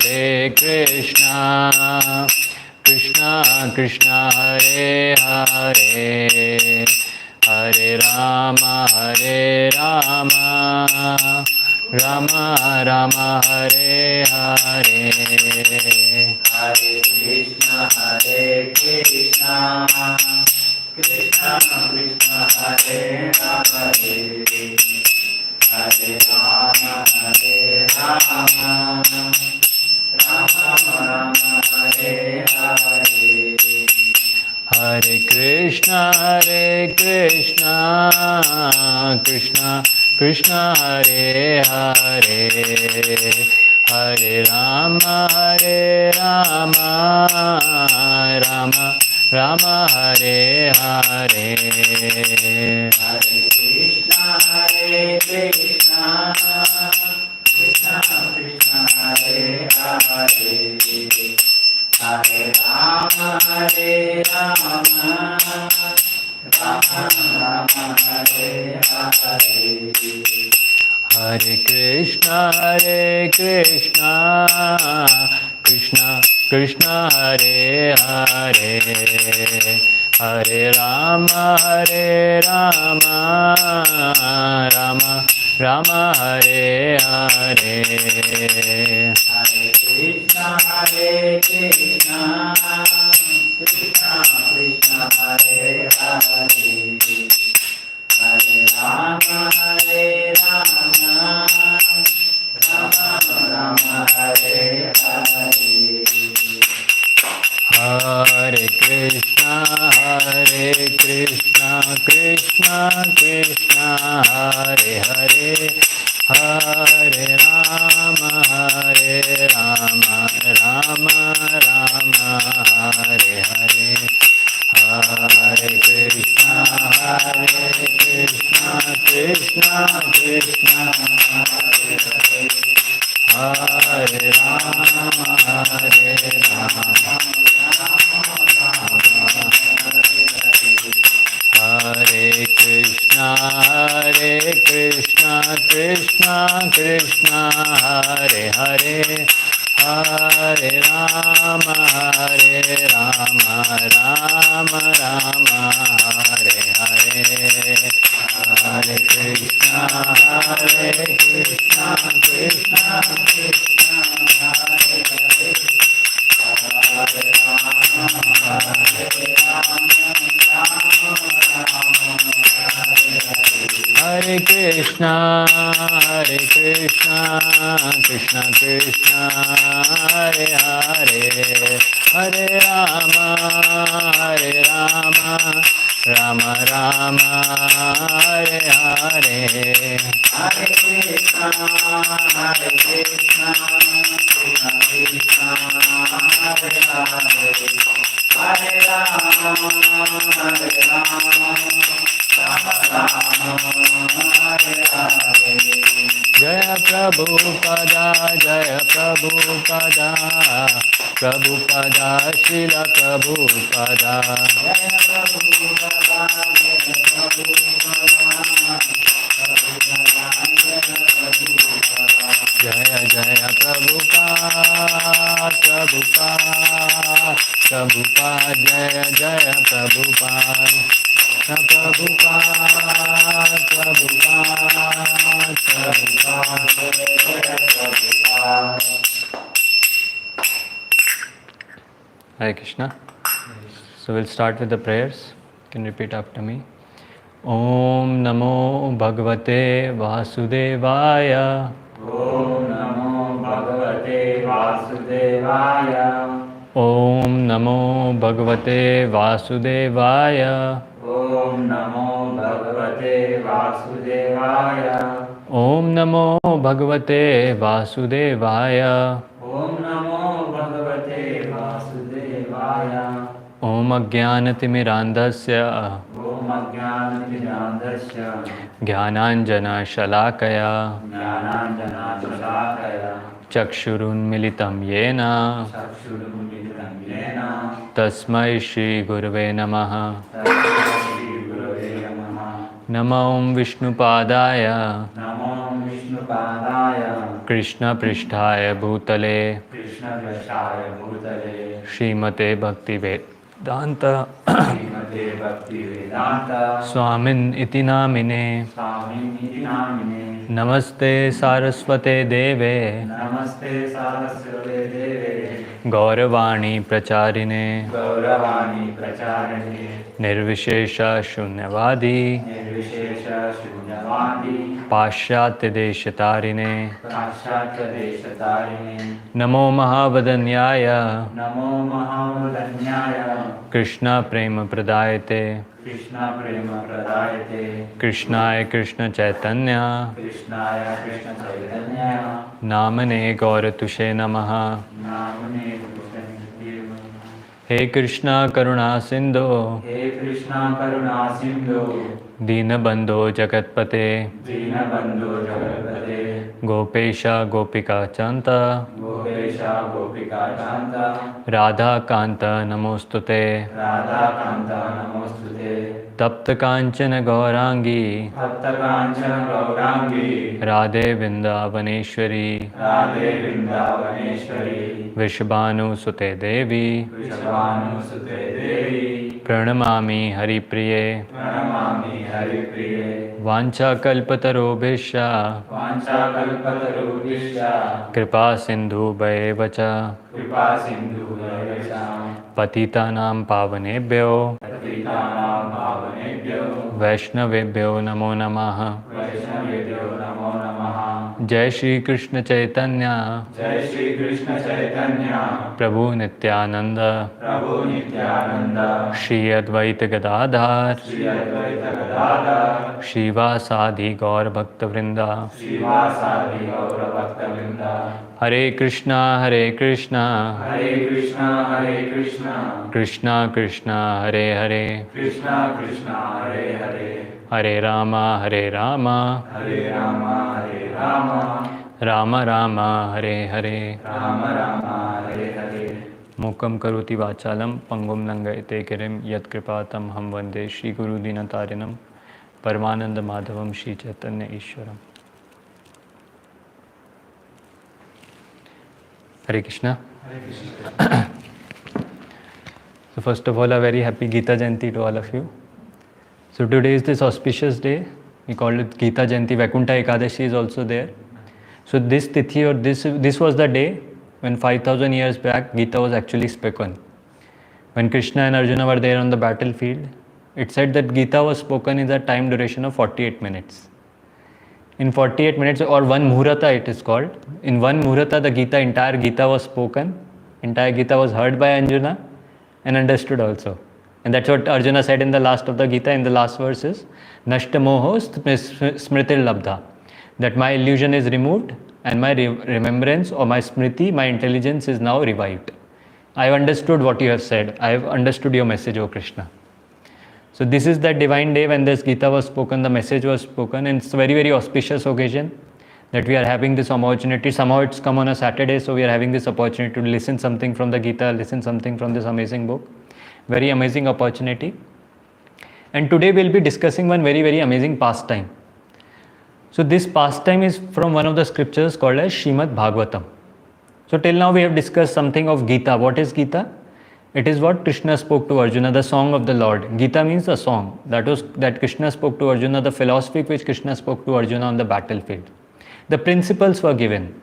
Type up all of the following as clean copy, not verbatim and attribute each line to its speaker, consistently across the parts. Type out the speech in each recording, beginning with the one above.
Speaker 1: Hare Krishna, Krishna Krishna Hare Hare, Hare Rama, Hare Rama, Rama Rama, Hare Hare.
Speaker 2: Hare Krishna, Hare Krishna, Krishna Krishna, Hare Hare, Hare Rama, Hare Rama, Rama Rama, Hare Hare.
Speaker 1: Hare Krishna, Krishna Krishna, Hare Hare, Hare Rama, Rama Rama, Hare Hare.
Speaker 2: Hare Krishna, Krishna Krishna, Hare Hare, Hare Rama, Rama Rama, Hare Hare.
Speaker 1: Hare Krishna, Krishna Krishna, Hare Hare, Hare Rama, Rama Rama, Hare Hare.
Speaker 2: Hare Krishna, Krishna Krishna, Hare Hare, Hare Rama, Rama Rama, Hare Hare.
Speaker 1: Hare Krishna, Krishna Krishna, Hare Hare, Hare Rama, Rama Rama, Hare Hare. Hare Krishna, Krishna Krishna, Hare Hare, Hare Rama, Hare Krishna, Krishna Krishna, Hare Hare, Hare Rama, Rama Rama, Hare Hare. Hare Krishna, Krishna Krishna, Hare Hare, Hare Rama, Hare Krishna, Krishna Krishna, Hare Hare, Hare Rama, Rama Rama, Hare Hare.
Speaker 2: Hare Krishna, Krishna Krishna, Hare Hare, Hare Rama, Rama Hare Hare.
Speaker 1: Jaya Prabhupada, Jaya Prabhupada, Prabhupada, Srila Prabhupada.
Speaker 2: Jaya Prabhupada, Jaya Prabhupada,
Speaker 1: Jaya Jaya Prabhupada, Prabhupada, Prabhupada, Jaya Jaya Prabhupada, Prabhupada, Prabhupada, Prabhupada. Hare Krishna. So we'll start with the prayers. You can repeat after me. Om Namo Bhagavate Vasudevaya.
Speaker 2: Om Namo Bhagavate Vasudevaya.
Speaker 1: Om Namo Bhagavate Vasudevaya.
Speaker 2: Om Namo Bhagavate Vasudevaya.
Speaker 1: Om Namo Bhagavate Vasudevaya.
Speaker 2: Om Namo Bhagavate Vasudevaya.
Speaker 1: Om Ajnanatimirandhasya
Speaker 2: Om Ajnanatimirandhasya
Speaker 1: Jnananjana Shalakaya
Speaker 2: Jnananjana Shalakaya
Speaker 1: Chakshurunmilitam Yena
Speaker 2: Chakshurunmilitam Yena
Speaker 1: Tasmai Shri Gurave Namaha.
Speaker 2: Tasmai Shri Gurave Namaha.
Speaker 1: Namo Vishnupadaya
Speaker 2: Namo Vishnupadaya
Speaker 1: Krishna Prishtaya Bhutale
Speaker 2: Krishna Prashaya Bhutale
Speaker 1: Srimate Bhakti Vedanta
Speaker 2: Srimate Bhakti Vedanta
Speaker 1: Swamin iti namine
Speaker 2: Swamini Namine
Speaker 1: Namaste Saraswate Deve
Speaker 2: Namaste Saraswate Deve
Speaker 1: Gauravani Pracharine
Speaker 2: Gauravani Pracharane
Speaker 1: Nirvishesha Shunyavadi
Speaker 2: Nirvishesha Shunyavadi
Speaker 1: Pashyatya Deshatarine
Speaker 2: Paschatya Deshatarine
Speaker 1: Namo Mahavadanyaya
Speaker 2: Namo Mahavadanyaya
Speaker 1: Krishna Prema Pradayate
Speaker 2: Krishna Prema Pradayate
Speaker 1: Krishnaya Krishna Chaitanya
Speaker 2: Krishnaya Krishna Chaitanya
Speaker 1: Namane Gauratushe Namaha
Speaker 2: Namane Krishna
Speaker 1: He Krishna Karuna Sindhu
Speaker 2: He Krishna Karuna Sindhu
Speaker 1: Dinabandho Jagatpate
Speaker 2: Dinabandhu Jagatpate
Speaker 1: Gopesha Gopika Chanta
Speaker 2: Gopesha Gopika Chanta
Speaker 1: Radha Kanta Namostute
Speaker 2: Radha Kanta Namostute
Speaker 1: Tapta Kanchana Gaurangi
Speaker 2: Bhakta Kanchana Gaurangi
Speaker 1: Radhe Vrindavaneshwari
Speaker 2: Radhe Vrindavaneshwari
Speaker 1: Vishbhanu Sute Devi
Speaker 2: Vishvanu Sute Devi
Speaker 1: Pranamami Hari Priye
Speaker 2: Pranamami Hari Priye
Speaker 1: Vancha Kalpatarobhisha
Speaker 2: Vancha Kalpatarubhisya
Speaker 1: Kripa Sindhu Bhayevacha
Speaker 2: Kripa Sindhu Vairasham
Speaker 1: Patitanam Pavanebhyo
Speaker 2: Patitanam Bhavanebhyo
Speaker 1: Vaishnavebhyo Namo Namaha
Speaker 2: Vaishnavebhyo Namo Namaha
Speaker 1: Jai Shri Krishna Chaitanya
Speaker 2: Jai Shri Krishna Chaitanya
Speaker 1: Prabhu Nityananda
Speaker 2: Prabhu Nityananda
Speaker 1: Shri Advaita Gadadhar
Speaker 2: Shri Advaita Gadadhar
Speaker 1: Shivasadi Gaur Bhakta Vrinda
Speaker 2: Srivasadi Gaura Bhakta Vrinda
Speaker 1: Hare Krishna Hare Krishna
Speaker 2: Hare Krishna Hare Krishna
Speaker 1: Krishna Krishna Hare Hare
Speaker 2: Krishna Krishna Hare Hare
Speaker 1: Hare Rama Hare Rama
Speaker 2: Hare Rama Hare Rama
Speaker 1: Rama Rama Hare Hare
Speaker 2: Rama Rama Hare Hare
Speaker 1: Mukam karoti vachalam pangum langayate kirim yat kripatam ham vande Shri Guru Dinatarinam Paramananda Madhavam Shri Chaitanya Ishwaram. Hare Krishna. So first of all, a very happy Gita Jayanti to all of you. So today is this auspicious day. We call it Gita Jayanti. Vaikuntha Ekadashi is also there. So this tithi or this was the day when 5,000 years back Gita was actually spoken. When Krishna and Arjuna were there on the battlefield, it said that Gita was spoken in a time duration of 48 minutes. In 48 minutes, or one Muhurata it is called. In one Muhurata, the entire Gita was spoken. Entire Gita was heard by Arjuna and understood also. And that's what Arjuna said in the last of the Gita, in the last verses. Nashta moho smritir labdha. That my illusion is removed and my remembrance or my smriti, my intelligence is now revived. I have understood what you have said. I have understood your message, O Krishna. So this is that divine day when this Gita was spoken, the message was spoken, and it's a very, very auspicious occasion that we are having this opportunity. Somehow it's come on a Saturday, so we are having this opportunity to listen something from the Gita, listen something from this amazing book. Very amazing opportunity. And today we'll be discussing one very, very amazing pastime. So this pastime is from one of the scriptures called as Srimad Bhagavatam. So till now we have discussed something of Gita. What is Gita? It is what Krishna spoke to Arjuna, the song of the Lord. Gita means a song. That Krishna spoke to Arjuna, the philosophy which Krishna spoke to Arjuna on the battlefield. The principles were given.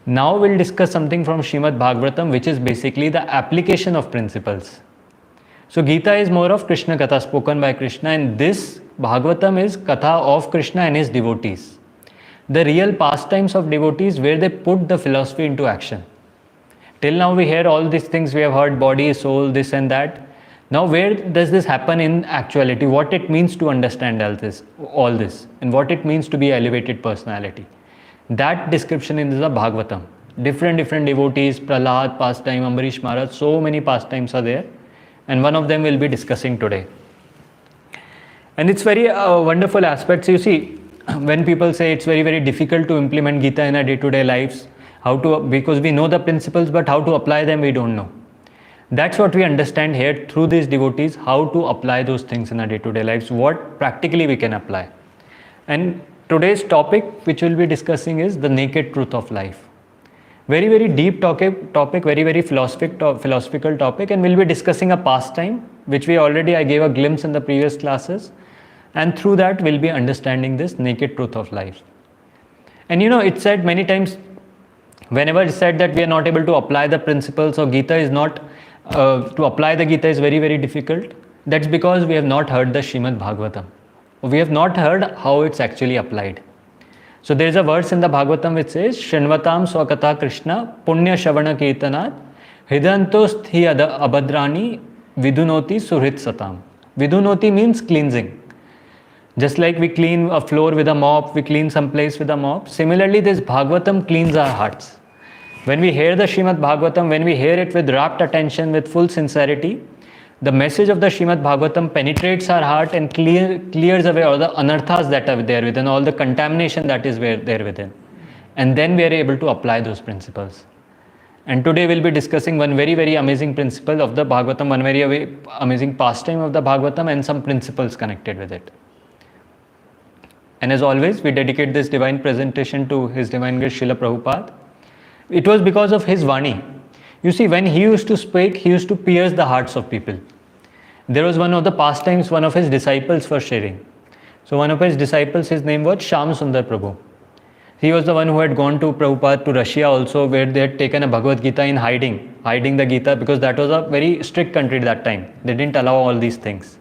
Speaker 1: Now we'll discuss something from Srimad Bhagavatam, which is basically the application of principles. So Gita is more of Krishna Katha spoken by Krishna, and this Bhagavatam is Katha of Krishna and his devotees. The real pastimes of devotees where they put the philosophy into action. Till now we hear all these things, we have heard body, soul, this and that. Now where does this happen in actuality? What it means to understand all this and what it means to be elevated personality. That description in the Bhagavatam. Different devotees, Prahlad, pastime, Ambarish Maharaj, so many pastimes are there. And one of them we'll be discussing today. And it's very wonderful aspects. You see, when people say it's very, very difficult to implement Gita in our day-to-day lives, because we know the principles, but how to apply them, we don't know. That's what we understand here through these devotees, how to apply those things in our day-to-day lives, what practically we can apply. And today's topic which we'll be discussing is the naked truth of life. Very, very deep topic, very, very philosophical topic, and we'll be discussing a pastime, which I gave a glimpse in the previous classes, and through that we'll be understanding this naked truth of life. And it's said many times, whenever it's said that we are not able to apply the principles, or Gita is not, to apply the Gita is very, very difficult, that's because we have not heard the Srimad Bhagavatam. We have not heard how it's actually applied. So there is a verse in the Bhagavatam which says, Shinvatam Swakatha Krishna Punya Shavana Kirtanat Hridantos Thi Abhadrani Vidunoti Suhrit Satam. Vidunoti means cleansing. Just like we clean a floor with a mop, we clean some place with a mop. Similarly, this Bhagavatam cleans our hearts. When we hear the Srimad Bhagavatam, when we hear it with rapt attention, with full sincerity, the message of the Srimad Bhagavatam penetrates our heart and clears away all the anarthas that are there within, all the contamination that is there within. And then we are able to apply those principles. And today we'll be discussing one very, very amazing principle of the Bhagavatam, one very amazing pastime of the Bhagavatam, and some principles connected with it. And as always, we dedicate this divine presentation to His Divine Grace Srila Prabhupada. It was because of his Vani. You see, when he used to speak, he used to pierce the hearts of people. There was one of the pastimes one of his disciples was sharing. So one of his disciples, his name was Shyam Sundar Prabhu. He was the one who had gone to Prabhupada to Russia also, where they had taken a Bhagavad Gita in hiding the Gita, because that was a very strict country at that time. They didn't allow all these things.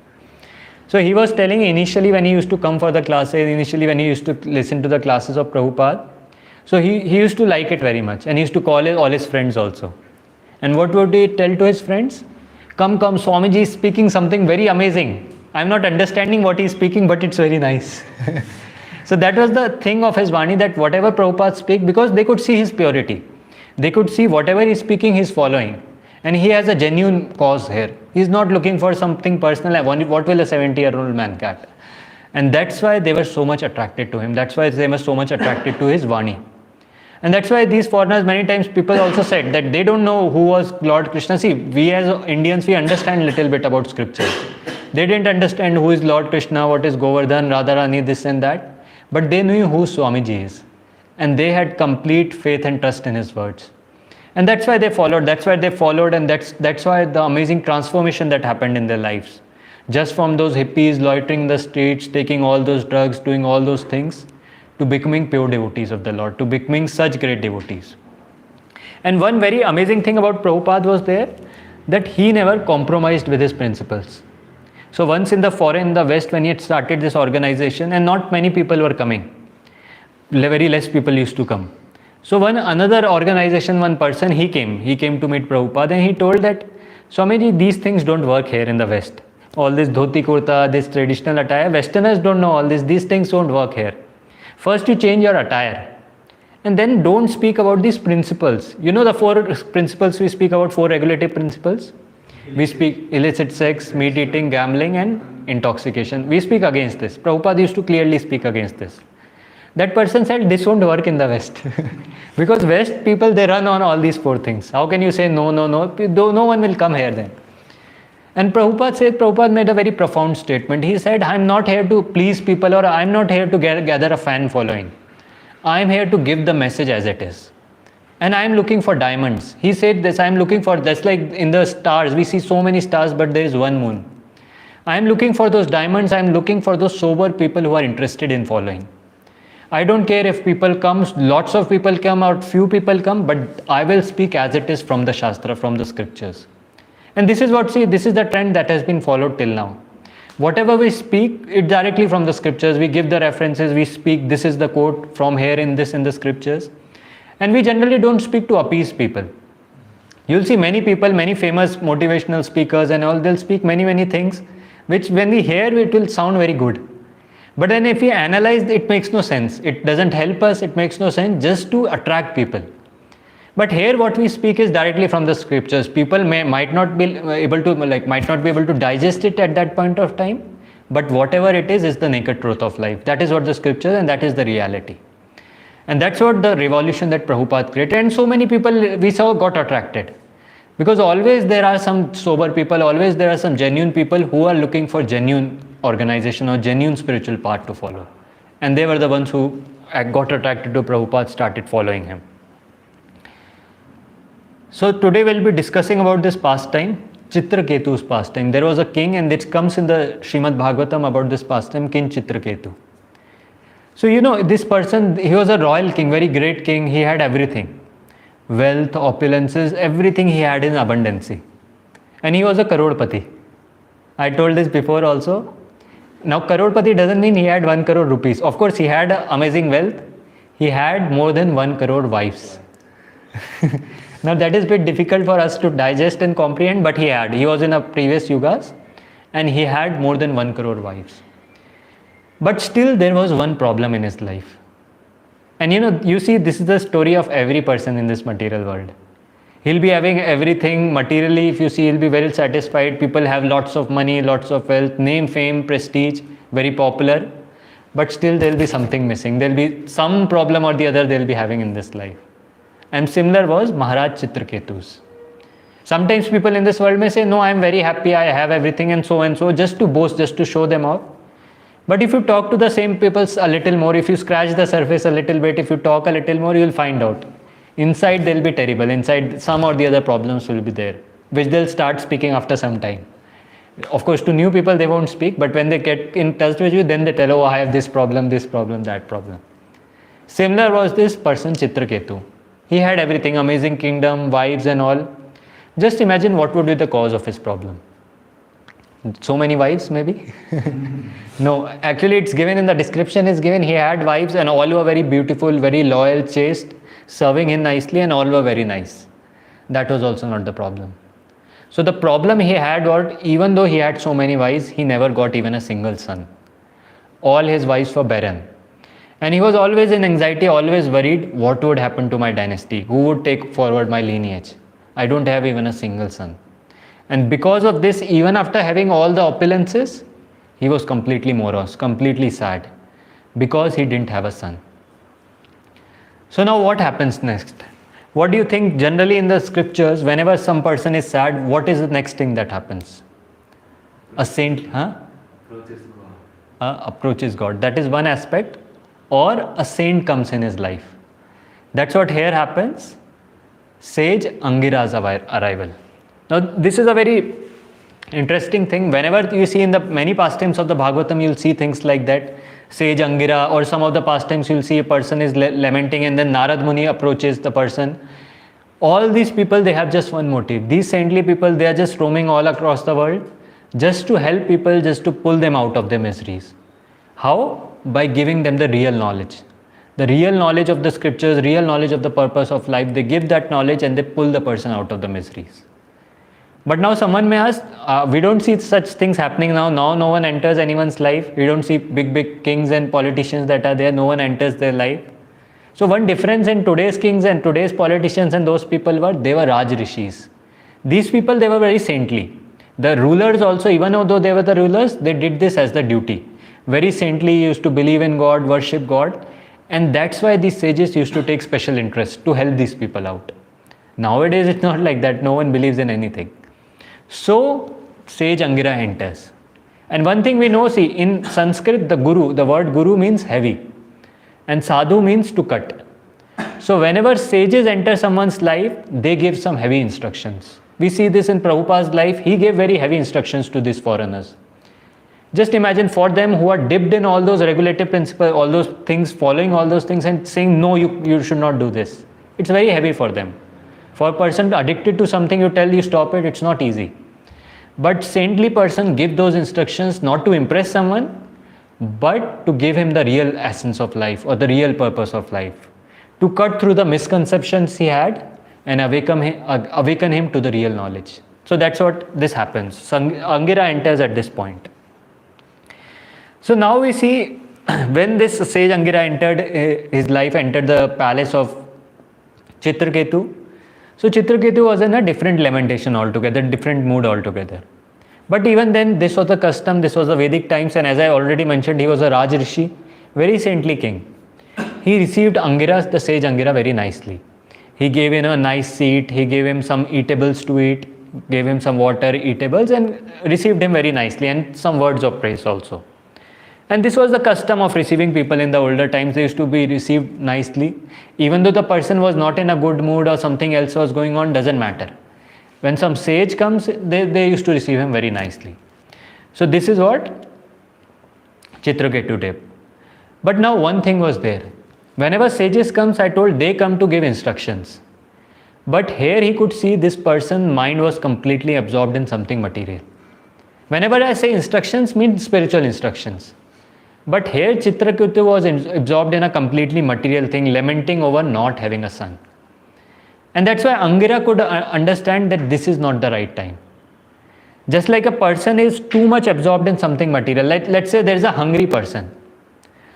Speaker 1: So he was telling, initially when he used to come for the classes, initially when he used to listen to the classes of Prabhupada, so he used to like it very much, and he used to call all his friends also. And what would he tell to his friends? Come, Swamiji is speaking something very amazing. I'm not understanding what he's speaking, but it's very nice. So that was the thing of his Vani, that whatever Prabhupada speak, because they could see his purity. They could see whatever he's speaking, he's following. And he has a genuine cause here. He's not looking for something personal. What will a 70-year-old man get? And that's why they were so much attracted to him. That's why they were so much attracted to his Vani. And that's why these foreigners, many times people also said that they don't know who was Lord Krishna. See, we as Indians, we understand a little bit about scriptures. They didn't understand who is Lord Krishna, what is Govardhan, Radharani, this and that. But they knew who Swamiji is. And they had complete faith and trust in his words. And that's why they followed. And that's why the amazing transformation that happened in their lives. Just from those hippies loitering in the streets, taking all those drugs, doing all those things, to becoming pure devotees of the Lord, to becoming such great devotees. And one very amazing thing about Prabhupada was there, that he never compromised with his principles. So once in the West, when he had started this organization, and not many people were coming, very less people used to come. So another organization, one person, he came to meet Prabhupada, and he told that, Swamiji, these things don't work here in the West. All this dhoti kurta, this traditional attire, Westerners don't know all this, these things don't work here. First you change your attire, and then don't speak about these principles. You know the 4 principles we speak about, 4 regulative principles? We speak illicit sex, meat eating, gambling, and intoxication. We speak against this. Prabhupada used to clearly speak against this. That person said this won't work in the West. Because West people, they run on all these 4 things. How can you say no? No one will come here then. And Prabhupada made a very profound statement. He said, I'm not here to please people, or I'm not here to gather a fan following. I'm here to give the message as it is. And I'm looking for diamonds. He said this, I'm looking for, that's like in the stars. We see so many stars, but there is one moon. I'm looking for those diamonds. I'm looking for those sober people who are interested in following. I don't care if people come, lots of people come or few people come, but I will speak as it is from the Shastra, from the scriptures. And this is the trend that has been followed till now. Whatever we speak, it's directly from the scriptures. We give the references, we speak, this is the quote from here in the scriptures. And we generally don't speak to appease people. You'll see many people, many famous motivational speakers and all, they'll speak many things, which when we hear, it will sound very good. But then if we analyze, it makes no sense. It doesn't help us, it makes no sense, just to attract people. But here what we speak is directly from the scriptures. People might not be able to digest it at that point of time, but whatever it is the naked truth of life. That is what the scriptures, and that is the reality. And that's what the revolution that Prabhupada created. And so many people we saw got attracted. Because always there are some sober people, always there are some genuine people who are looking for genuine organization or genuine spiritual path to follow. And they were the ones who got attracted to Prabhupada, started following him. So today we'll be discussing about this pastime, Chitraketu's pastime. There was a king, and it comes in the Srimad Bhagavatam about this pastime, King Chitraketu. So this person, he was a royal king, very great king. He had everything. Wealth, opulences, everything he had in abundance. And he was a Karodpati. I told this before also. Now Karodpati doesn't mean he had 1 crore rupees. Of course he had amazing wealth. He had more than 1 crore wives. Now that is a bit difficult for us to digest and comprehend, but he was in a previous yugas, and he had more than 1 crore wives. But still there was one problem in his life. And you see, this is the story of every person in this material world. He'll be having everything materially. If you see, he'll be very satisfied. People have lots of money, lots of wealth, name, fame, prestige, very popular. But still there'll be something missing. There'll be some problem or the other they'll be having in this life. And similar was Maharaj Chitraketu's. Sometimes people in this world may say, no, I am very happy, I have everything and so, just to boast, just to show them off. But if you talk to the same people a little more, if you scratch the surface a little bit, if you talk a little more, you will find out. Inside they'll be terrible. Inside some or the other problems will be there, which they'll start speaking after some time. Of course, to new people they won't speak, but when they get in touch with you, then they tell, oh, I have this problem, that problem. Similar was this person Chitraketu. He had everything, amazing kingdom, wives and all. Just imagine what would be the cause of his problem. So many wives maybe? No, actually it's given in the description is given, he had wives and all were very beautiful, very loyal, chaste, serving him nicely, and all were very nice. That was also not the problem. So the problem he had was, even though he had so many wives, he never got even a single son. All his wives were barren. And he was always in anxiety, always worried, what would happen to my dynasty? Who would take forward my lineage? I don't have even a single son. And because of this, even after having all the opulences, he was completely morose, completely sad, because he didn't have a son. So now what happens next? What do you think generally in the scriptures, whenever some person is sad, what is the next thing that happens? A saint approaches God. That is one aspect. Or a saint comes in his life. That's what here happens. Sage Angira's arrival. Now this is a very interesting thing. Whenever you see in the many pastimes of the Bhagavatam, you'll see things like that. Sage Angira, or some of the pastimes you'll see a person is lamenting and then Narad Muni approaches the person. All these people, they have just one motive. These saintly people, they are just roaming all across the world just to help people, just to pull them out of their miseries. How? By giving them the real knowledge. The real knowledge of the scriptures, real knowledge of the purpose of life. They give that knowledge and they pull the person out of the miseries. But now someone may ask, we don't see such things happening now. Now no one enters anyone's life. We don't see big kings and politicians that are there. No one enters their life. So one difference in today's kings and today's politicians and those people were, they were Raj Rishis. These people, they were very saintly. The rulers also, even though they were the rulers, they did this as the duty. Very saintly, used to believe in God, worship God. And that's why these sages used to take special interest to help these people out. Nowadays, it's not like that. No one believes in anything. So, sage Angira enters. And one thing we know, see, in Sanskrit, the word guru means heavy. And sadhu means to cut. So, whenever sages enter someone's life, they give some heavy instructions. We see this in Prabhupada's life. He gave very heavy instructions to these foreigners. Just imagine for them who are dipped in all those regulative principles, all those things, following all those things and saying, no, you should not do this. It's very heavy for them. For a person addicted to something, you tell you stop it, it's not easy. But saintly person give those instructions not to impress someone, but to give him the real essence of life or the real purpose of life. To cut through the misconceptions he had and awaken him to the real knowledge. So that's what this happens. So Angira enters at this point. So now we see when this sage Angira entered his life, entered the palace of Chitraketu. So Chitraketu was in a different lamentation altogether, different mood altogether. But even then, this was the custom, this was the Vedic times, and as I already mentioned, he was a Raj Rishi, very saintly king. He received Angira, the sage Angira, very nicely. He gave him a nice seat, he gave him some eatables to eat, gave him some water, eatables, and received him very nicely, and some words of praise also. And this was the custom of receiving people in the older times. They used to be received nicely. Even though the person was not in a good mood or something else was going on, doesn't matter. When some sage comes, they used to receive him very nicely. So this is what Chitraketu did. But now one thing was there. Whenever sages comes, I told they come to give instructions. But here he could see this person's mind was completely absorbed in something material. Whenever I say instructions, means spiritual instructions. But here Chitraketu was absorbed in a completely material thing, lamenting over not having a son. And that's why Angira could understand that this is not the right time. Just like a person is too much absorbed in something material. Let's say there is a hungry person.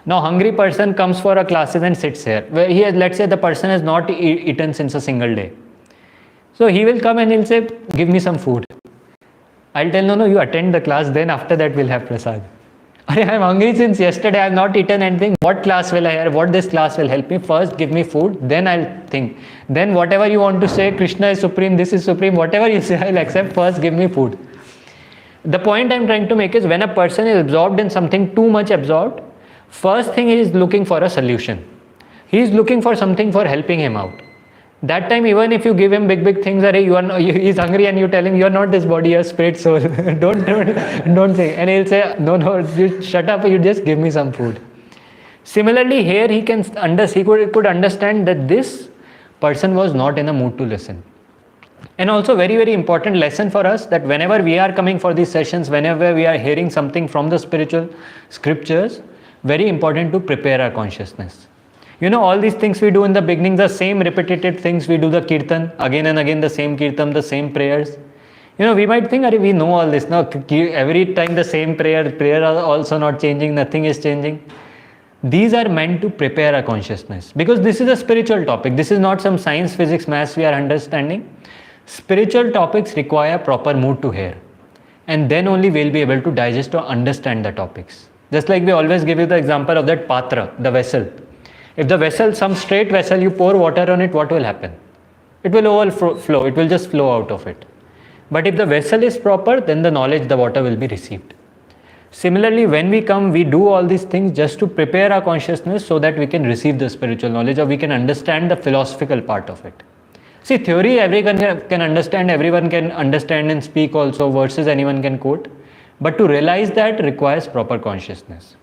Speaker 1: Now hungry person comes for a classes and sits here. Where he has, let's say the person has not eaten since a single day. So he will come and he'll say, give me some food. I'll tell, no, you attend the class, then after that we'll have prasad. I'm hungry since yesterday, I have not eaten anything. What class will I have? What this class will help me? First give me food, then I'll think. Then whatever you want to say, Krishna is supreme, this is supreme, whatever you say, I'll accept. First give me food. The point I'm trying to make is when a person is absorbed in something, too much absorbed, first thing he is looking for a solution. He is looking for something for helping him out. That time, even if you give him big things, he's hungry and you tell him, you're not this body, you're spirit soul. don't say. And he'll say, no, you shut up, you just give me some food. Similarly, here he could understand that this person was not in a mood to listen. And also very important lesson for us that whenever we are coming for these sessions, whenever we are hearing something from the spiritual scriptures, very important to prepare our consciousness. All these things we do in the beginning, the same repetitive things we do, the kirtan, again and again the same kirtan, the same prayers. We might think, we know all this. Now, every time the same prayer are also not changing, nothing is changing. These are meant to prepare our consciousness. Because this is a spiritual topic. This is not some science, physics, maths we are understanding. Spiritual topics require proper mood to hear. And then only we'll be able to digest or understand the topics. Just like we always give you the example of that patra, the vessel. If the vessel, some straight vessel, you pour water on it, what will happen? It will overflow, it will just flow out of it. But if the vessel is proper, then the knowledge, the water will be received. Similarly, when we come, we do all these things just to prepare our consciousness so that we can receive the spiritual knowledge or we can understand the philosophical part of it. See, theory everyone can understand, everyone can understand and speak also, verses anyone can quote. But to realize that requires proper consciousness.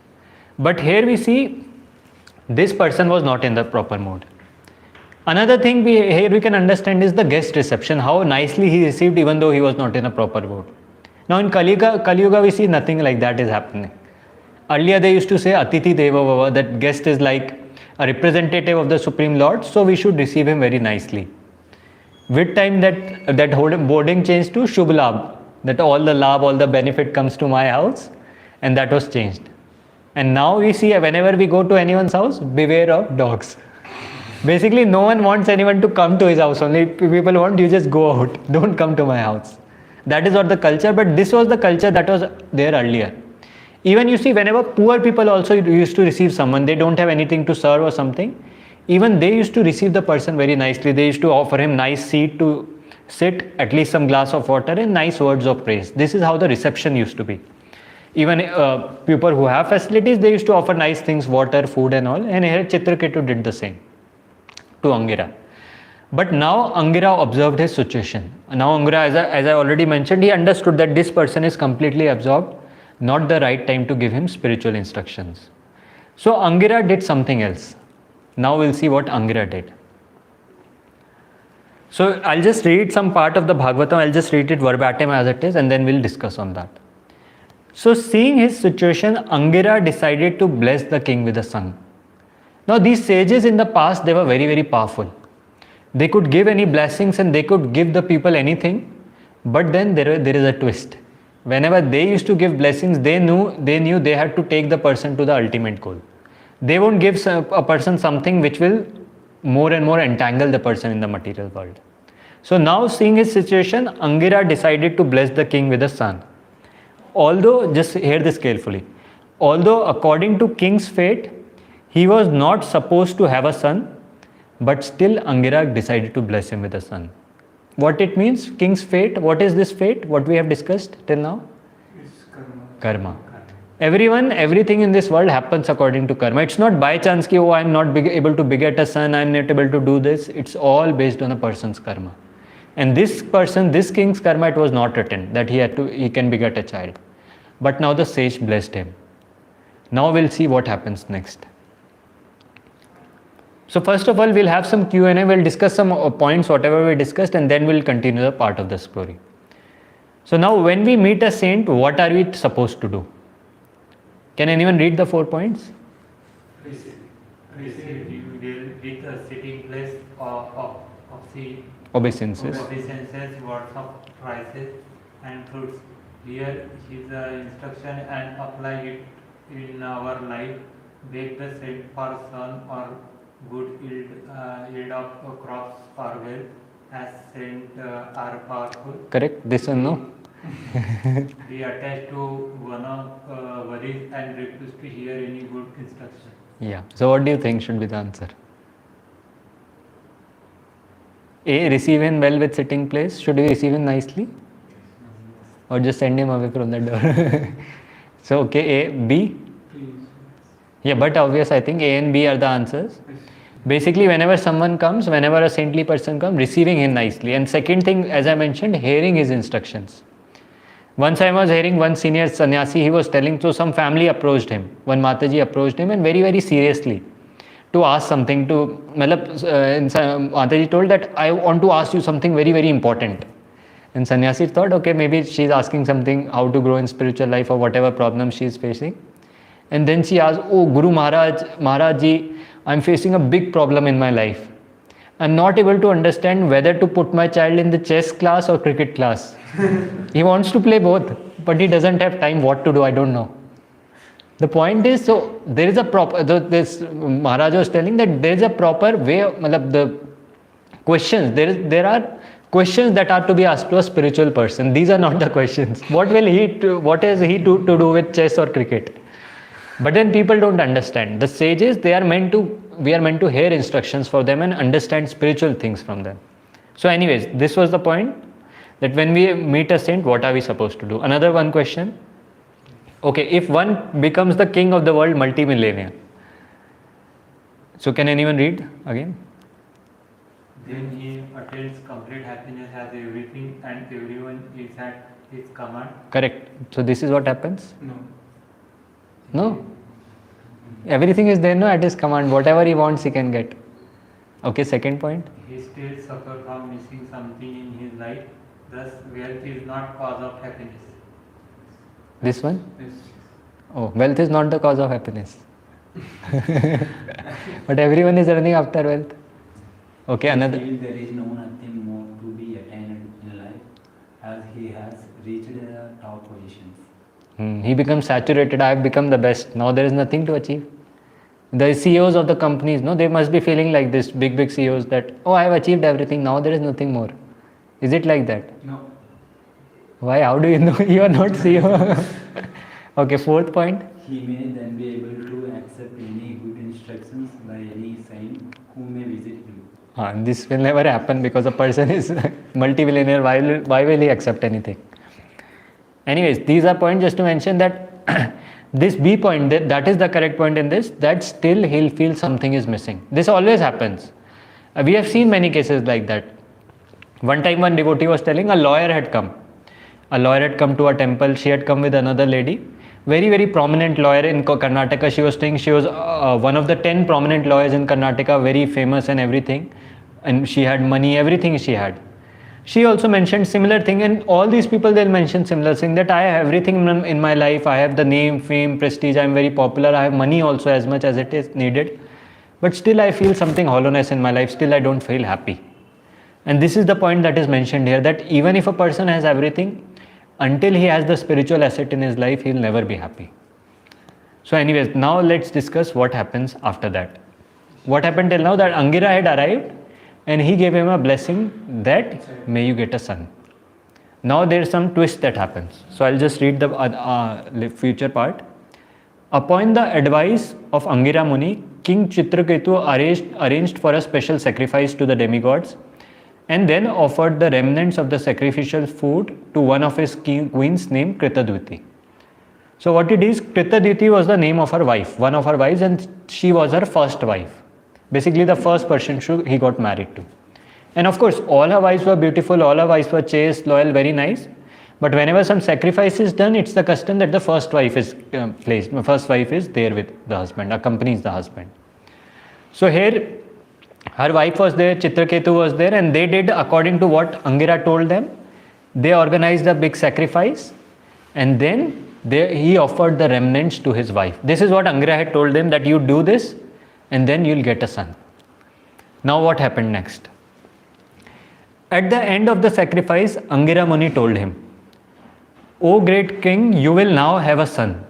Speaker 1: But here we see, this person was not in the proper mood. Another thing here we can understand is the guest reception, how nicely he received even though he was not in a proper mood. Now in Kali Yuga we see nothing like that is happening. Earlier they used to say Atithi Deva Bhava, that guest is like a representative of the Supreme Lord, so we should receive him very nicely. With time that boarding changed to Shubh Labh, that all the labh, all the benefit comes to my house, and that was changed. And now we see whenever we go to anyone's house, beware of dogs. Basically, no one wants anyone to come to his house. Only people want you just go out. Don't come to my house. That is what the culture, but this was the culture that was there earlier. Even you see, whenever poor people also used to receive someone, they don't have anything to serve or something, even they used to receive the person very nicely. They used to offer him nice seat to sit, at least some glass of water and nice words of praise. This is how the reception used to be. Even people who have facilities, they used to offer nice things, water, food and all. And here Chitraketu did the same to Angira. But now Angira observed his situation. Now Angira, as I already mentioned, he understood that this person is completely absorbed, not the right time to give him spiritual instructions. So Angira did something else. Now we'll see what Angira did. So I'll just read some part of the Bhagavatam, I'll just read it verbatim as it is and then we'll discuss on that. So seeing his situation, Angira decided to bless the king with a son. Now these sages in the past, they were very powerful. They could give any blessings and they could give the people anything, but then there is a twist. Whenever they used to give blessings, they knew they had to take the person to the ultimate goal. They won't give a person something which will more and more entangle the person in the material world. So now seeing his situation, Angira decided to bless the king with a son. Although, just hear this carefully, although according to king's fate, he was not supposed to have a son, but still Angira decided to bless him with a son. What it means, king's fate, what is this fate, what we have discussed till now?
Speaker 2: It's karma.
Speaker 1: Karma. Everything in this world happens according to karma. It's not by chance ki, oh, I'm not able to beget a son, I'm not able to do this. It's all based on a person's karma. And this person, this king's karma, it was not written that he can beget a child. But now the sage blessed him. Now we'll see what happens next. So first of all, we'll have some Q&A. We'll discuss some points, whatever we discussed, and then we'll continue the part of the story. So now when we meet a saint, what are we supposed to do? Can anyone read the 4 points?
Speaker 3: Receive with a sitting place of
Speaker 1: Obeisances.
Speaker 3: words of prices and fruits. Here is the instruction and apply it in our life. Bake the saint for son or good yield of crops or wealth, as saint are powerful.
Speaker 1: Correct? This one, no?
Speaker 3: Be attached to one of worries and refuse to hear any good instruction.
Speaker 1: Yeah. So what do you think should be the answer? A. Receive him well with sitting place. Should we receive him nicely? Or just send him away from the door? So, okay, A. B. Yeah, but obvious, I think A and B are the answers. Basically, whenever someone comes, whenever a saintly person comes, receiving him nicely. And second thing, as I mentioned, hearing his instructions. Once I was hearing one senior sannyasi, he was telling, so some family approached him. One Mataji approached him and very, very seriously to ask something to, Mataji told that I want to ask you something very, very important. And sannyasi thought, okay, maybe she's asking something, how to grow in spiritual life or whatever problem she is facing. And then she asked, oh, Guru Maharaj Ji, I'm facing a big problem in my life. I'm not able to understand whether to put my child in the chess class or cricket class. He wants to play both, but he doesn't have time. What to do, I don't know. The point is, so there is a proper, this Maharaj was telling that there is a proper way, the questions, there are questions that are to be asked to a spiritual person. These are not the questions. What is he to do with chess or cricket? But then people don't understand. The sages, we are meant to hear instructions for them and understand spiritual things from them. So anyways, this was the point, that when we meet a saint, what are we supposed to do? Another one question. Okay, if one becomes the king of the world, multi-millionaire. So can anyone read again?
Speaker 3: Then he attains complete happiness, has everything and everyone is at his command.
Speaker 1: Correct. So this is what happens? No? Everything is there, no, at his command. Whatever he wants, he can get. Okay, second point.
Speaker 3: He still suffers from missing something in his life. Thus, wealth is not cause of happiness.
Speaker 1: This one? Oh, wealth is not the cause of happiness. But everyone is running after wealth. Okay, another.
Speaker 4: There is nothing more to be attained in life, as he has reached the top positions.
Speaker 1: He becomes saturated. I have become the best. Now there is nothing to achieve. The CEOs of the companies, no, they must be feeling like this, big CEOs, that, oh, I have achieved everything. Now there is nothing more. Is it like that?
Speaker 4: No.
Speaker 1: Why? How do you know you are not CEO? Okay, fourth point.
Speaker 4: He may then be able to accept any good instructions by any saint who may visit him.
Speaker 1: This will never happen because a person is multi-billionaire. Why will he accept anything? Anyways, these are points just to mention that this B point, that is the correct point in this, that still he'll feel something is missing. This always happens. We have seen many cases like that. One time one devotee was telling a lawyer had come. A lawyer had come to a temple. She had come with another lady. Very, very prominent lawyer in Karnataka. She was saying she was one of the 10 prominent lawyers in Karnataka, very famous and everything. And she had money, everything she had. She also mentioned similar thing, and all these people, they'll mention similar thing, that I have everything in my life. I have the name, fame, prestige. I am very popular. I have money also as much as it is needed. But still I feel something hollowness in my life. Still I don't feel happy. And this is the point that is mentioned here, that even if a person has everything, until he has the spiritual asset in his life, he will never be happy. So anyways, now let's discuss what happens after that. What happened till now, that Angira had arrived and he gave him a blessing that may you get a son. Now there is some twist that happens. So I'll just read the future part. Upon the advice of Angira Muni, King Chitraketu arranged for a special sacrifice to the demigods, and then offered the remnants of the sacrificial food to one of his queens named Kritadviti. So what it is, Kritaditi was the name of her wife, one of her wives, and she was her first wife. Basically the first person he got married to. And of course, all her wives were beautiful, all her wives were chaste, loyal, very nice. But whenever some sacrifice is done, it's the custom that the first wife is placed. The first wife is there with the husband, accompanies the husband. So here, her wife was there, Chitraketu was there, and they did according to what Angira told them. They organized a big sacrifice, and then he offered the remnants to his wife. This is what Angira had told them, that you do this, and then you'll get a son. Now what happened next? At the end of the sacrifice, Angira Muni told him, "O great king, you will now have a son,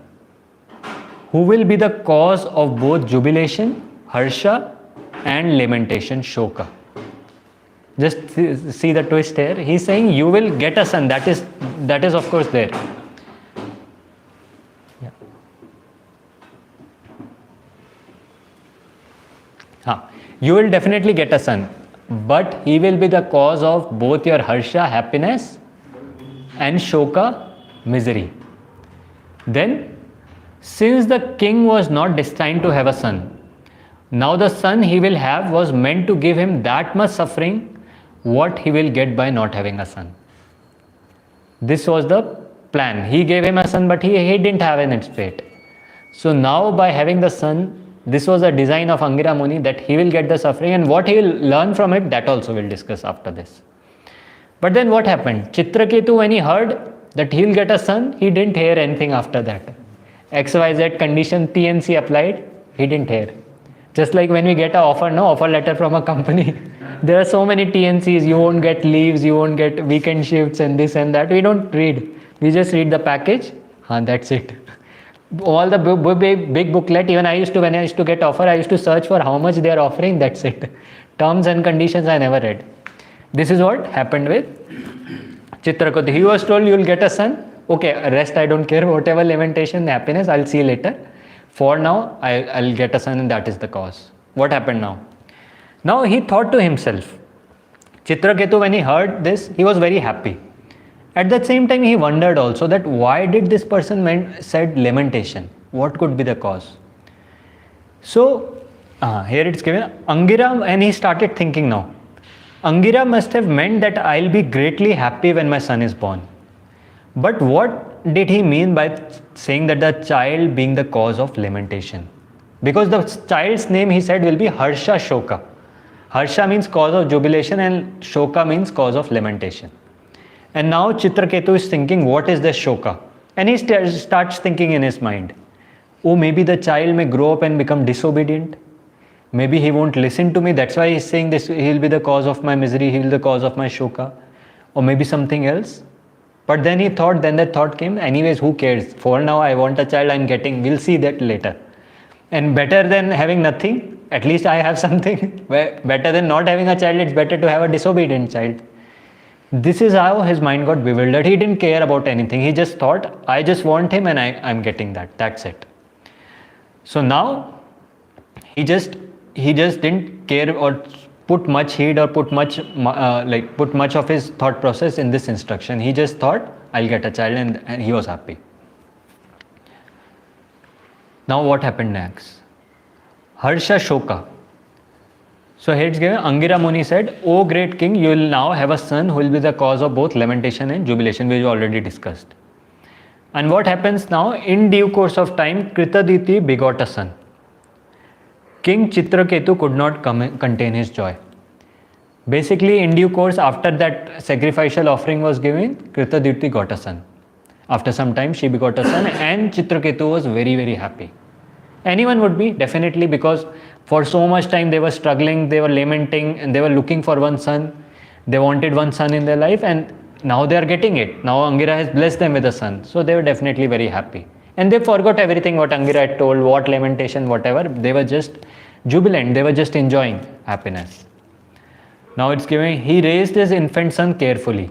Speaker 1: who will be the cause of both jubilation, harsha, and lamentation, shoka." Just see the twist here. He's saying you will get a son. That is of course there. Yeah. You will definitely get a son, but he will be the cause of both your harsha, happiness, and shoka, misery. Then, since the king was not destined to have a son, now the son he will have was meant to give him that much suffering what he will get by not having a son. This was the plan. He gave him a son, but he didn't have an fate. So now by having the son, this was a design of Angira Muni, that he will get the suffering, and what he will learn from it, that also we'll discuss after this. But then what happened? Chitraketu, when he heard that he will get a son, he didn't hear anything after that. XYZ condition, TNC applied, he didn't hear. Just like when we get an offer letter from a company, there are so many TNCs, you won't get leaves, you won't get weekend shifts and this and that. We don't read. We just read the package, that's it. All the big booklet, even when I used to get offer, I used to search for how much they are offering, that's it. Terms and conditions I never read. This is what happened with Chitraketu. He was told, you will get a son. Okay, rest I don't care, whatever lamentation, happiness, I'll see later. For now, I'll get a son, and that is the cause. What happened now? Now he thought to himself, Chitraketu, when he heard this, he was very happy. At the same time, he wondered also that why did this person said lamentation? What could be the cause? So, here it's given, Angira, and he started thinking now. Angira must have meant that I'll be greatly happy when my son is born. But what did he mean by saying that the child being the cause of lamentation? Because the child's name, he said, will be Harsha Shoka. Harsha means cause of jubilation, and Shoka means cause of lamentation. And now Chitraketu is thinking, what is the Shoka? And he starts thinking in his mind, oh, maybe the child may grow up and become disobedient. Maybe he won't listen to me. That's why he's saying this, he'll be the cause of my misery, he'll be the cause of my Shoka. Or maybe something else. But then he thought, then that thought came, anyways, who cares? For now, I want a child, I'm getting, we'll see that later. And better than having nothing, at least I have something. Better than not having a child, it's better to have a disobedient child. This is how his mind got bewildered. He didn't care about anything. He just thought, I just want him and I'm getting that. That's it. So now, he just didn't care or put much heed or put much of his thought process in this instruction. He just thought, I'll get a child, and he was happy. Now what happened next? Harsha Shoka. So here it's given, Angira Muni said, O great king, you will now have a son who will be the cause of both lamentation and jubilation, which we already discussed. And what happens now? In due course of time, Kritaditi begot a son. King Chitraketu could not contain his joy. Basically, in due course, after that sacrificial offering was given, Kritaditi got a son. After some time, she begot a son, and Chitraketu was very, very happy. Anyone would be, definitely, because for so much time they were struggling, they were lamenting, and they were looking for one son. They wanted one son in their life, and now they are getting it. Now Angira has blessed them with a son. So they were definitely very happy. And they forgot everything what Angira had told, what lamentation, whatever. They were just jubilant. They were just enjoying happiness. Now it's given, he raised his infant son carefully,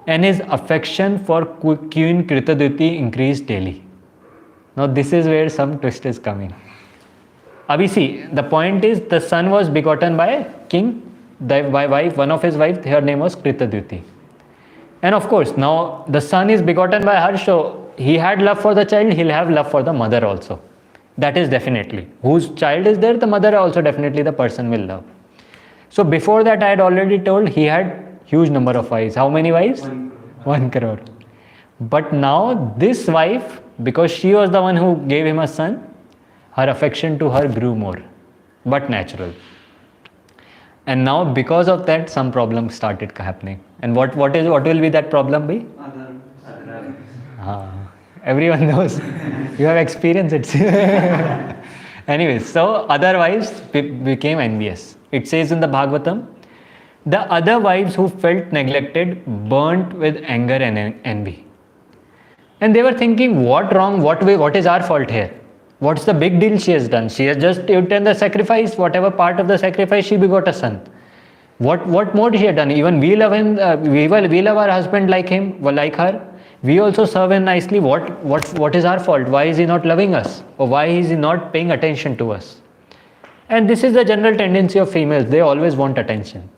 Speaker 1: and his affection for Queen Kritaditi increased daily. Now this is where some twist is coming. Abhi see, the point is the son was begotten by king, by wife, one of his wives, her name was Kritaditi. And of course, now the son is begotten by her, so he had love for the child, he'll have love for the mother also. That is definitely. Whose child is there, the mother also definitely the person will love. So before that I had already told he had huge number of wives. How many wives? 1 crore. But now this wife, because she was the one who gave him a son, her affection to her grew more, but natural. And now because of that some problems started happening. And what will be that problem be? Everyone knows. You have experienced it. Anyways, so other wives became envious. It says in the Bhagavatam, the other wives who felt neglected burnt with anger and envy. And they were thinking, what wrong, what is our fault here? What's the big deal she has done? She has just eaten the sacrifice, whatever part of the sacrifice, she begot a son. What more she had done? Even we love him, we love our husband like him, like her. We also serve him nicely. What is our fault? Why is he not loving us? Or why is he not paying attention to us? And this is the general tendency of females. They always want attention.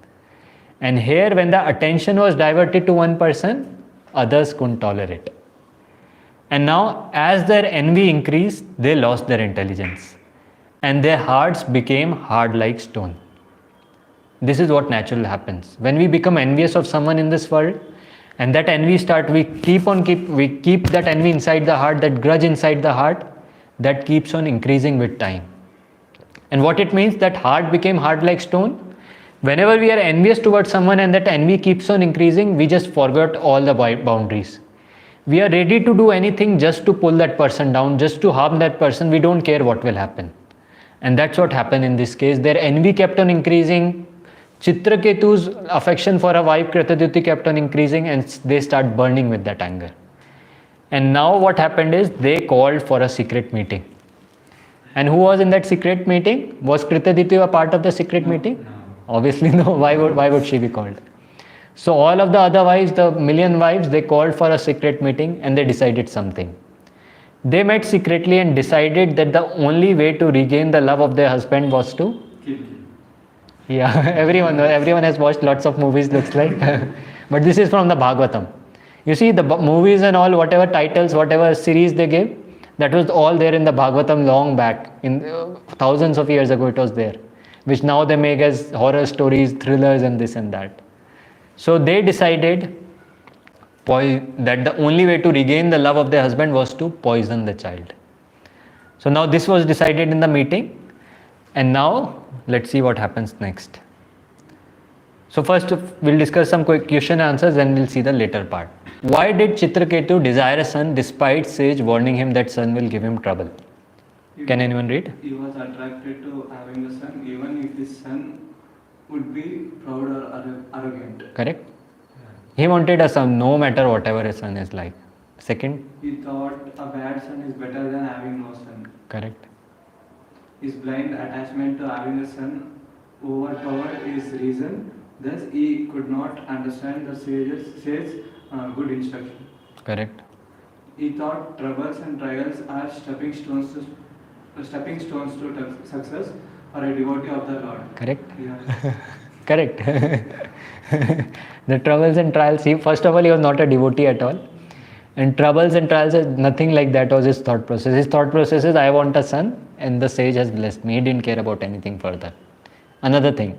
Speaker 1: And here when the attention was diverted to one person, others couldn't tolerate. And now as their envy increased, they lost their intelligence. And their hearts became hard like stone. This is what naturally happens. When we become envious of someone in this world, and that envy we keep that envy inside the heart, that grudge inside the heart, that keeps on increasing with time. And what it means, that heart became hard like stone. Whenever we are envious towards someone and that envy keeps on increasing, we just forgot all the boundaries. We are ready to do anything just to pull that person down, just to harm that person. We don't care what will happen. And that's what happened in this case. Their envy kept on increasing. Chitraketu's affection for a wife Kritadyuti kept on increasing, and they start burning with that anger. And now what happened is they called for a secret meeting. And who was in that secret meeting? Was Kritadyuti a part of the secret meeting? No. Obviously no. Why would she be called? So all of the other wives, the million wives, they called for a secret meeting and they decided something. They met secretly and decided that the only way to regain the love of their husband was to kill. Yeah, everyone has watched lots of movies, looks like. But this is from the Bhagavatam. You see, the movies and all, whatever titles, whatever series they gave, that was all there in the Bhagavatam long back. In thousands of years ago it was there. Which now they make as horror stories, thrillers and this and that. So they decided that the only way to regain the love of their husband was to poison the child. So now this was decided in the meeting. And now let's see what happens next. So first we'll discuss some quick question answers, then we'll see the later part. Why did Chitraketu desire a son despite sage warning him that son will give him trouble? Can anyone read?
Speaker 5: He was attracted to having a son even if his son would be proud or arrogant.
Speaker 1: Correct? He wanted a son no matter whatever his son is like. Second?
Speaker 5: He thought a bad son is better than having no son.
Speaker 1: Correct.
Speaker 5: His blind attachment to having a son overpowered his reason. Thus, he could not understand the sage's good instruction.
Speaker 1: Correct.
Speaker 5: He thought troubles and trials are stepping stones to success or a devotee of the Lord.
Speaker 1: Correct.
Speaker 5: Yeah.
Speaker 1: Correct. The troubles and trials. First of all, he was not a devotee at all. And troubles and trials, nothing like that was his thought process. His thought process is, I want a son and the sage has blessed me. He didn't care about anything further. Another thing.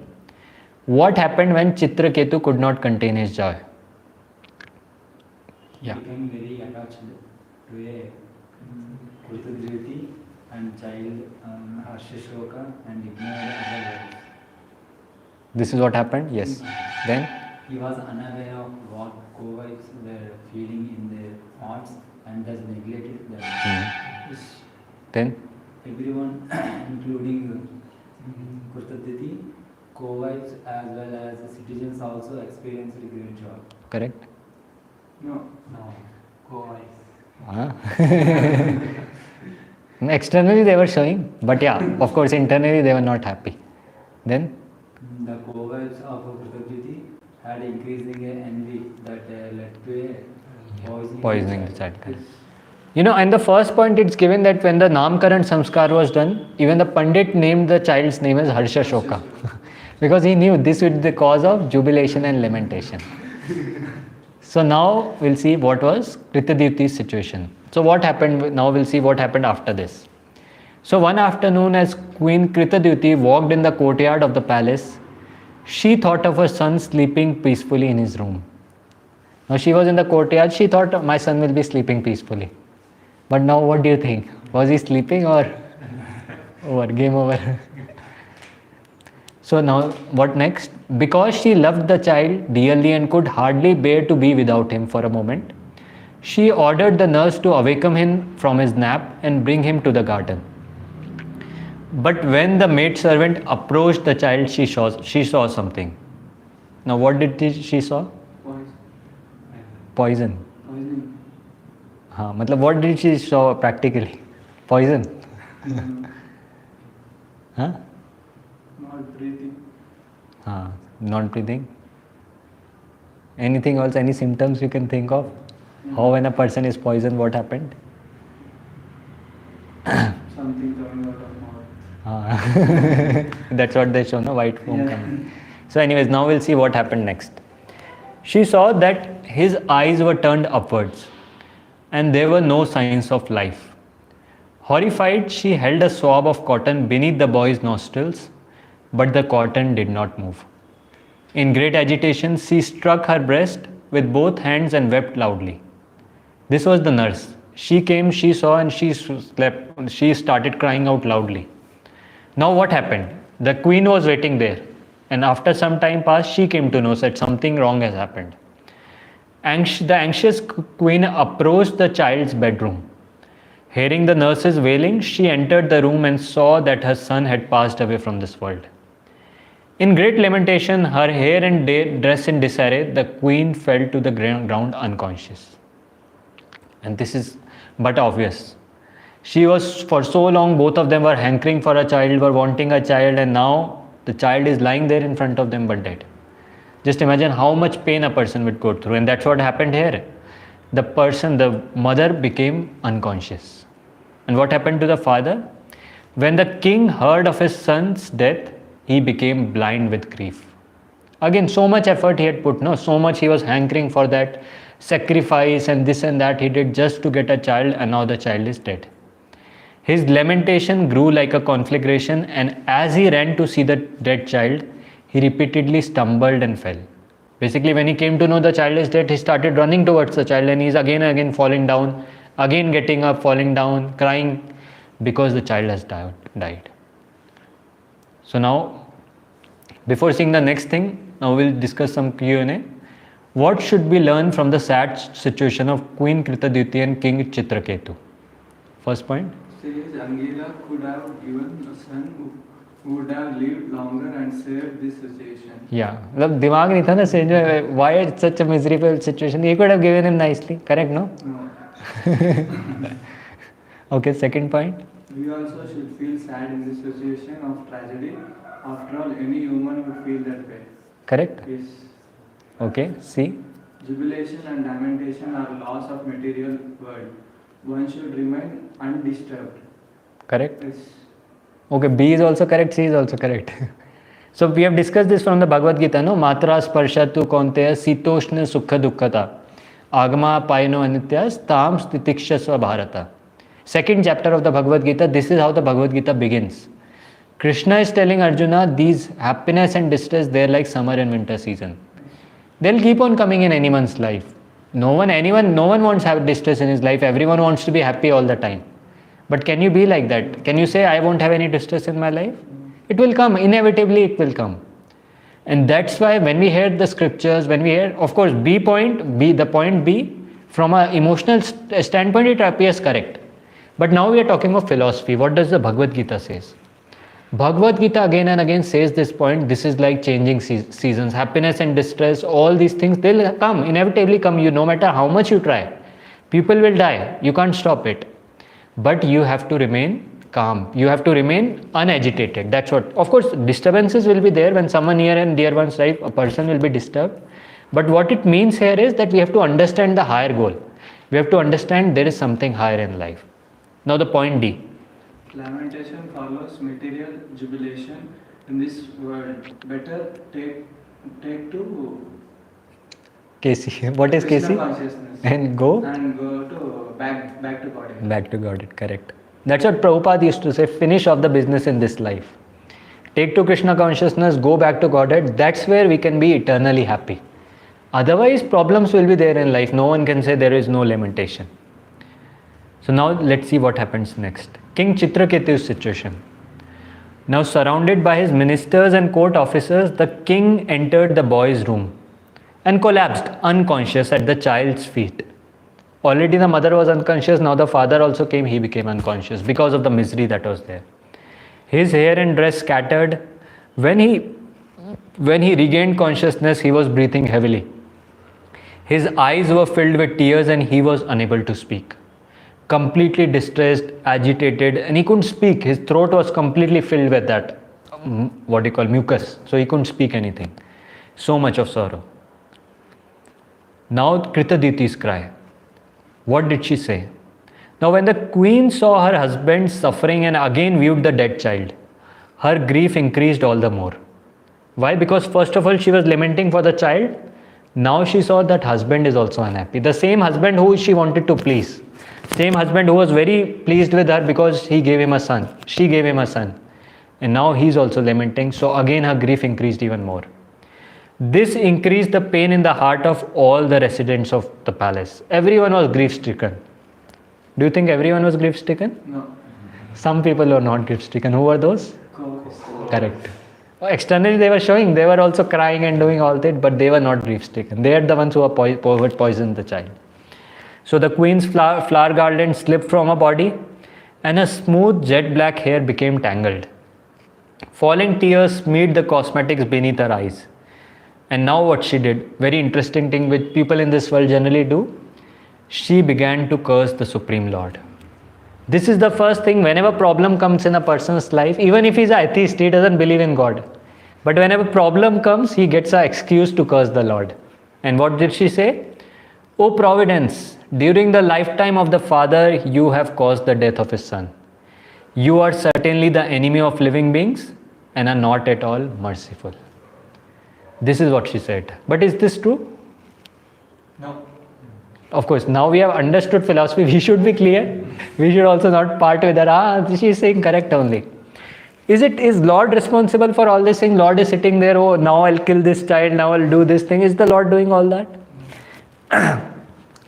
Speaker 1: What happened when Chitraketu could not contain his joy? Yeah.
Speaker 4: He became very attached to a Kritadyuti and child Harshashoka and ignored other words.
Speaker 1: This is what happened? Yes. Then?
Speaker 4: He was unaware of what co-wives were feeling in their hearts and thus neglected them.
Speaker 1: Then?
Speaker 4: Everyone, including Kritadyuti, co-wives as well as the citizens also experienced great joy.
Speaker 1: Correct?
Speaker 5: No.
Speaker 3: Co-wives.
Speaker 1: Externally they were showing, but yeah, of course internally they were not happy. Then?
Speaker 4: The co-wives of Kritadyuti had increasing envy that led to a
Speaker 1: Poisoning the child. You know, and the first point it's given that when the Namkaran Samskar was done, even the Pandit named the child's name as Harshashoka. Because he knew this would be the cause of jubilation and lamentation. So now we'll see what was Kritadyuti's situation. So what happened, now we'll see what happened after this. So one afternoon as Queen Kritadyuti walked in the courtyard of the palace, she thought of her son sleeping peacefully in his room. Now she was in the courtyard, she thought my son will be sleeping peacefully. But now what do you think? Was he sleeping or over? Game over. So now what next? Because she loved the child dearly and could hardly bear to be without him for a moment, she ordered the nurse to awaken him from his nap and bring him to the garden. But when the maidservant approached the child, she saw something. Now what did she saw? Poison.
Speaker 5: Poisoning.
Speaker 1: मतलब what did she saw practically? Poison. Huh?
Speaker 5: Not breathing.
Speaker 1: Not breathing. Anything else? Any symptoms you can think of? How when a person is poisoned, what happened?
Speaker 5: Something coming out of mouth.
Speaker 1: That's what they show, no? White foam
Speaker 5: Yeah.
Speaker 1: coming. So anyways, now we'll see what happened next. She saw that his eyes were turned upwards and there were no signs of life. Horrified, she held a swab of cotton beneath the boy's nostrils, but the cotton did not move. In great agitation, she struck her breast with both hands and wept loudly. This was the nurse. She came, she saw, and she slept. She started crying out loudly. Now what happened? The queen was waiting there, and after some time passed, she came to know that something wrong has happened. The anxious queen approached the child's bedroom. Hearing the nurse's wailing, she entered the room and saw that her son had passed away from this world. In great lamentation, her hair and dress in disarray, the queen fell to the ground unconscious. And this is but obvious. She was, for so long, both of them were hankering for a child, were wanting a child, and now the child is lying there in front of them but dead. Just imagine how much pain a person would go through, and that's what happened here. The mother became unconscious. And what happened to the father? When the king heard of his son's death, he became blind with grief. Again, so much effort he had put, so much he was hankering for that sacrifice and this and that he did just to get a child, and now the child is dead. His lamentation grew like a conflagration, and as he ran to see the dead child, he repeatedly stumbled and fell. Basically, when he came to know the child is dead, he started running towards the child, and he's again and again falling down, again getting up, falling down, crying, because the child has died. So now, before seeing the next thing, now we'll discuss some Q&A. What should we learn from the sad situation of Queen Kritadyuti and King Chitraketu? First point.
Speaker 5: Says Angela could have given a son who would have lived longer and saved this situation.
Speaker 1: Yeah, मतलब दिमाग नहीं था ना से जो why it's such a miserable situation. He could have given him nicely, correct? No. Okay, second point.
Speaker 5: We also should feel sad in this situation of tragedy. After all, any human would feel that way.
Speaker 1: Correct.
Speaker 5: Yes.
Speaker 1: Okay. C.
Speaker 5: Jubilation and lamentation are laws of material world. One should remain undisturbed.
Speaker 1: Correct.
Speaker 5: Yes.
Speaker 1: Okay, B is also correct, C is also correct. So we have discussed this from the Bhagavad Gita, no? Matra sparshatu kaunteya sitoshna sukha dukkhata agma payano anityas tam stitikshasva bharata. Second chapter of the Bhagavad Gita, this is how the Bhagavad Gita begins. Krishna is telling Arjuna, these happiness and distress, they're like summer and winter season. They'll keep on coming in anyone's life. No one wants to have distress in his life. Everyone wants to be happy all the time. But can you be like that? Can you say, I won't have any distress in my life? It will come. Inevitably, it will come. And that's why when we hear the scriptures, when we hear, of course, the point B, from an emotional standpoint, it appears correct. But now we are talking of philosophy. What does the Bhagavad Gita says? Bhagavad Gita again and again says this point. This is like changing seasons. Happiness and distress, all these things, they'll come, inevitably come. No matter how much you try. People will die. You can't stop it. But you have to remain calm. You have to remain unagitated. That's what. Of course, disturbances will be there when someone near and dear one's life, a person will be disturbed. But what it means here is that we have to understand the higher goal. We have to understand there is something higher in life. Now the point D.
Speaker 5: Lamentation follows material jubilation in this world. Better take to
Speaker 1: KC. What is
Speaker 5: Krishna
Speaker 1: KC?
Speaker 5: consciousness.
Speaker 1: And go
Speaker 5: And go to back to God.
Speaker 1: back to God. Correct. That's what Prabhupada used to say. Finish off the business in this life. Take to Krishna consciousness, go back to Godhead. That's where we can be eternally happy. Otherwise, problems will be there in life. No one can say there is no lamentation. So now let's see what happens next. King Chitraketu's situation. Now surrounded by his ministers and court officers, the king entered the boy's room and collapsed unconscious at the child's feet. Already the mother was unconscious, now the father also came, he became unconscious because of the misery that was there. His hair and dress scattered. When he regained consciousness, he was breathing heavily. His eyes were filled with tears and he was unable to speak. Completely distressed, agitated, and he couldn't speak. His throat was completely filled with that, what you call mucus. So he couldn't speak anything. So much of sorrow. Now Kritaditi's cry. What did she say? Now when the queen saw her husband suffering and again viewed the dead child, her grief increased all the more. Why? Because first of all she was lamenting for the child. Now she saw that husband is also unhappy. The same husband who she wanted to please. Same husband who was very pleased with her because he gave him a son. She gave him a son. And now he is also lamenting. So again her grief increased even more. This increased the pain in the heart of all the residents of the palace. Everyone was grief stricken. Do you think everyone was grief stricken?
Speaker 5: No.
Speaker 1: Some people were not grief stricken. Who were those?
Speaker 5: Go.
Speaker 1: Correct. Externally they were showing, they were also crying and doing all that, but they were not grief stricken. They are the ones who poisoned the child. So the queen's flower garland slipped from her body and her smooth jet black hair became tangled. Falling tears smeared the cosmetics beneath her eyes. And now what she did, very interesting thing which people in this world generally do, she began to curse the Supreme Lord. This is the first thing, whenever problem comes in a person's life, even if he's an atheist, he doesn't believe in God. But whenever problem comes, he gets an excuse to curse the Lord. And what did she say? O Providence, during the lifetime of the father, you have caused the death of his son. You are certainly the enemy of living beings and are not at all merciful. This is what she said. But is this true?
Speaker 3: No.
Speaker 1: Of course, now we have understood philosophy, we should be clear. We should also not part with her. She is saying correct only. Is Lord responsible for all this thing? Lord is sitting there, oh, now I'll kill this child, now I'll do this thing. Is the Lord doing all that?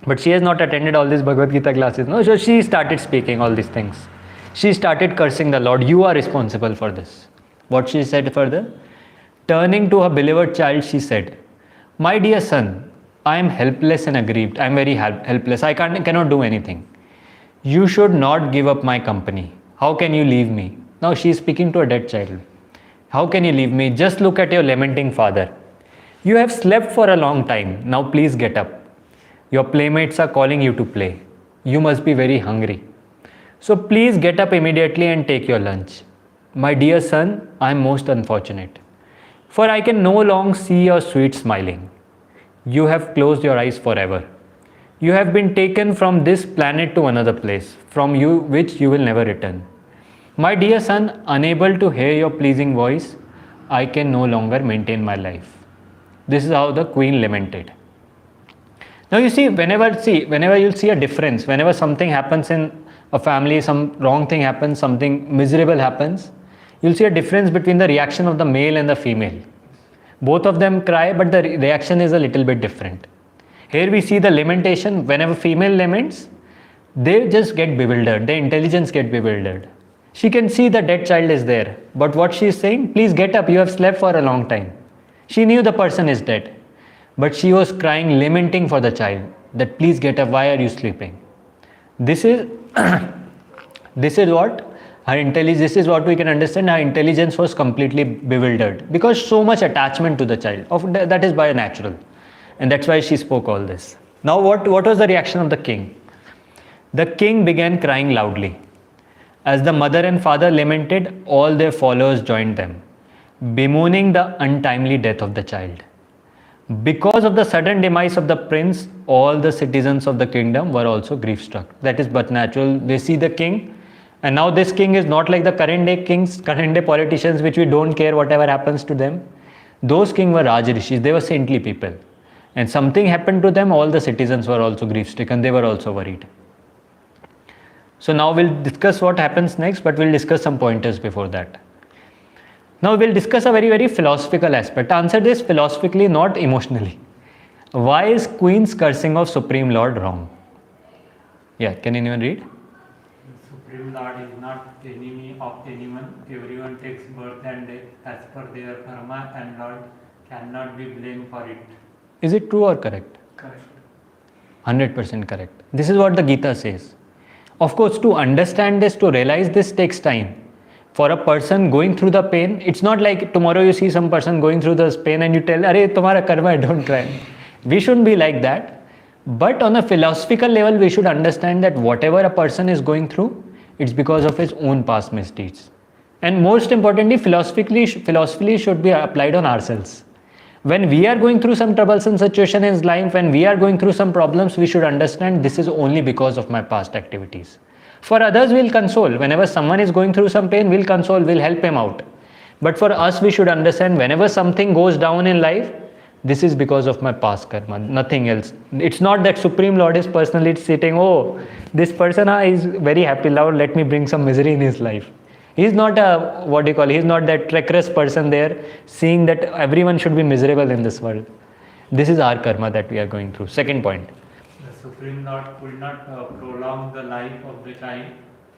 Speaker 1: But she has not attended all these Bhagavad Gita classes. No, so she started speaking all these things. She started cursing the Lord. You are responsible for this. What she said further? Turning to her beloved child, she said, my dear son, I am helpless and aggrieved. I am very helpless. I cannot do anything. You should not give up my company. How can you leave me? Now she is speaking to a dead child. How can you leave me? Just look at your lamenting father. You have slept for a long time. Now please get up. Your playmates are calling you to play. You must be very hungry. So please get up immediately and take your lunch. My dear son, I am most unfortunate. For I can no longer see your sweet smiling. You have closed your eyes forever. You have been taken from this planet to another place, from which you will never return. My dear son, unable to hear your pleasing voice, I can no longer maintain my life. This is how the queen lamented. Now you see, whenever you'll see a difference, whenever something happens in a family, some wrong thing happens, something miserable happens, you'll see a difference between the reaction of the male and the female. Both of them cry, but the reaction is a little bit different. Here we see the lamentation. Whenever female laments, they just get bewildered. Their intelligence gets bewildered. She can see the dead child is there. But what she is saying, please get up, you have slept for a long time. She knew the person is dead. But she was crying, lamenting for the child, that please get up, why are you sleeping? This is what her intelligence, this is what we can understand. Her intelligence was completely bewildered because so much attachment to the child. That is by natural. And that's why she spoke all this. Now what was the reaction of the king? The king began crying loudly. As the mother and father lamented, all their followers joined them, bemoaning the untimely death of the child. Because of the sudden demise of the prince, all the citizens of the kingdom were also grief-struck. That is but natural. They see the king, and now this king is not like the current day kings, current day politicians, which we don't care whatever happens to them. Those kings were Raj Rishis, they were saintly people. And something happened to them, all the citizens were also grief stricken, they were also worried. So now we'll discuss what happens next, but we'll discuss some pointers before that. Now we'll discuss a very, very philosophical aspect. Answer this philosophically, not emotionally. Why is Queen's cursing of Supreme Lord wrong? Yeah, can anyone read?
Speaker 3: The Supreme Lord is not enemy of anyone. Everyone takes birth and death as per their karma, and Lord cannot be blamed for it.
Speaker 1: Is it true or correct?
Speaker 5: Correct.
Speaker 1: 100% correct. This is what the Gita says. Of course, to understand this, to realize this takes time. For a person going through the pain, it's not like tomorrow you see some person going through this pain and you tell, "Arey, tumhara karma hai, don't cry." We shouldn't be like that. But on a philosophical level, we should understand that whatever a person is going through, it's because of his own past misdeeds. And most importantly, philosophically should be applied on ourselves. When we are going through some troublesome situation in life, when we are going through some problems, we should understand this is only because of my past activities. For others, we'll console. Whenever someone is going through some pain, we'll console, we'll help him out. But for us, we should understand whenever something goes down in life, this is because of my past karma, nothing else. It's not that Supreme Lord is personally sitting, "Oh, this person is very happy now, let me bring some misery in his life." He's not he's not that treacherous person there, seeing that everyone should be miserable in this world. This is our karma that we are going through. Second point.
Speaker 3: The Supreme Lord could not prolong the life of the child.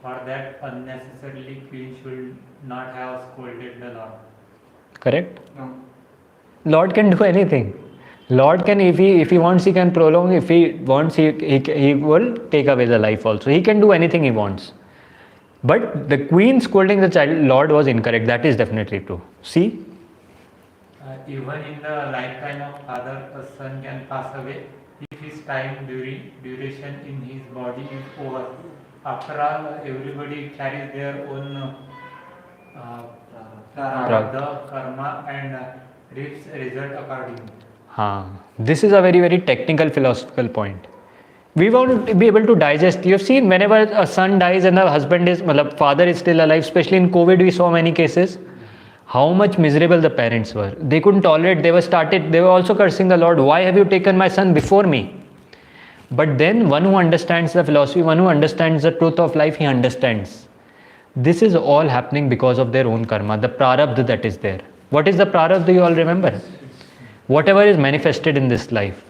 Speaker 3: For that, unnecessarily Queen should not have scolded the Lord.
Speaker 1: Correct?
Speaker 5: No.
Speaker 1: Lord can do anything. Lord can, if he wants, he can prolong. If he wants, he will take away the life also. He can do anything he wants. But the Queen scolding the child, Lord, was incorrect. That is definitely true. See?
Speaker 3: Even in the lifetime of father, a son can pass away if his time duration in his body is over. After all, everybody carries their own prarabdha, karma, and reaps result accordingly.
Speaker 1: This is a very, very technical philosophical point. We won't be able to digest. You've seen whenever a son dies and the father is still alive, especially in COVID, we saw many cases, how much miserable the parents were. They couldn't tolerate, they were also cursing the Lord, "Why have you taken my son before me?" But then one who understands the philosophy, one who understands the truth of life, he understands. This is all happening because of their own karma, the prarabdha that is there. What is the prarabdha, you all remember? Whatever is manifested in this life.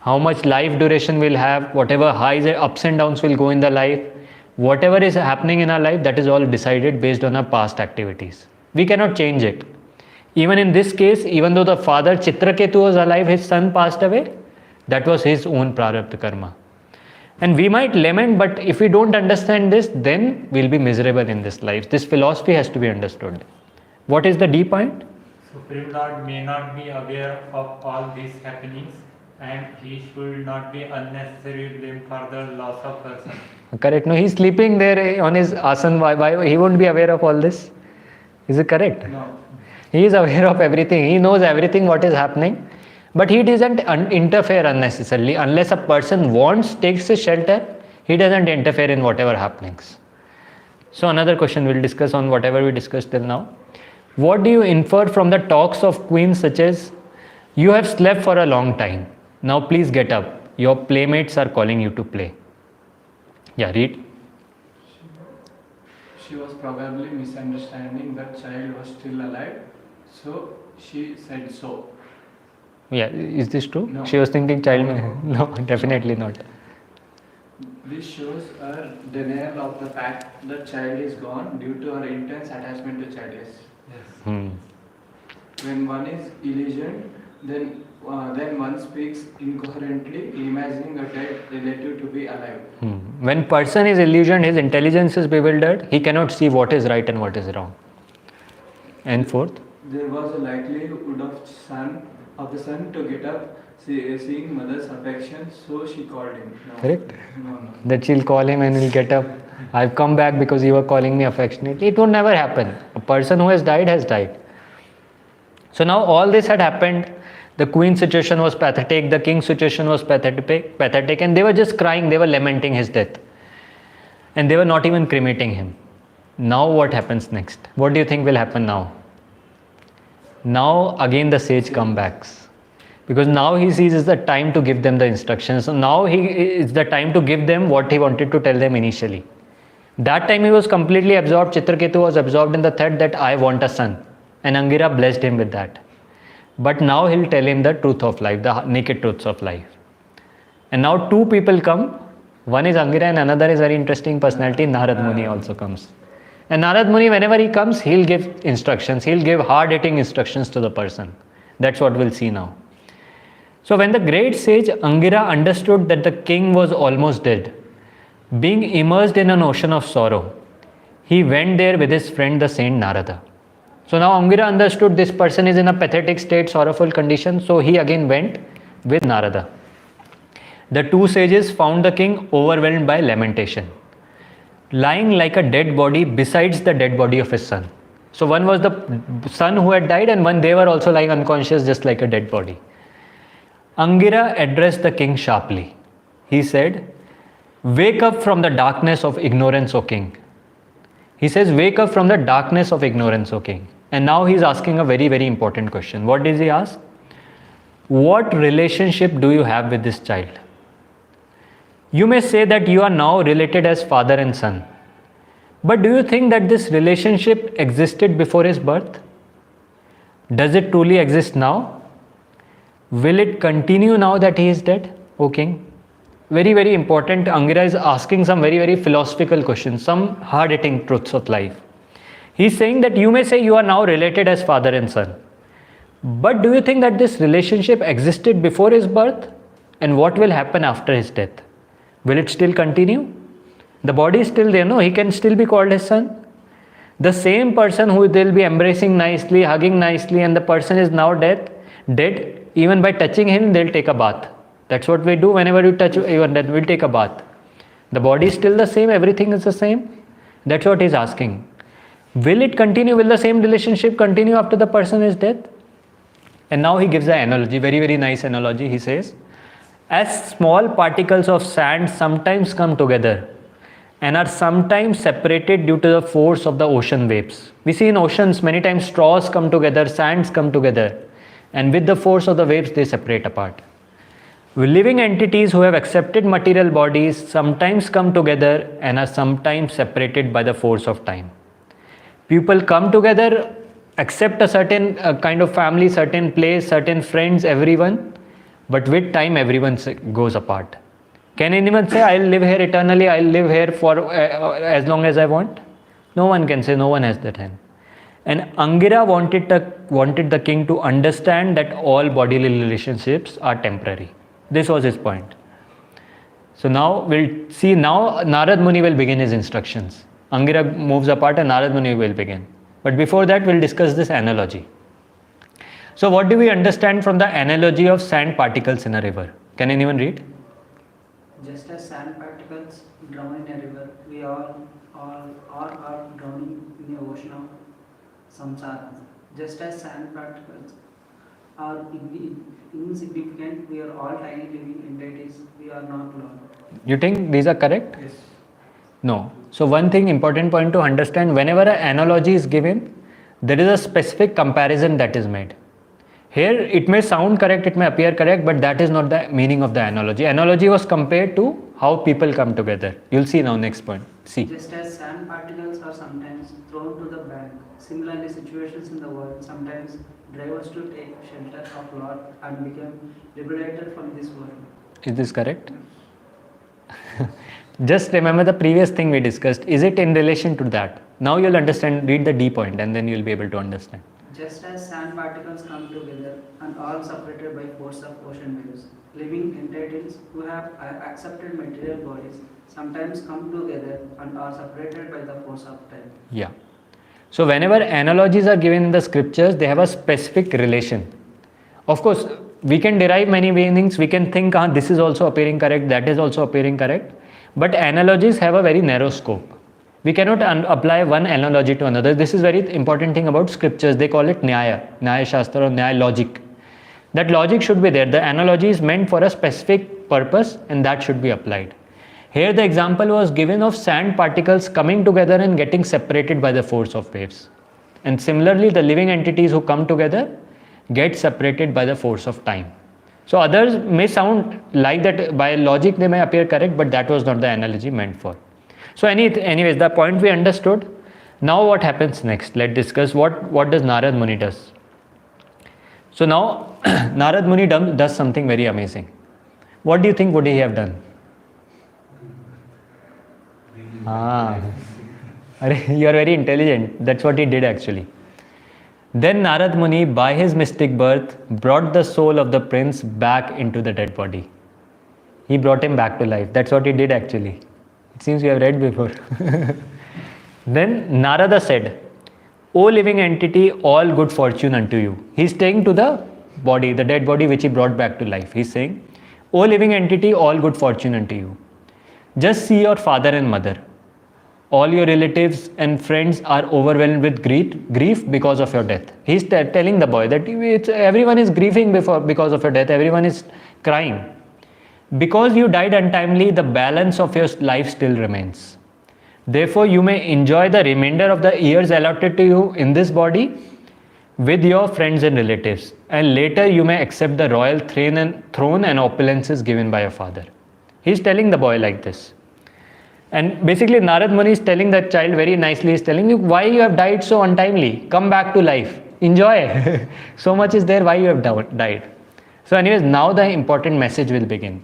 Speaker 1: How much life duration we'll have, whatever highs, ups and downs will go in the life, whatever is happening in our life, that is all decided based on our past activities. We cannot change it. Even in this case, even though the father Chitraketu was alive, his son passed away, that was his own prarabdha karma. And we might lament, but if we don't understand this, then we'll be miserable in this life. This philosophy has to be understood. What is the D point?
Speaker 3: Supreme Lord may not be aware of all these happenings, and he should not be unnecessarily blamed for the loss of person.
Speaker 1: Correct. No, he's sleeping there on his asan. Why he won't be aware of all this? Is it correct?
Speaker 5: No.
Speaker 1: He is aware of everything. He knows everything what is happening. But he doesn't interfere unnecessarily. Unless a person takes his shelter, he doesn't interfere in whatever happenings. So another question we'll discuss on whatever we discussed till now. What do you infer from the talks of queens such as, "You have slept for a long time. Now please get up. Your playmates are calling you to play." Yeah, read.
Speaker 5: She was probably misunderstanding that child was still alive, so she said so.
Speaker 1: Yeah, is this true?
Speaker 5: No.
Speaker 1: She was thinking child No, definitely not.
Speaker 5: This shows her denial of the fact that child is gone due to her intense attachment to child. Yes. When one is illusioned, then one speaks incoherently, imagining a dead relative to be alive.
Speaker 1: When person is illusioned, his intelligence is bewildered. He cannot see what is right and what is wrong. And fourth,
Speaker 5: there was a likelihood of the son to get up, seeing mother's affection, so she called him. No.
Speaker 1: Correct.
Speaker 5: No.
Speaker 1: That she'll call him and he'll get up. "I've come back because you were calling me affectionately." It would never happen. A person who has died has died. So now all this had happened. The queen's situation was pathetic. The king's situation was pathetic, and they were just crying. They were lamenting his death, and they were not even cremating him. Now what happens next? What do you think will happen now? Now again the sage comes back, Because now he sees is the time to give them the instructions. So now it's the time to give them what he wanted to tell them initially. That time he was completely absorbed. Chitraketu was absorbed in the thought that I want a son. And Angira blessed him with that. But now he'll tell him the truth of life, the naked truths of life. And now two people come. One is Angira and another is very interesting personality. Narad Muni also comes. And Narad Muni, whenever he comes, he'll give instructions. He'll give hard-hitting instructions to the person. That's what we'll see now. So when the great sage Angira understood that the king was almost dead, being immersed in an ocean of sorrow, he went there with his friend the saint Narada. So now Angira understood this person is in a pathetic state, sorrowful condition, so he again went with Narada. The two sages found the king overwhelmed by lamentation, lying like a dead body besides the dead body of his son. So one was the son who had died and one they were also lying unconscious just like a dead body. Angira addressed the king sharply. He said, "Wake up from the darkness of ignorance, O king." He says, "Wake up from the darkness of ignorance, O king." And now he's asking a very, very important question. What does he ask? What relationship do you have with this child? You may say that you are now related as father and son. But do you think that this relationship existed before his birth? Does it truly exist now? Will it continue now that he is dead, O king? Very, very important. Angira is asking some very, very philosophical questions, some hard-hitting truths of life. He's saying that you may say you are now related as father and son. But do you think that this relationship existed before his birth? And what will happen after his death? Will it still continue? The body is still there, no? He can still be called his son. The same person who they'll be embracing nicely, hugging nicely, and the person is now dead, even by touching him, they'll take a bath. That's what we do whenever you touch even that, we'll take a bath. The body is still the same, everything is the same. That's what he's asking. Will it continue? Will the same relationship continue after the person is dead? And now he gives an analogy, very, very nice analogy. He says, as small particles of sand sometimes come together and are sometimes separated due to the force of the ocean waves. We see in oceans many times straws come together, sands come together, and with the force of the waves they separate apart. Living entities who have accepted material bodies sometimes come together and are sometimes separated by the force of time. People come together, accept a certain kind of family, certain place, certain friends, everyone, but with time everyone goes apart. Can anyone say, I'll live here eternally, I'll live here for as long as I want? No one can say, no one has that hand. And Angira wanted the king to understand that all bodily relationships are temporary. This was his point. So now we'll see, now Narad Muni will begin his instructions. Angira moves apart and Narad Muni will begin. But before that, we'll discuss this analogy. So what do we understand from the analogy of sand particles in a river? Can anyone read?
Speaker 6: Just as sand particles drown in a river, we all are drowning in the ocean of samsara. Just as sand particles are insignificant, we are all tiny living entities, we are not Lord.
Speaker 1: You think these are correct?
Speaker 3: Yes.
Speaker 1: No. So one thing, important point to understand, whenever an analogy is given, there is a specific comparison that is made. Here it may sound correct, it may appear correct, but that is not the meaning of the analogy. Analogy was compared to how people come together. You'll see now next point. See.
Speaker 6: Just as sand particles are sometimes thrown to the bank, similarly situations in the world sometimes drive us to take shelter of Lord and become liberated from this world.
Speaker 1: Is this correct? Just remember the previous thing we discussed. Is it in relation to that? Now you'll understand, read the D point and then you'll be able to understand.
Speaker 6: Just as sand particles come together and all separated by force of ocean waves, living entities who have accepted material bodies sometimes come together and are separated by the force of time.
Speaker 1: Yeah. So whenever analogies are given in the scriptures, they have a specific relation. Of course, we can derive many meanings. We can think, this is also appearing correct, that is also appearing correct. But analogies have a very narrow scope. We cannot apply one analogy to another. This is very important thing about scriptures. They call it Nyaya Shastra or Nyaya logic. That logic should be there. The analogy is meant for a specific purpose and that should be applied. Here the example was given of sand particles coming together and getting separated by the force of waves. And similarly, the living entities who come together get separated by the force of time. So others may sound like that, by logic they may appear correct, but that was not the analogy meant for. So anyways, the point we understood. Now what happens next? Let's discuss what does Narad Muni does. So now Narad Muni does something very amazing. What do you think would he have done? You are very intelligent. That's what he did actually. Then Narad Muni, by his mystic birth, brought the soul of the prince back into the dead body. He brought him back to life. That's what he did actually. It seems you have read before. Then Narada said, O living entity, all good fortune unto you. He's saying to the body, the dead body which he brought back to life. He's saying, O living entity, all good fortune unto you. Just see your father and mother. All your relatives and friends are overwhelmed with grief because of your death. He's telling the boy that everyone is grieving because of your death. Everyone is crying. Because you died untimely, the balance of your life still remains. Therefore, you may enjoy the remainder of the years allotted to you in this body with your friends and relatives. And later you may accept the royal throne and opulences given by your father. He's telling the boy like this. And basically Narad Muni is telling that child very nicely, he's telling you why you have died so untimely. Come back to life. Enjoy. So much is there why you have died. So anyways, now the important message will begin.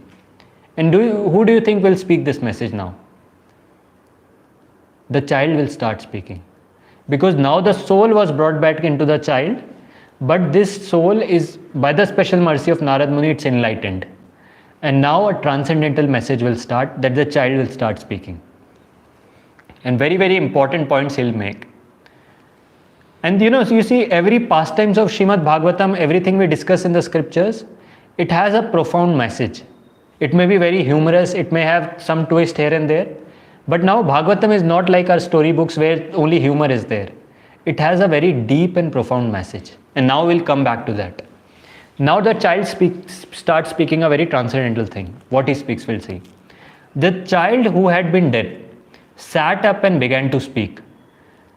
Speaker 1: And who do you think will speak this message now? The child will start speaking. Because now the soul was brought back into the child, but this soul is, by the special mercy of Narad Muni, it's enlightened. And now a transcendental message will start, that the child will start speaking. And very, very important points he'll make. And you see, every pastimes of Srimad Bhagavatam, everything we discuss in the scriptures, it has a profound message. It may be very humorous, it may have some twist here and there. But now Bhagavatam is not like our storybooks where only humor is there. It has a very deep and profound message. And now we'll come back to that. Now the child starts speaking a very transcendental thing. What he speaks, we'll see. The child who had been dead sat up and began to speak,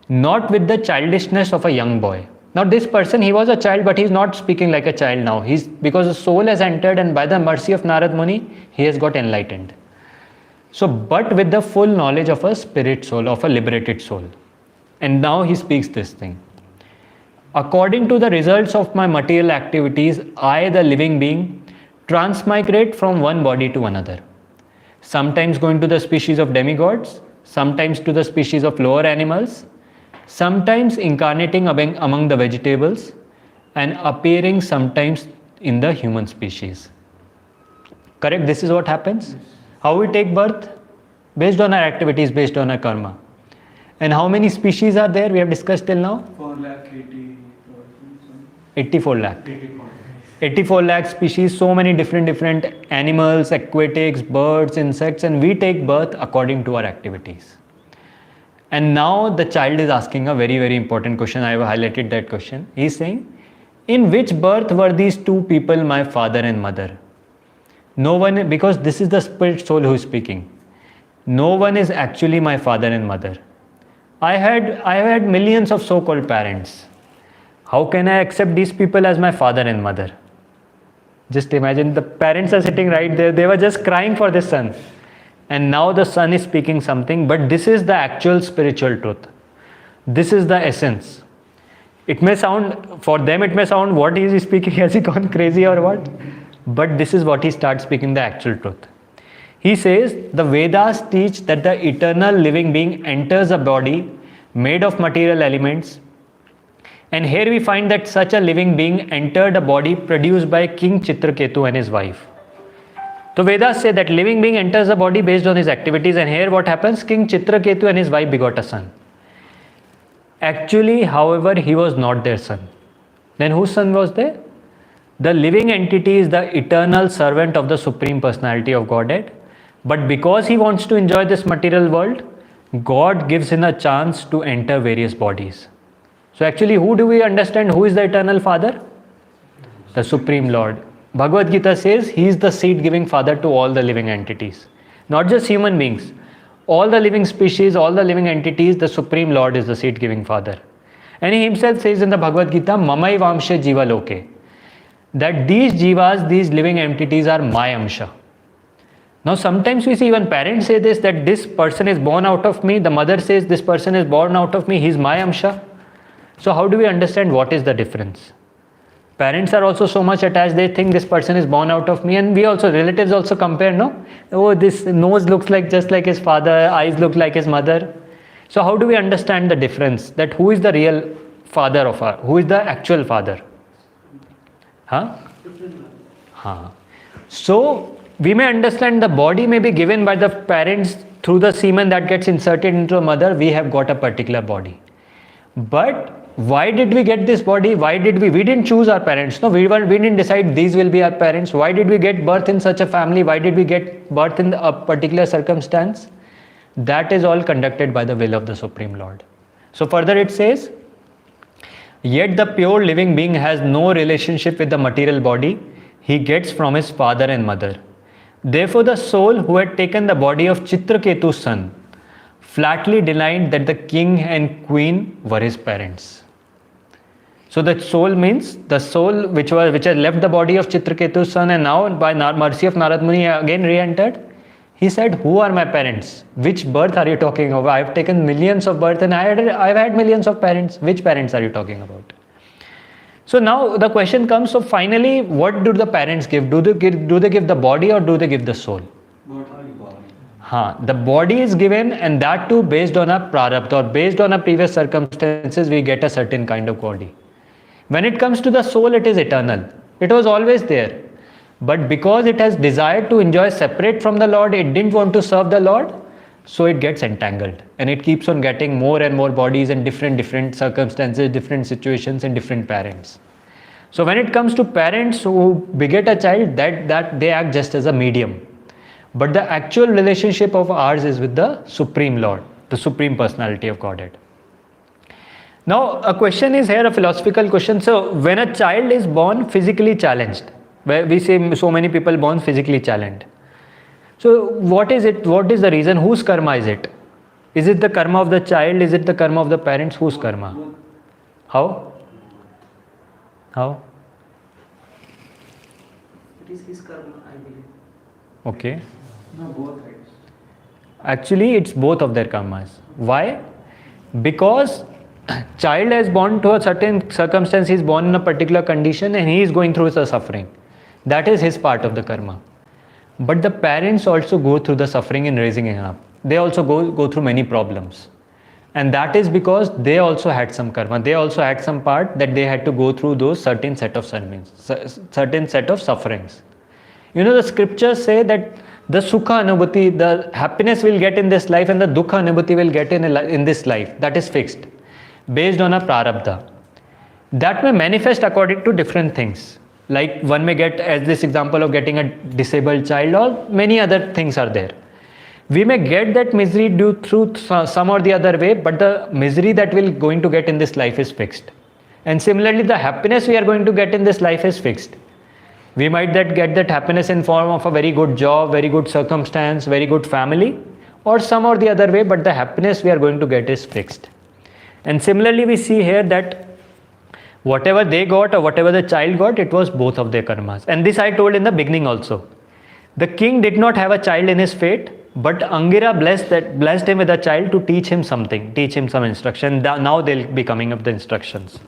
Speaker 1: not with the childishness of a young boy. Now this person, he was a child, but he's not speaking like a child now. Because the soul has entered, and by the mercy of Narad Muni, he has got enlightened. So, but with the full knowledge of a spirit soul, of a liberated soul. And now he speaks this thing. According to the results of my material activities, I, the living being, transmigrate from one body to another. Sometimes going to the species of demigods, sometimes to the species of lower animals, sometimes incarnating among the vegetables, and appearing sometimes in the human species. Correct? This is what happens. How we take birth? Based on our activities, based on our karma. And how many species are there? We have discussed till now? 84 lakh. 84 lakh species, so many different animals, aquatics, birds, insects, and we take birth according to our activities. And now the child is asking a very, very important question. I have highlighted that question. He is saying, in which birth were these two people, my father and mother? No one, because this is the spirit soul who is speaking. No one is actually my father and mother. I had millions of so-called parents. How can I accept these people as my father and mother? Just imagine, the parents are sitting right there. They were just crying for the son. And now the son is speaking something, but this is the actual spiritual truth. This is the essence. It may sound, for them it may sound, what is he speaking? Has he gone crazy or what? But this is what he starts speaking, the actual truth. He says, the Vedas teach that the eternal living being enters a body made of material elements. And here we find that such a living being entered a body produced by King Chitraketu and his wife. So Vedas say that living being enters a body based on his activities, and here what happens? King Chitraketu and his wife begot a son. Actually, however, he was not their son. Then whose son was there? The living entity is the eternal servant of the Supreme Personality of Godhead. But because he wants to enjoy this material world, God gives him a chance to enter various bodies. So actually, who do we understand? Who is the eternal father? The Supreme Lord. Bhagavad Gita says he is the seed-giving father to all the living entities. Not just human beings. All the living species, all the living entities, the Supreme Lord is the seed-giving father. And he himself says in the Bhagavad Gita, Mamai Vamshe Jiva Loke. that these jivas, these living entities are my amsha. Now sometimes we see even parents say this, that this person is born out of me, the mother says this person is born out of me, he is my amsha. So how do we understand what is the difference? Parents are also so much attached, they think this person is born out of me, and we also, relatives also compare, no? Oh, this nose looks like just like his father, eyes look like his mother. So how do we understand the difference, that who is the real father of our, who is the actual father? Huh? So we may understand the body may be given by the parents through the semen that gets inserted into a mother, we have got a particular body. But why did we get this body? Why did we didn't choose our parents. No, we didn't decide these will be our parents. Why did we get birth in such a family? Why did we get birth in a particular circumstance? That is all conducted by the will of the Supreme Lord. So further it says, yet the pure living being has no relationship with the material body he gets from his father and mother. Therefore the soul who had taken the body of Chitraketu's son flatly denied that the king and queen were his parents. So the soul means the soul which had left the body of Chitraketu's son and now by mercy of Narad Muni again re-entered. He said, who are my parents? Which birth are you talking about? I have taken millions of births and I've had millions of parents. Which parents are you talking about? So now the question comes, so finally what do the parents give? Do they give the body or do they give the soul? The body is given, and that too based on a prarabdha, or based on a previous circumstances we get a certain kind of body. When it comes to the soul, it is eternal. It was always there. But because it has desired to enjoy separate from the Lord, it didn't want to serve the Lord, so it gets entangled. And it keeps on getting more and more bodies and different circumstances, different situations and different parents. So when it comes to parents who beget a child, that they act just as a medium. But the actual relationship of ours is with the Supreme Lord, the Supreme Personality of Godhead. Now a question is here, a philosophical question. So when a child is born physically challenged, where we say so many people born physically challenged. So what is it? What is the reason? Whose karma is it? Is it the karma of the child? Is it the karma of the parents? Whose karma? How?
Speaker 6: It is his karma, I believe.
Speaker 1: Okay.
Speaker 5: No, both, right?
Speaker 1: Actually, it's both of their karmas. Why? Because child is born to a certain circumstance, he is born in a particular condition and he is going through the suffering. That is his part of the karma. But the parents also go through the suffering in raising him up. They also go through many problems. And that is because they also had some karma. They also had some part that they had to go through those certain set of sufferings. You know, the scriptures say that the sukha anubhuti, the happiness we'll get in this life and the dukha anubhuti we'll get in this life. That is fixed, based on a prarabdha. That may manifest according to different things. Like one may get, as this example of getting a disabled child, or many other things are there. We may get that misery through some or the other way, but the misery that we're going to get in this life is fixed. And similarly, the happiness we are going to get in this life is fixed. We might get that happiness in form of a very good job, very good circumstance, very good family, or some or the other way, but the happiness we are going to get is fixed. And similarly, we see here that whatever they got or whatever the child got, it was both of their karmas. And this I told in the beginning also. The king did not have a child in his fate, but Angira blessed him with a child to teach him something, teach him some instruction. Now they'll be coming up the instructions.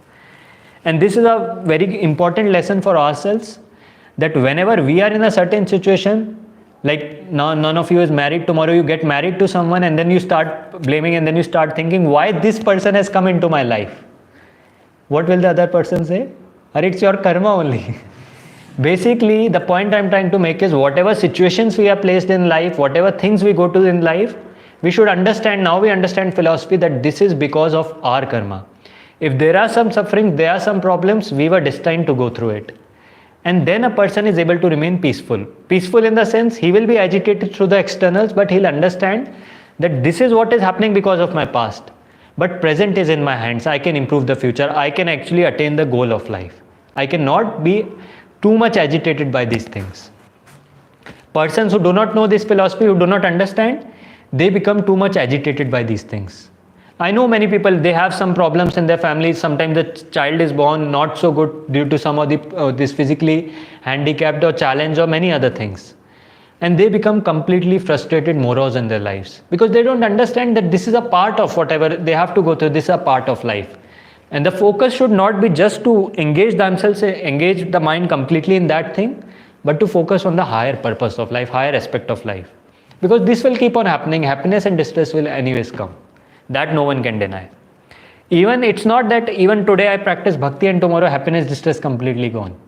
Speaker 1: And this is a very important lesson for ourselves, that whenever we are in a certain situation, like none of you is married, tomorrow you get married to someone and then you start blaming and then you start thinking, why this person has come into my life? What will the other person say? Or it's your karma only. Basically, the point I'm trying to make is whatever situations we are placed in life, whatever things we go to in life, we should understand, now we understand philosophy, that this is because of our karma. If there are some sufferings, there are some problems, we were destined to go through it. And then a person is able to remain peaceful. Peaceful in the sense, he will be agitated through the externals, but he'll understand that this is what is happening because of my past. But present is in my hands. I can improve the future. I can actually attain the goal of life. I cannot be too much agitated by these things. Persons who do not know this philosophy, who do not understand, they become too much agitated by these things. I know many people, they have some problems in their families. Sometimes the child is born not so good due to some of this physically handicapped or challenge or many other things. And they become completely frustrated morose in their lives because they don't understand that this is a part of whatever they have to go through. This is a part of life. And the focus should not be just to engage themselves, engage the mind completely in that thing, but to focus on the higher purpose of life, higher aspect of life. Because this will keep on happening. Happiness and distress will anyways come. That no one can deny. Even it's not that even today I practice bhakti and tomorrow happiness, distress completely gone.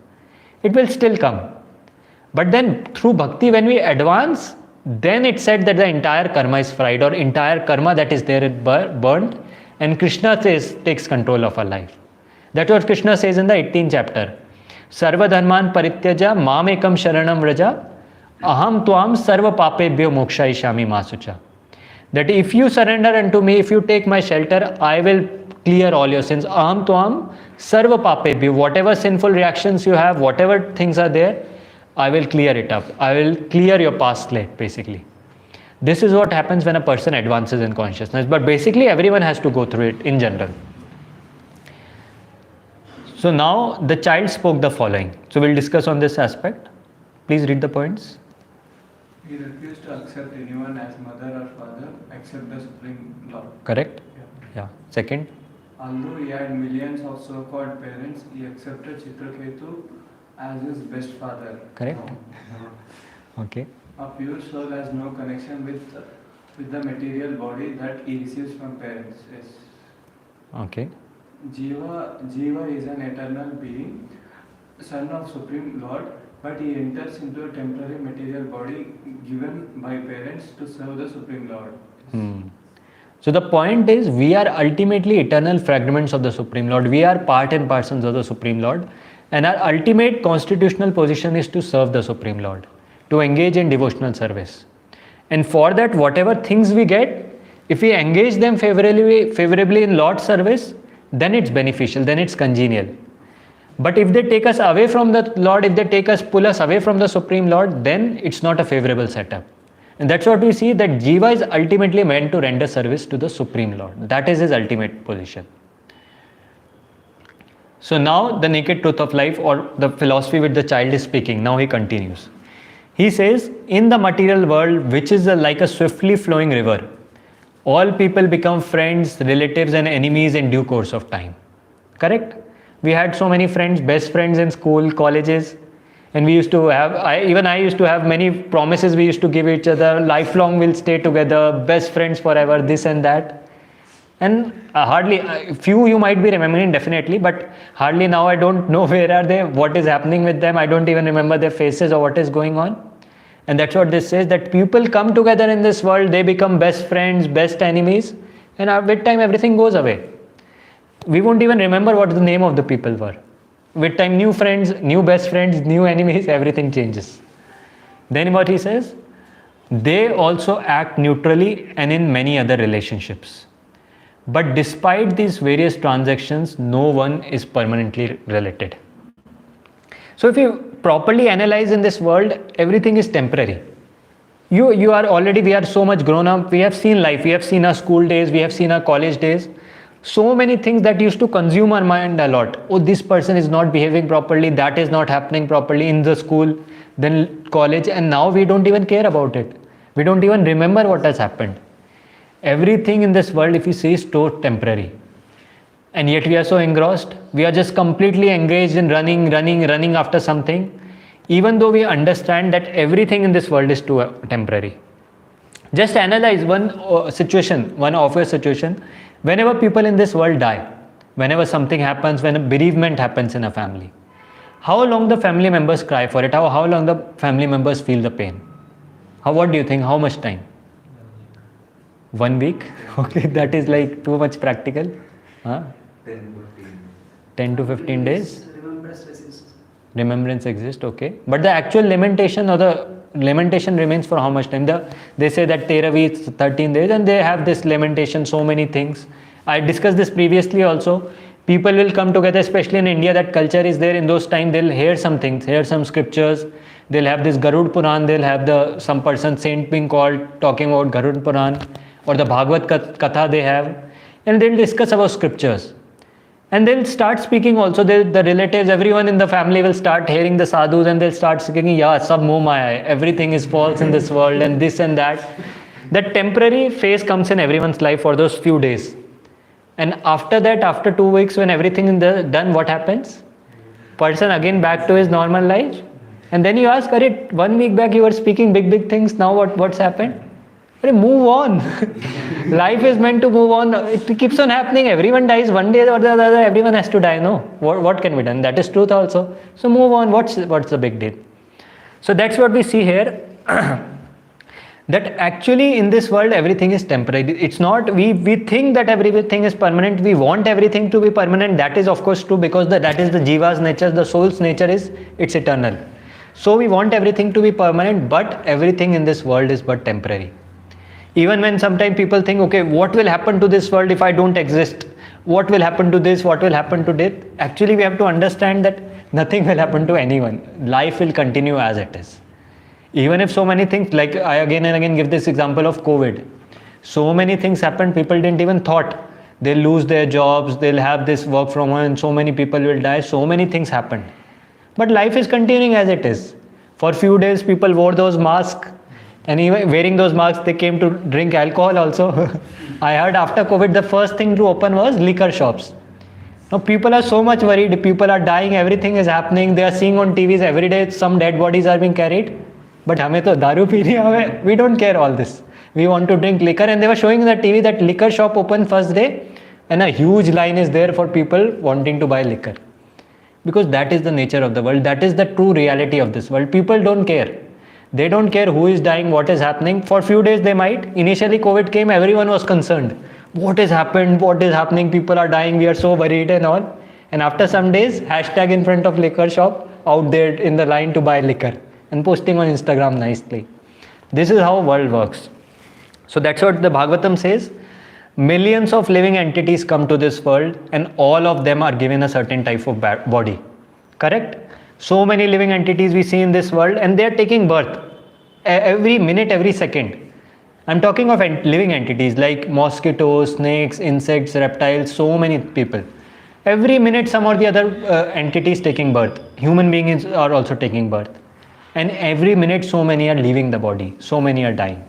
Speaker 1: It will still come. But then through bhakti, when we advance, then it's said that the entire karma is fried, or entire karma that is there is burnt, and Krishna takes control of our life. That's what Krishna says in the 18th chapter. Sarva dharman parityaja mamekam sharanam vraja aham tuam sarva papebhyo mokshayishami masucha. That if you surrender unto me, if you take my shelter, I will clear all your sins. Aham tuam sarva papebhyo. Whatever sinful reactions you have, whatever things are there, I will clear it up. I will clear your past slate, basically. This is what happens when a person advances in consciousness. But basically, everyone has to go through it in general. So now the child spoke the following. So we'll discuss on this aspect. Please read the points.
Speaker 5: He refused to accept anyone as mother or father except the Supreme Lord.
Speaker 1: Correct? Yeah. Second.
Speaker 5: Although he had millions of so-called parents, he accepted Chitraketu as his best father.
Speaker 1: Correct? Okay.
Speaker 5: A pure soul has no connection with the material body that he receives from parents. Yes.
Speaker 1: Okay.
Speaker 5: Jiva is an eternal being, son of Supreme Lord, but he enters into a temporary material body given by parents to serve the Supreme Lord.
Speaker 1: So the point is, we are ultimately eternal fragments of the Supreme Lord. We are part and parcels of the Supreme Lord. And our ultimate constitutional position is to serve the Supreme Lord, to engage in devotional service. And for that, whatever things we get, if we engage them favorably in Lord's service, then it's beneficial, then it's congenial. But if they take us away from the Lord, if they pull us away from the Supreme Lord, then it's not a favorable setup. And that's what we see, that Jiva is ultimately meant to render service to the Supreme Lord. That is his ultimate position. So now the naked truth of life, or the philosophy which the child is speaking, now he continues. He says, in the material world, which is like a swiftly flowing river, all people become friends, relatives and enemies in due course of time. Correct? We had so many friends, best friends in school, colleges, and we used to have, I used to have many promises we used to give each other, lifelong we'll stay together, best friends forever, this and that. And hardly, few you might be remembering definitely, but hardly now I don't know where are they, what is happening with them, I don't even remember their faces or what is going on. And that's what this says, that people come together in this world, they become best friends, best enemies, and with time everything goes away. We won't even remember what the name of the people were. With time, new friends, new best friends, new enemies, everything changes. Then what he says, they also act neutrally and in many other relationships. But despite these various transactions, no one is permanently related. So if you properly analyze in this world, everything is temporary. We are so much grown up, we have seen life, we have seen our school days, we have seen our college days. So many things that used to consume our mind a lot. Oh, this person is not behaving properly, that is not happening properly in the school, then college, and now we don't even care about it. We don't even remember what has happened. Everything in this world, if you see, is so temporary. And yet we are so engrossed. We are just completely engaged in running after something, even though we understand that everything in this world is too temporary. Just analyze one situation, one obvious situation. Whenever people in this world die, whenever something happens, when a bereavement happens in a family, how long the family members cry for it? How long the family members feel the pain? What do you think? How much time? 1 week? Okay, that is like too much practical. 10 to 15 days? Remembrance exists, okay. But the actual lamentation remains for how much time? They say that 13 days, and they have this lamentation, so many things. I discussed this previously also. People will come together, especially in India, that culture is there in those times. They'll hear some things, hear some scriptures. They'll have this Garud Puran, they'll have some person, saint being called, talking about Garud Puran, or the Bhagavad Katha they have. and they'll discuss about scriptures. And they'll start speaking also, the relatives, everyone in the family will start hearing the sadhus and they'll start speaking, yeah, sab moh maya hai, everything is false in this world and this and that. That temporary phase comes in everyone's life for those few days. And after that, after 2 weeks, when everything is done, what happens? Person again back to his normal life. And then you ask, 1 week back you were speaking big things, now what's happened? Move on. Life is meant to move on. It keeps on happening. Everyone dies one day or the other. Everyone has to die. No, what can be done? That is truth also. So move on. What's the big deal? So that's what we see here. That actually in this world everything is temporary. It's not. We think that everything is permanent. We want everything to be permanent. That is of course true, because that is the jiva's nature. The soul's nature is it's eternal. So we want everything to be permanent, but everything in this world is but temporary. Even when sometimes people think, okay, what will happen to this world if I don't exist? What will happen to this? What will happen to that? Actually, we have to understand that nothing will happen to anyone. Life will continue as it is. Even if so many things, like I again and again give this example of COVID. So many things happened, people didn't even thought. They'll lose their jobs, they'll have this work from home, and so many people will die. So many things happened. But life is continuing as it is. For a few days, people wore those masks. And even wearing those masks, they came to drink alcohol also. I heard after COVID, the first thing to open was liquor shops. Now people are so much worried. People are dying. Everything is happening. They are seeing on TVs every day some dead bodies are being carried. But हमें तो दारू पीनी है. We don't care all this. We want to drink liquor. And they were showing in the TV that liquor shop opened first day, and a huge line is there for people wanting to buy liquor. Because that is the nature of the world. That is the true reality of this world. People don't care. They don't care who is dying, what is happening. For a few days they might. Initially COVID came, everyone was concerned. What has happened? What is happening? People are dying. We are so worried and all. And after some days, hashtag in front of liquor shop, out there in the line to buy liquor. And posting on Instagram nicely. This is how world works. So that's what the Bhagavatam says. Millions of living entities come to this world and all of them are given a certain type of body. Correct? So many living entities we see in this world and they are taking birth every minute, every second. I'm talking of living entities like mosquitoes, snakes, insects, reptiles, so many people. Every minute some or the other entity is taking birth. Human beings are also taking birth. And every minute so many are leaving the body. So many are dying.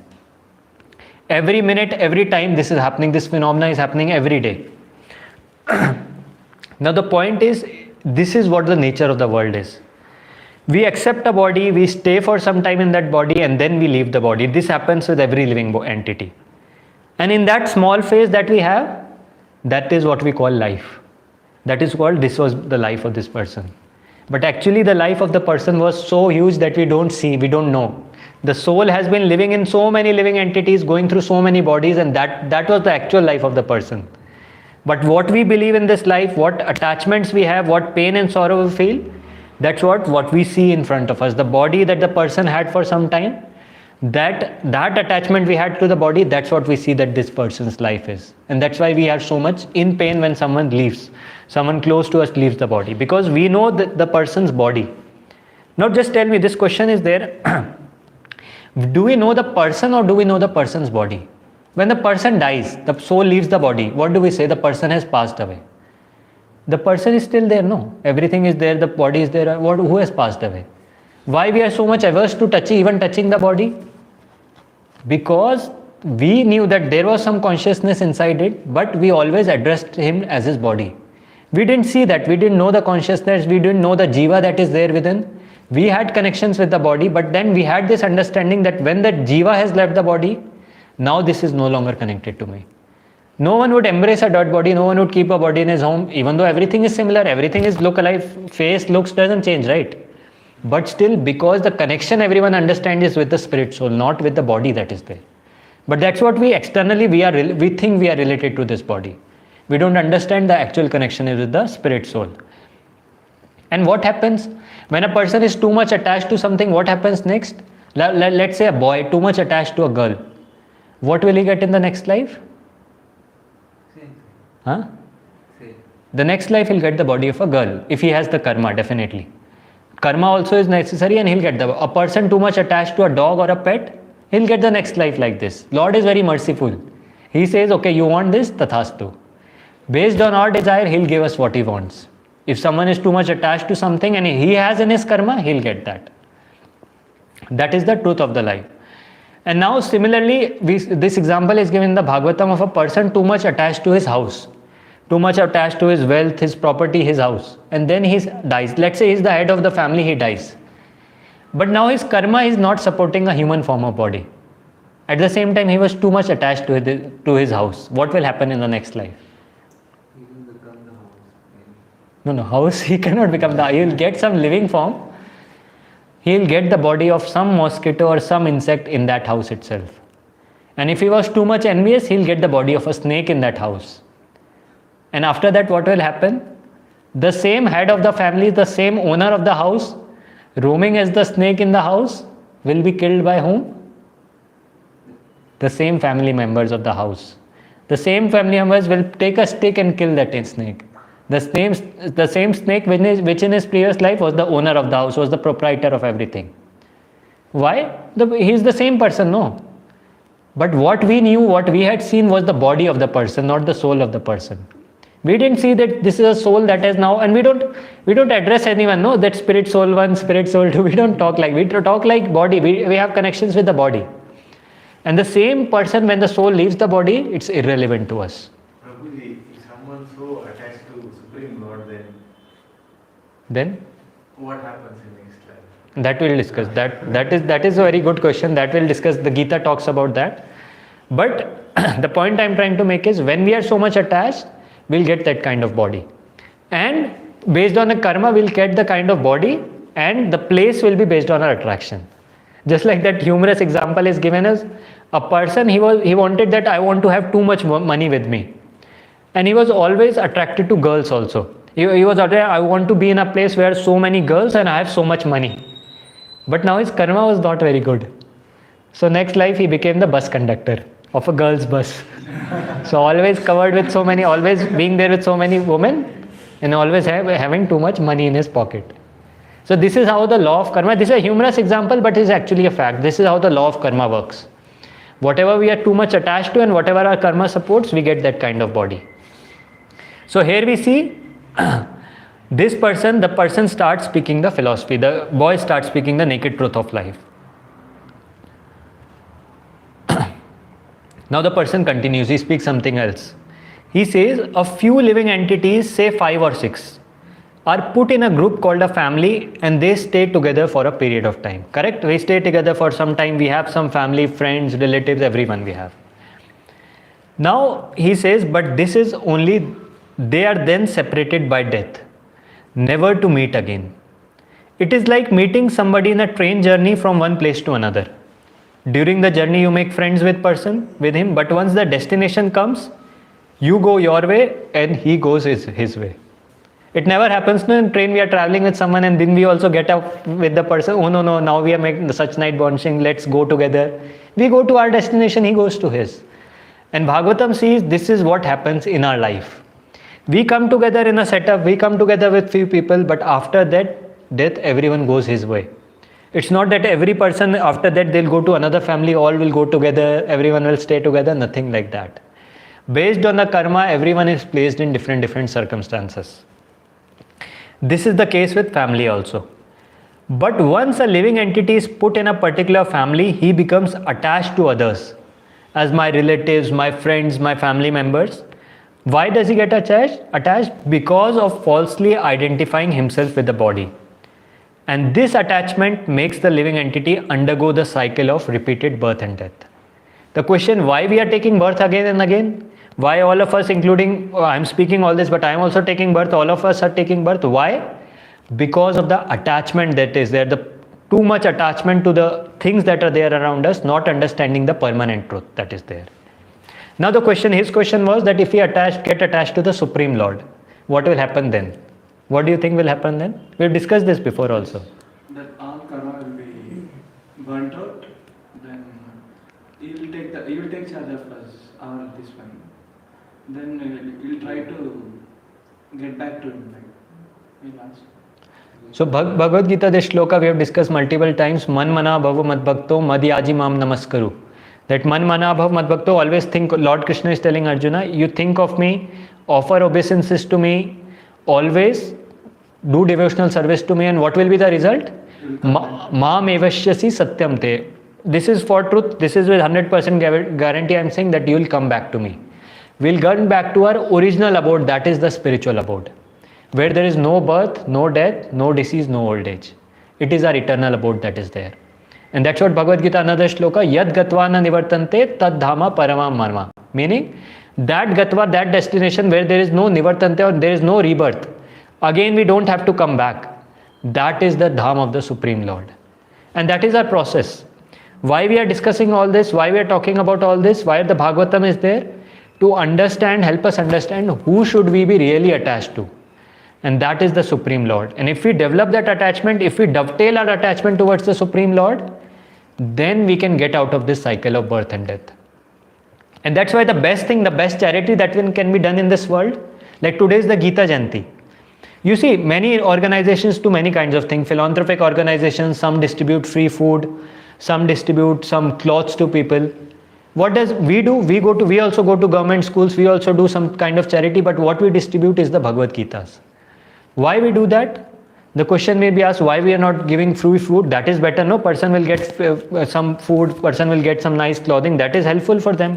Speaker 1: Every minute, every time this is happening, this phenomena is happening every day. Now the point is, this is what the nature of the world is. We accept a body, we stay for some time in that body and then we leave the body. This happens with every living entity. And in that small phase that we have, that is what we call life. That is called, this was the life of this person. But actually the life of the person was so huge that we don't see, we don't know. The soul has been living in so many living entities, going through so many bodies, and that was the actual life of the person. But what we believe in this life, what attachments we have, what pain and sorrow we feel, that's what we see in front of us. The body that the person had for some time, that attachment we had to the body, that's what we see that this person's life is. And that's why we are so much in pain when someone leaves. Someone close to us leaves the body. Because we know the person's body. Now just tell me, this question is there. Do we know the person or do we know the person's body? When the person dies, the soul leaves the body, what do we say? The person has passed away. The person is still there, no? Everything is there, the body is there. Who has passed away? Why we are so much averse to even touching the body? Because we knew that there was some consciousness inside it, but we always addressed him as his body. We didn't see that, we didn't know the consciousness, we didn't know the jiva that is there within. We had connections with the body, but then we had this understanding that when that jiva has left the body, now this is no longer connected to me. No one would embrace a dead body, no one would keep a body in his home, even though everything is similar, everything is look alike, face, looks doesn't change, right? But still, because the connection everyone understands is with the spirit soul, not with the body that is there. But that's what we externally, we think we are related to this body. We don't understand the actual connection is with the spirit soul. And what happens? When a person is too much attached to something, what happens next? Let's say a boy too much attached to a girl. What will he get in the next life? Huh? The next life he'll get the body of a girl, if he has the karma, definitely. Karma also is necessary and he'll get a person too much attached to a dog or a pet, he'll get the next life like this. Lord is very merciful. He says, okay, you want this, tathastu. Based on our desire, he'll give us what he wants. If someone is too much attached to something and he has in his karma, he'll get that. That is the truth of the life. And now similarly, this example is given in the Bhagavatam of a person too much attached to his house, too much attached to his wealth, his property, his house, and then he dies. Let's say he's the head of the family, he dies. But now his karma is not supporting a human form of body. At the same time, he was too much attached to his house. What will happen in the next life?
Speaker 7: He will become the house.
Speaker 1: No, house, he cannot become the... He will get some living form. He will get the body of some mosquito or some insect in that house itself. And if he was too much envious, he'll get the body of a snake in that house. And after that, what will happen? The same head of the family, the same owner of the house, roaming as the snake in the house, will be killed by whom? The same family members of the house. The same family members will take a stick and kill that snake. The same snake which in his previous life was the owner of the house, was the proprietor of everything. Why? He is the same person, no. But what we knew, what we had seen was the body of the person, not the soul of the person. We didn't see that this is a soul that is now, and we don't address anyone, no, that spirit soul 1, spirit soul 2. We don't talk like, we talk like body. We have connections with the body. And the same person, when the soul leaves the body, it's irrelevant to us.
Speaker 7: Prabhuji, if someone so attached to Supreme Lord,
Speaker 1: Then?
Speaker 7: what happens in next life?
Speaker 1: That we'll discuss. That is a very good question. That we'll discuss. The Gita talks about that. But the point I'm trying to make is, when we are so much attached, we'll get that kind of body. And based on the karma, we'll get the kind of body, and the place will be based on our attraction. Just like that humorous example is given as a person, he wanted that I want to have too much money with me. And he was always attracted to girls also. He was always, I want to be in a place where so many girls and I have so much money. But now his karma was not very good. So next life he became the bus conductor of a girl's bus. So always covered with so many, always being there with so many women, and always having too much money in his pocket. So this is how the law of karma, this is a humorous example, but it is actually a fact. This is how the law of karma works. Whatever we are too much attached to and whatever our karma supports, we get that kind of body. So here we see this person, the person starts speaking the philosophy. The boy starts speaking the naked truth of life. Now the person continues, he speaks something else. He says, a few living entities, say 5 or 6, are put in a group called a family, and they stay together for a period of time. Correct? We stay together for some time. We have some family, friends, relatives, everyone we have. Now he says, but this is only, they are then separated by death, never to meet again. It is like meeting somebody in a train journey from one place to another. During the journey you make friends with him, but once the destination comes, you go your way and he goes his way. It never happens. No, in train we are traveling with someone and then we also get up with the person. Oh no, now we are making such night bonding. Let's go together. We go to our destination, he goes to his. And Bhagavatam says this is what happens in our life. We come together in a setup, we come together with few people, but after that death, everyone goes his way. It's not that every person after that they'll go to another family, all will go together, everyone will stay together, nothing like that. Based on the karma, everyone is placed in different circumstances. This is the case with family also. But once a living entity is put in a particular family, he becomes attached to others as my relatives, my friends, my family members. Why does he get attached? Because of falsely identifying himself with the body. And this attachment makes the living entity undergo the cycle of repeated birth and death. The question, why we are taking birth again and again? Why all of us, including, I'm speaking all this, but I'm also taking birth, all of us are taking birth. Why? Because of the attachment that is there, the too much attachment to the things that are there around us, not understanding the permanent truth that is there. Now his question was that if we get attached to the Supreme Lord, what will happen then? What do you think will happen then? We've discussed this before also.
Speaker 5: That all karma will be burnt out, then he will take charge of us, or this one. Then we'll try to get back to him. We'll ask.
Speaker 1: So Bhagavad Gita, this shloka we have discussed multiple times. Man mana bhava mad bhakto madhyaji mam namaskaru. That man mana bhav mad bhakto, always think, Lord Krishna is telling Arjuna, you think of me offer obeisances to me, always do devotional service to me, and what will be the result? Maam evashyasi satyam te. This is for truth. This is with 100% guarantee. I am saying that you will come back to me. We'll get back to our original abode, that is the spiritual abode, where there is no birth, no death, no disease, no old age. It is our eternal abode that is there. And that's what Bhagavad Gita, another shloka, yad gatva na nivartante tad dhama paramam marma. Meaning, that gatva, that destination where there is no nivartante or there is no rebirth, again we don't have to come back. That is the dham of the Supreme Lord. And that is our process. Why we are discussing all this, why we are talking about all this, why the Bhagavatam is there? To understand, help us understand who should we be really attached to. And that is the Supreme Lord. And if we develop that attachment, if we dovetail our attachment towards the Supreme Lord, then we can get out of this cycle of birth and death. And that's why the best thing, the best charity that can be done in this world, like today is the Gita Jayanti. You see, many organizations do many kinds of things. Philanthropic organizations, some distribute free food, some distribute some clothes to people. What does we do? We also go to government schools, we also do some kind of charity, but what we distribute is the Bhagavad Gitas. Why we do that? The question may be asked, why we are not giving free food? That is better, no? Person will get some food, person will get some nice clothing, that is helpful for them.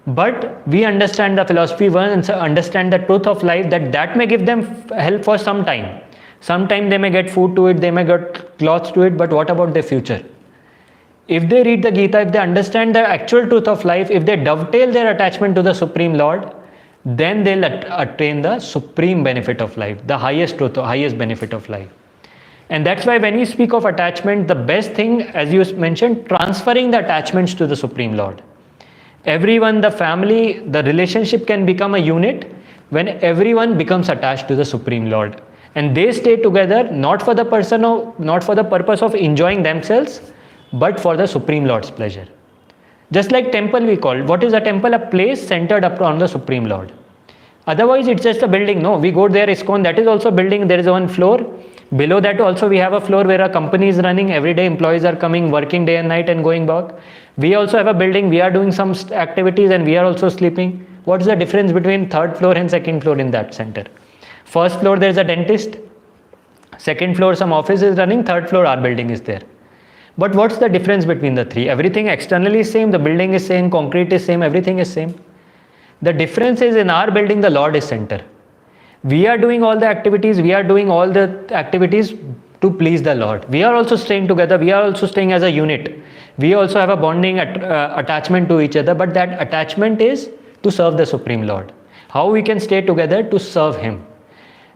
Speaker 1: But we understand the philosophy and understand the truth of life, that may give them help for some time. Sometime they may get food to it, they may get clothes to it, but what about their future? If they read the Gita, if they understand the actual truth of life, if they dovetail their attachment to the Supreme Lord, then they'll attain the supreme benefit of life, the highest truth, the highest benefit of life. And that's why when we speak of attachment, the best thing, as you mentioned, transferring the attachments to the Supreme Lord. Everyone, the family, the relationship can become a unit when everyone becomes attached to the Supreme Lord. And they stay together not for the purpose of enjoying themselves, but for the Supreme Lord's pleasure. Just like temple we call, what is a temple? A place centered upon the Supreme Lord. Otherwise it's just a building. No, we go there, ISKCON, that is also building, there is one floor. Below that also we have a floor where a company is running, every day employees are coming, working day and night and going back. We also have a building, we are doing some activities and we are also sleeping. What is the difference between third floor and second floor in that center? First floor there is a dentist, second floor some office is running, third floor our building is there. But what's the difference between the three? Everything externally is same, the building is same, concrete is same, everything is same. The difference is in our building the Lord is center. We are doing all the activities, to please the Lord. We are also staying together, we are also staying as a unit. We also have a bonding attachment to each other, but that attachment is to serve the Supreme Lord. How we can stay together? To serve Him.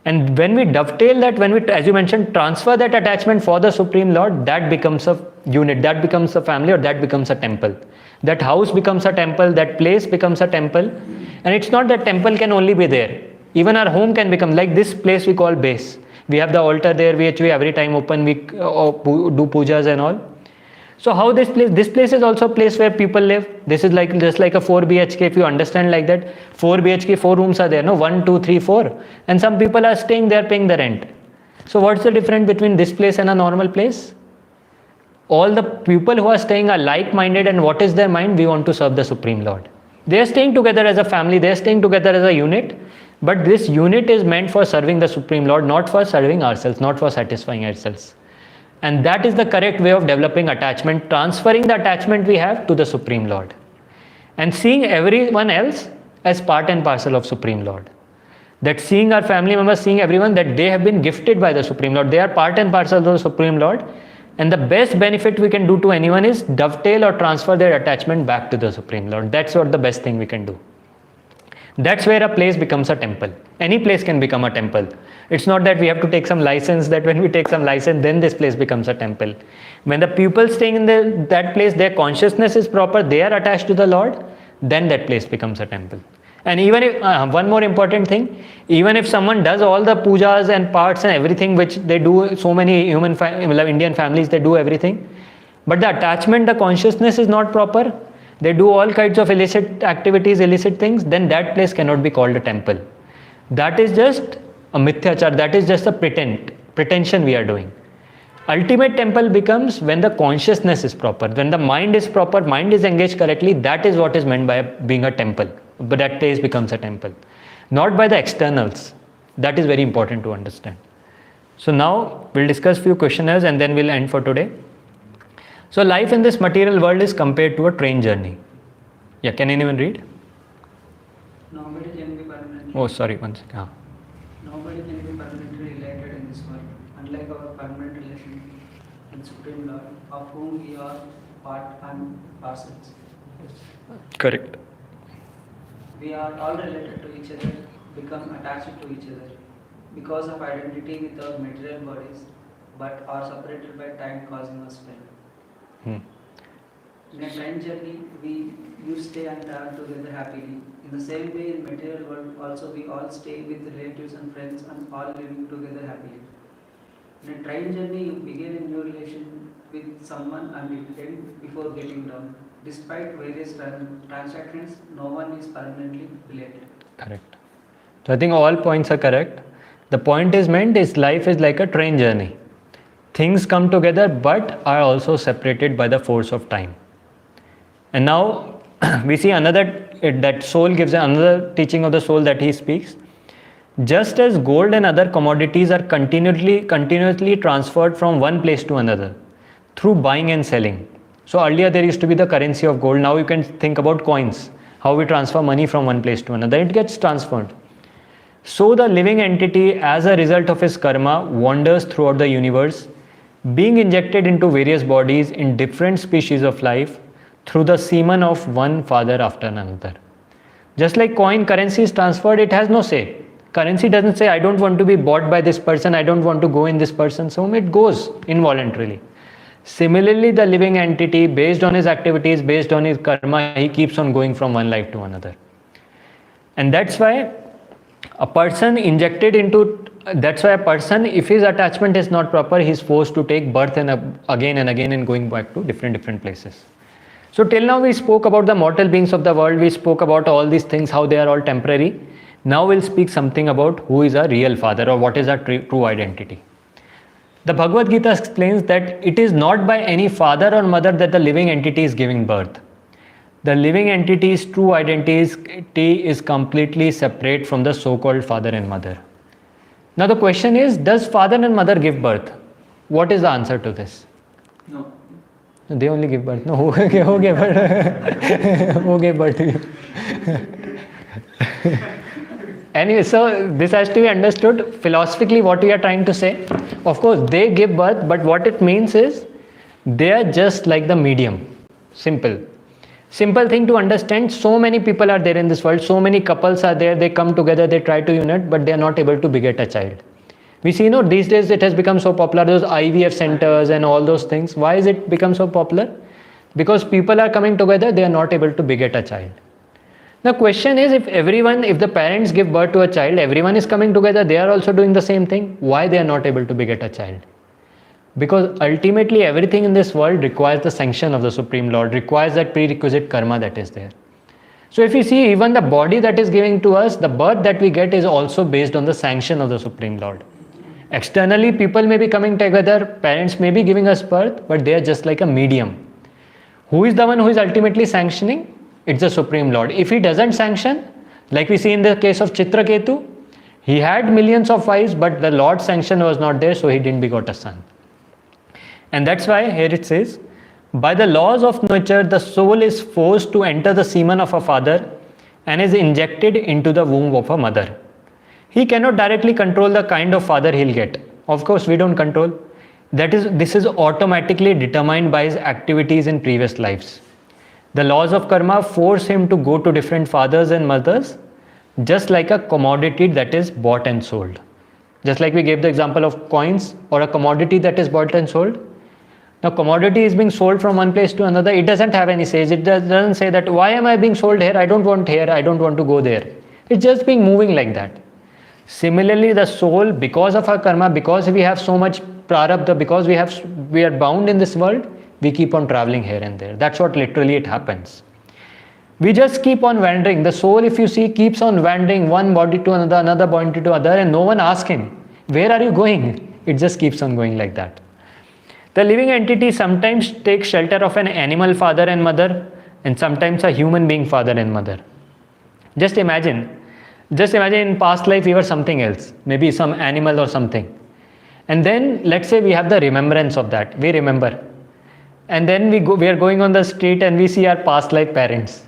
Speaker 1: And when we dovetail that, when we, as you mentioned, transfer that attachment for the Supreme Lord, that becomes a unit, that becomes a family, or that becomes a temple. That house becomes a temple, that place becomes a temple. And it's not that temple can only be there. Even our home can become like this place we call base. We have the altar there, which we every time open, we do pujas and all. So how this place is also a place where people live. This is like just like a 4 BHK, if you understand like that. 4 BHK, 4 rooms are there, no? 1, 2, 3, 4. And some people are staying there paying the rent. So what's the difference between this place and a normal place? All the people who are staying are like-minded, and what is their mind? We want to serve the Supreme Lord. They are staying together as a family, they are staying together as a unit. But this unit is meant for serving the Supreme Lord, not for serving ourselves, not for satisfying ourselves. And that is the correct way of developing attachment, transferring the attachment we have to the Supreme Lord. And seeing everyone else as part and parcel of Supreme Lord. That seeing our family members, seeing everyone, that they have been gifted by the Supreme Lord. They are part and parcel of the Supreme Lord. And the best benefit we can do to anyone is dovetail or transfer their attachment back to the Supreme Lord. That's what the best thing we can do. That's where a place becomes a temple. Any place can become a temple. It's not that we have to take some license, that when we take some license, then this place becomes a temple. When the people staying in that place, their consciousness is proper, they are attached to the Lord, then that place becomes a temple. And even if, one more important thing, even if someone does all the pujas and parts and everything, which they do, so many Indian families, they do everything, but the attachment, the consciousness is not proper, they do all kinds of illicit activities, illicit things, then that place cannot be called a temple. That is just a mithyachar, that is just a pretension we are doing. Ultimate temple becomes when the consciousness is proper, when the mind is proper, mind is engaged correctly, that is what is meant by being a temple. But that place becomes a temple. not by the externals. That is very important to understand. So now we'll discuss few questionnaires and then we'll end for today. So life in this material world is compared to a train journey. Yeah, can anyone read?
Speaker 6: Nobody can be permanently.
Speaker 1: Oh, sorry, one second. Ah.
Speaker 6: Nobody can be permanently related in this world, unlike our permanent relation with Supreme Lord, of whom we are part and parcels.
Speaker 1: Correct.
Speaker 6: We are all related to each other, become attached to each other because of identity with our material bodies, but are separated by time causing us pain. In a train journey, you stay and travel together happily. In the same way, in material world also we all stay with relatives and friends and all living together happily. In a train journey, you begin a new relation with someone and you end before getting down. Despite various transactions, no one is permanently related.
Speaker 1: Correct. So I think all points are correct. The point is meant is life is like a train journey. Things come together but are also separated by the force of time. And now we see another, that soul gives another teaching of the soul that he speaks. Just as gold and other commodities are continuously transferred from one place to another through buying and selling. So earlier there used to be the currency of gold. Now you can think about coins, how we transfer money from one place to another. It gets transferred. So the living entity, as a result of his karma, wanders throughout the universe, being injected into various bodies in different species of life through the semen of one father after another. Just like coin currency is transferred, it has no say. Currency doesn't say, I don't want to be bought by this person, I don't want to go in this person's home. It goes involuntarily. Similarly, the living entity, based on his activities, based on his karma, he keeps on going from one life to another. And that's why a person, if his attachment is not proper, he is forced to take birth and again and going back to different places. So till now we spoke about the mortal beings of the world, we spoke about all these things, how they are all temporary. Now we'll speak something about who is our real father or what is our true identity. The Bhagavad Gita explains that it is not by any father or mother that the living entity is giving birth. The living entity's true identity is completely separate from the so-called father and mother. Now the question is, does father and mother give birth? What is the answer to this?
Speaker 6: No.
Speaker 1: They only give birth. No, who gave birth? Who gave birth to you? Anyway, so this has to be understood philosophically what we are trying to say. Of course, they give birth, but what it means is they are just like the medium. Simple thing to understand. So many people are there in this world, so many couples are there, they come together, they try to unite, but they are not able to beget a child. We see, these days it has become so popular, those IVF centers and all those things. Why is it become so popular? Because people are coming together, they are not able to beget a child. The question is, if the parents give birth to a child, everyone is coming together, they are also doing the same thing, why they are not able to beget a child? Because ultimately everything in this world requires the sanction of the Supreme Lord, requires that prerequisite karma that is there. So if you see, even the body that is giving to us, the birth that we get is also based on the sanction of the Supreme Lord. Externally, people may be coming together, parents may be giving us birth, but they are just like a medium. Who is the one who is ultimately sanctioning? It's the Supreme Lord. If he doesn't sanction, like we see in the case of Chitraketu, he had millions of wives, but the Lord's sanction was not there, so he didn't begot a son. And that's why here it says, by the laws of nature, the soul is forced to enter the semen of a father and is injected into the womb of a mother. He cannot directly control the kind of father he'll get. Of course, we don't control. This is automatically determined by his activities in previous lives. The laws of karma force him to go to different fathers and mothers, just like a commodity that is bought and sold. Just like we gave the example of coins or a commodity that is bought and sold. Now commodity is being sold from one place to another. It doesn't have any say. It doesn't say that why am I being sold here? I don't want to go there. It's just being moving like that. Similarly, the soul, because of our karma, because we have so much prarabdha, because we are bound in this world, we keep on traveling here and there. That's what literally it happens. We just keep on wandering. The soul, if you see, keeps on wandering one body to another, another body to another, and no one asks him, where are you going? It just keeps on going like that. The living entity sometimes takes shelter of an animal father and mother, and sometimes a human being father and mother. Just imagine, Just imagine in past life we were something else, maybe some animal or something. And then let's say we have the remembrance of that, we remember. And then we are going on the street and we see our past life parents.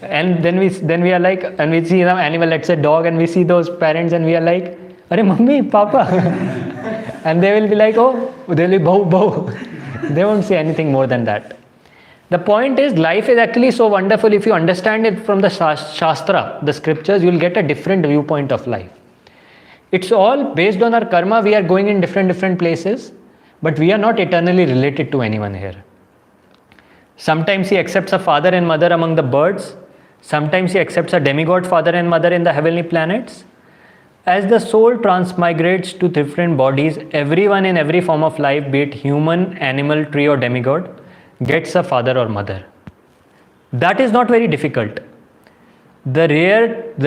Speaker 1: And then we are like, and we see some animal, let's say dog, and we see those parents and we are like, "Arey mummy, papa." And they will be like, "Oh," they'll be bow, bow. They won't say anything more than that. The point is, life is actually so wonderful. If you understand it from the Shastra, the scriptures, you will get a different viewpoint of life. It's all based on our karma. We are going in different places, but we are not eternally related to anyone here. Sometimes he accepts a father and mother among the birds. Sometimes he accepts a demigod father and mother in the heavenly planets. As the soul transmigrates to different bodies, everyone in every form of life, be it human, animal, tree or demigod, gets a father or mother. That is not very difficult. The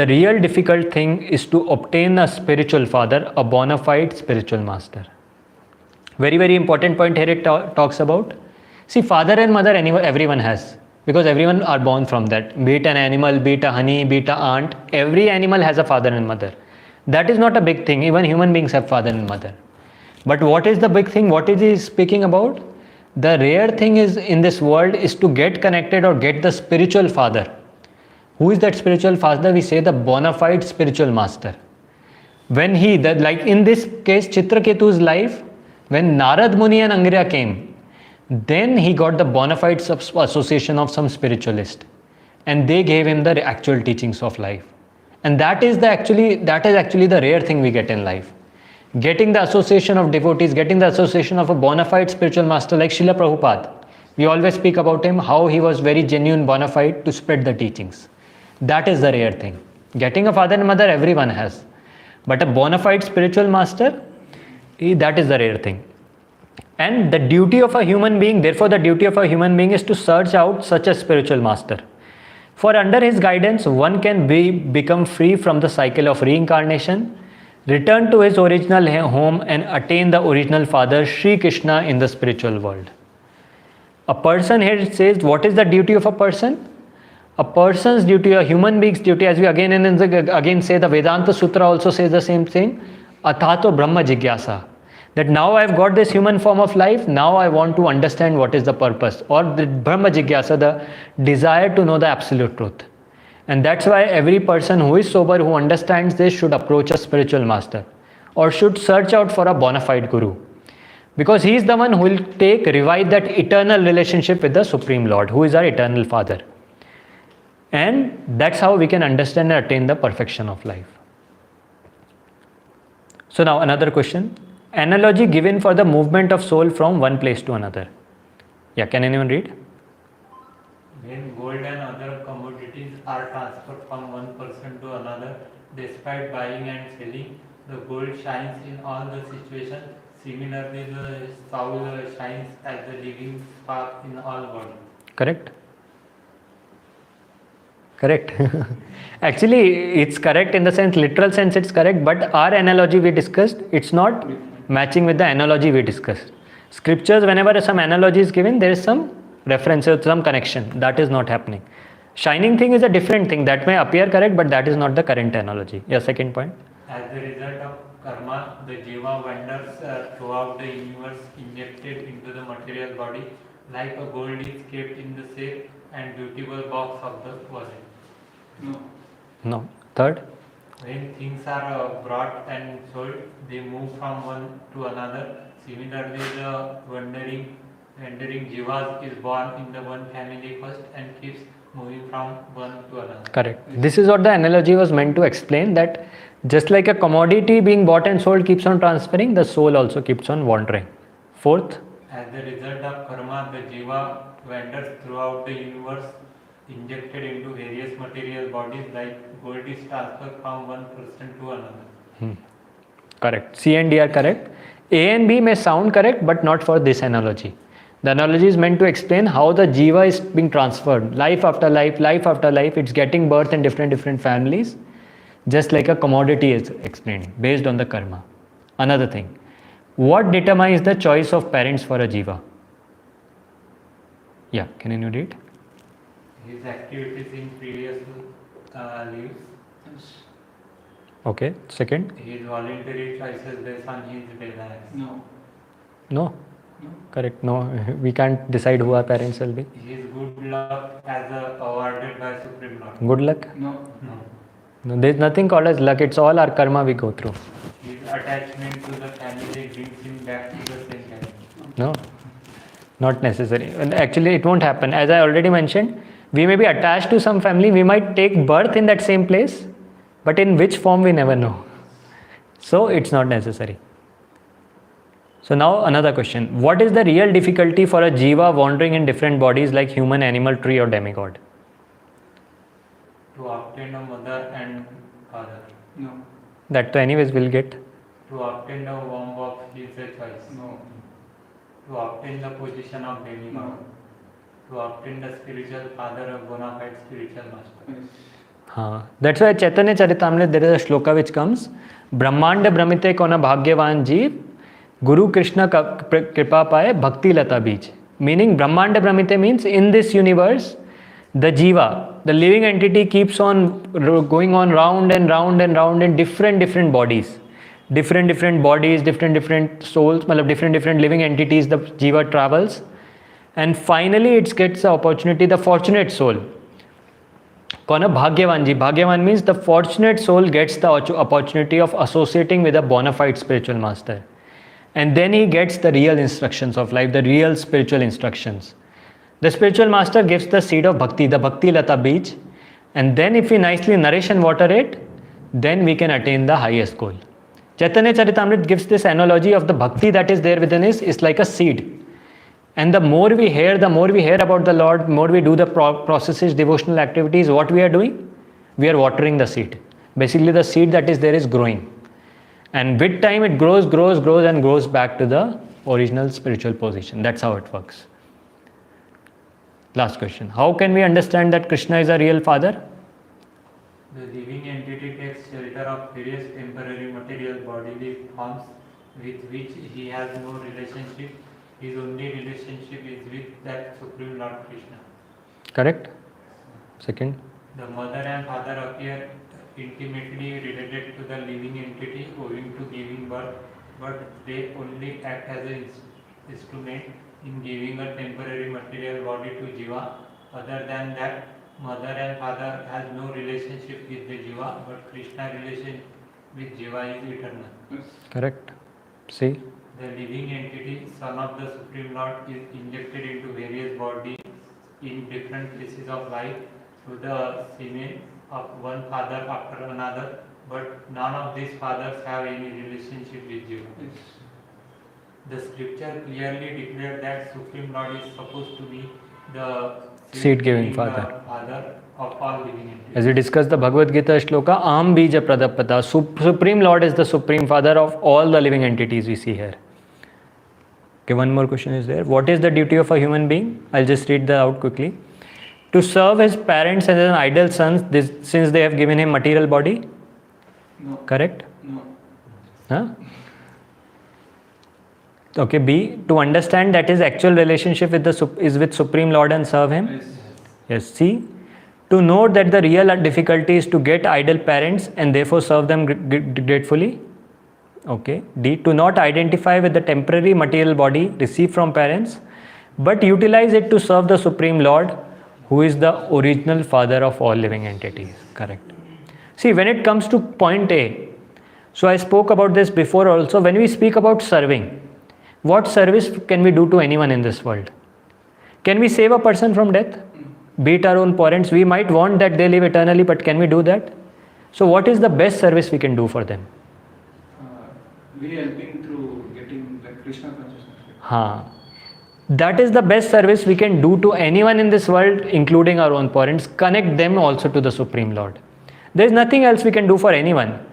Speaker 1: real difficult thing is to obtain a spiritual father, a bona fide spiritual master. Very, very important point here it talks about. See, father and mother everyone has, because everyone are born from that. Be it an animal, be it a honey, be it an ant, every animal has a father and mother. That is not a big thing. Even human beings have father and mother. But what is the big thing? What is he speaking about? The rare thing is in this world is to get connected or get the spiritual father. Who is that spiritual father? We say the bona fide spiritual master. When like in this case, Chitraketu's life, when Narad Muni and Angriya came, then he got the bona fide association of some spiritualist, and they gave him the actual teachings of life. And that is actually the rare thing we get in life. Getting the association of devotees, getting the association of a bona fide spiritual master like Srila Prabhupada. We always speak about him, how he was very genuine, bona fide to spread the teachings. That is the rare thing. Getting a father and mother everyone has. But a bona fide spiritual master, that is the rare thing. And the duty of a human being, therefore the duty of a human being is to search out such a spiritual master. For under his guidance, one can become free from the cycle of reincarnation, return to his original home and attain the original father, Sri Krishna, in the spiritual world. A person here says, what is the duty of a person? A person's duty, a human being's duty, as we again and again say, the Vedanta Sutra also says the same thing, Athato Brahma Jigyasa. That now I have got this human form of life, now I want to understand what is the purpose, or the Brahma Jigyasa, the desire to know the absolute truth. And that's why every person who is sober, who understands this, should approach a spiritual master, or should search out for a bona fide guru. Because he is the one who will revive that eternal relationship with the Supreme Lord, who is our eternal Father. And that's how we can understand and attain the perfection of life. So now another question. Analogy given for the movement of soul from one place to another. Yeah, can anyone read?
Speaker 3: When gold and other commodities are transferred from one person to another, despite buying and selling, the gold shines in all the situations. Similarly, the soul shines as the living spark in all bodies.
Speaker 1: Correct? Correct. Actually, it's correct in the sense, literal sense it's correct, but our analogy we discussed, it's not matching with the analogy we discussed. Scriptures, whenever some analogy is given, there is some reference, some connection. That is not happening. Shining thing is a different thing. That may appear correct, but that is not the current analogy. Yeah, second point.
Speaker 3: As a result of karma, the jiva wanders throughout the universe, injected into the material body, like a gold is kept in the safe and beautiful box of the wallet.
Speaker 1: No. Third.
Speaker 3: When things are brought and sold, they move from one to another. Similarly, the wandering jivas is born in the one family first and keeps moving from one to another.
Speaker 1: Correct. This is what the analogy was meant to explain, that just like a commodity being bought and sold keeps on transferring, the soul also keeps on wandering. Fourth.
Speaker 3: As a result of karma, the jiva wanders throughout the universe, injected into various material bodies, like gold is transferred from one person to another.
Speaker 1: Correct. C and D are correct. A and B may sound correct, but not for this analogy. The analogy is meant to explain how the jiva is being transferred, life after life, life after life. It's getting birth in different families, just like a commodity is explained, based on the karma. Another thing, what determines the choice of parents for a jiva? Yeah, can you read?
Speaker 3: His activities in previous lives
Speaker 1: Okay, second?
Speaker 3: His voluntary choices based on his desires.
Speaker 5: No.
Speaker 1: No? Correct, no. We can't decide who our parents will be.
Speaker 3: His good luck as awarded by Supreme Lord.
Speaker 1: Good luck?
Speaker 5: No.
Speaker 3: No.
Speaker 1: No, there's nothing called as luck. It's all our karma we go through.
Speaker 3: His attachment to the family brings him back to the same family.
Speaker 1: No, not necessary. And actually, it won't happen. As I already mentioned, we may be attached to some family. We might take birth in that same place, but in which form we never know. So it's not necessary. So now another question. What is the real difficulty for a jiva wandering in different bodies like human, animal, tree or demigod?
Speaker 3: To obtain a mother and father.
Speaker 5: No.
Speaker 1: That to anyways will get.
Speaker 3: To obtain the womb of his choice.
Speaker 5: No.
Speaker 3: To obtain the position of demigod.
Speaker 5: No.
Speaker 3: To obtain the spiritual father, a bona fide spiritual master.
Speaker 5: Yes.
Speaker 1: That's why Chaitanya Charitamrita there is a shloka which comes Brahmanda Brahmite kona bhagyavan jeev Guru Krishna kripa paye bhakti lata beej. Meaning Brahmanda Brahmite means in this universe the jiva, the living entity keeps on going on round and round and round in different bodies. Different bodies, different souls, different living entities the jiva travels. And finally it gets the opportunity, the fortunate soul. Kona bhagyavan ji. Bhagyavan means the fortunate soul gets the opportunity of associating with a bona fide spiritual master. And then he gets the real instructions of life, the real spiritual instructions. The spiritual master gives the seed of bhakti, the bhakti lata beej. And then if we nicely nourish and water it, then we can attain the highest goal. Chaitanya Charitamrita gives this analogy of the bhakti that is there within us is like a seed. And the more we hear about the Lord, the more we do the processes, devotional activities, what we are doing? We are watering the seed. Basically the seed that is there is growing. And with time it grows and grows back to the original spiritual position. That's how it works. Last question. How can we understand that Krishna is a real father?
Speaker 3: The living entity takes shelter of various temporary material bodily forms with which he has no relationship. His only relationship is with that Supreme Lord Krishna.
Speaker 1: Correct? Second.
Speaker 3: The mother and father appear intimately related to the living entity owing to giving birth, but they only act as an instrument in giving a temporary material body to jiva. Other than that, mother and father has no relationship with the jiva, but Krishna relation with jiva is eternal.
Speaker 1: Correct. See?
Speaker 3: The living entity, son of the Supreme Lord, is injected into various bodies in different phases of life through the semen of one father after another, but none of these fathers have any relationship with jiva. The scripture clearly declared that Supreme Lord is supposed to be the
Speaker 1: seed-giving father
Speaker 3: of all living entities.
Speaker 1: As we discussed the Bhagavad Gita shloka, Am Bija Pradapata, Supreme Lord is the Supreme Father of all the living entities we see here. Okay, one more question is there. What is the duty of a human being? I'll just read that out quickly. To serve his parents as an idle son, since they have given him material body?
Speaker 5: No.
Speaker 1: Correct?
Speaker 5: No.
Speaker 1: Huh? Okay, B. To understand that his actual relationship is with Supreme Lord and serve him?
Speaker 5: Yes.
Speaker 1: Yes. C. To note that the real difficulty is to get idle parents and therefore serve them gratefully? Okay. D. To not identify with the temporary material body received from parents, but utilize it to serve the Supreme Lord, who is the original father of all living entities. Correct. See, when it comes to point A, so I spoke about this before also, when we speak about serving, what service can we do to anyone in this world? Can we save a person from death? Be it our own parents, we might want that they live eternally, but can we do that? So what is the best service we can do for them?
Speaker 5: We helping through getting the Krishna consciousness.
Speaker 1: That is the best service we can do to anyone in this world, including our own parents. Connect them also to the Supreme Lord. There is nothing else we can do for anyone.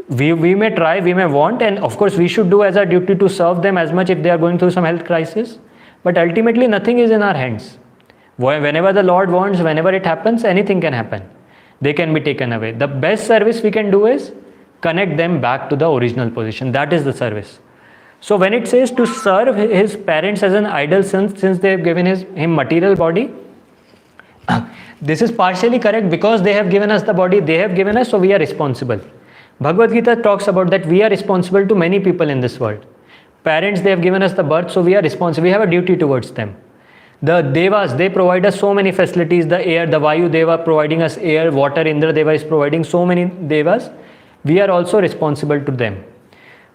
Speaker 1: We may try, we may want, and of course we should do as our duty to serve them as much if they are going through some health crisis. But ultimately nothing is in our hands. Whenever the Lord wants, whenever it happens, anything can happen. They can be taken away. The best service we can do is connect them back to the original position. That is the service. So when it says to serve his parents as an idle son, since they have given him material body, This is partially correct because they have given us the body, they have given us, so we are responsible. Bhagavad Gita talks about that we are responsible to many people in this world. Parents, they have given us the birth, so we are responsible. We have a duty towards them. The Devas, they provide us so many facilities. The air, the Vayu Deva providing us air, water. Indra Deva is providing so many Devas. We are also responsible to them.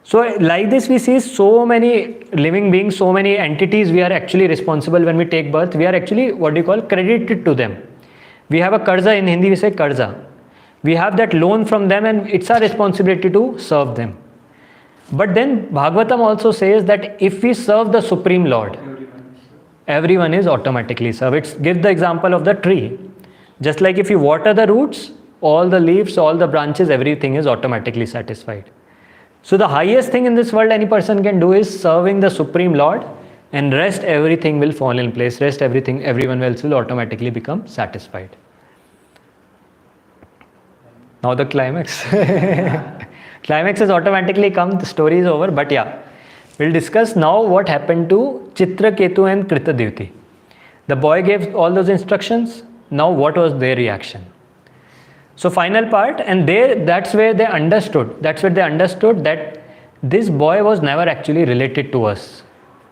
Speaker 1: So like this we see so many living beings, so many entities we are actually responsible when we take birth. We are actually credited to them. We have a karza, in Hindi we say karza. We have that loan from them and it's our responsibility to serve them. But then Bhagavatam also says that if we serve the Supreme Lord, everyone is automatically served. It gives the example of the tree. Just like if you water the roots, all the leaves, all the branches, everything is automatically satisfied. So the highest thing in this world any person can do is serving the Supreme Lord, and rest everything will fall in place. Rest everything, everyone else will automatically become satisfied. Now the climax. Climax has automatically come, the story is over, but yeah. We'll discuss now what happened to Chitraketu and Kritadivti. The boy gave all those instructions. Now what was their reaction? So final part, and that's where they understood. That's where they understood that this boy was never actually related to us.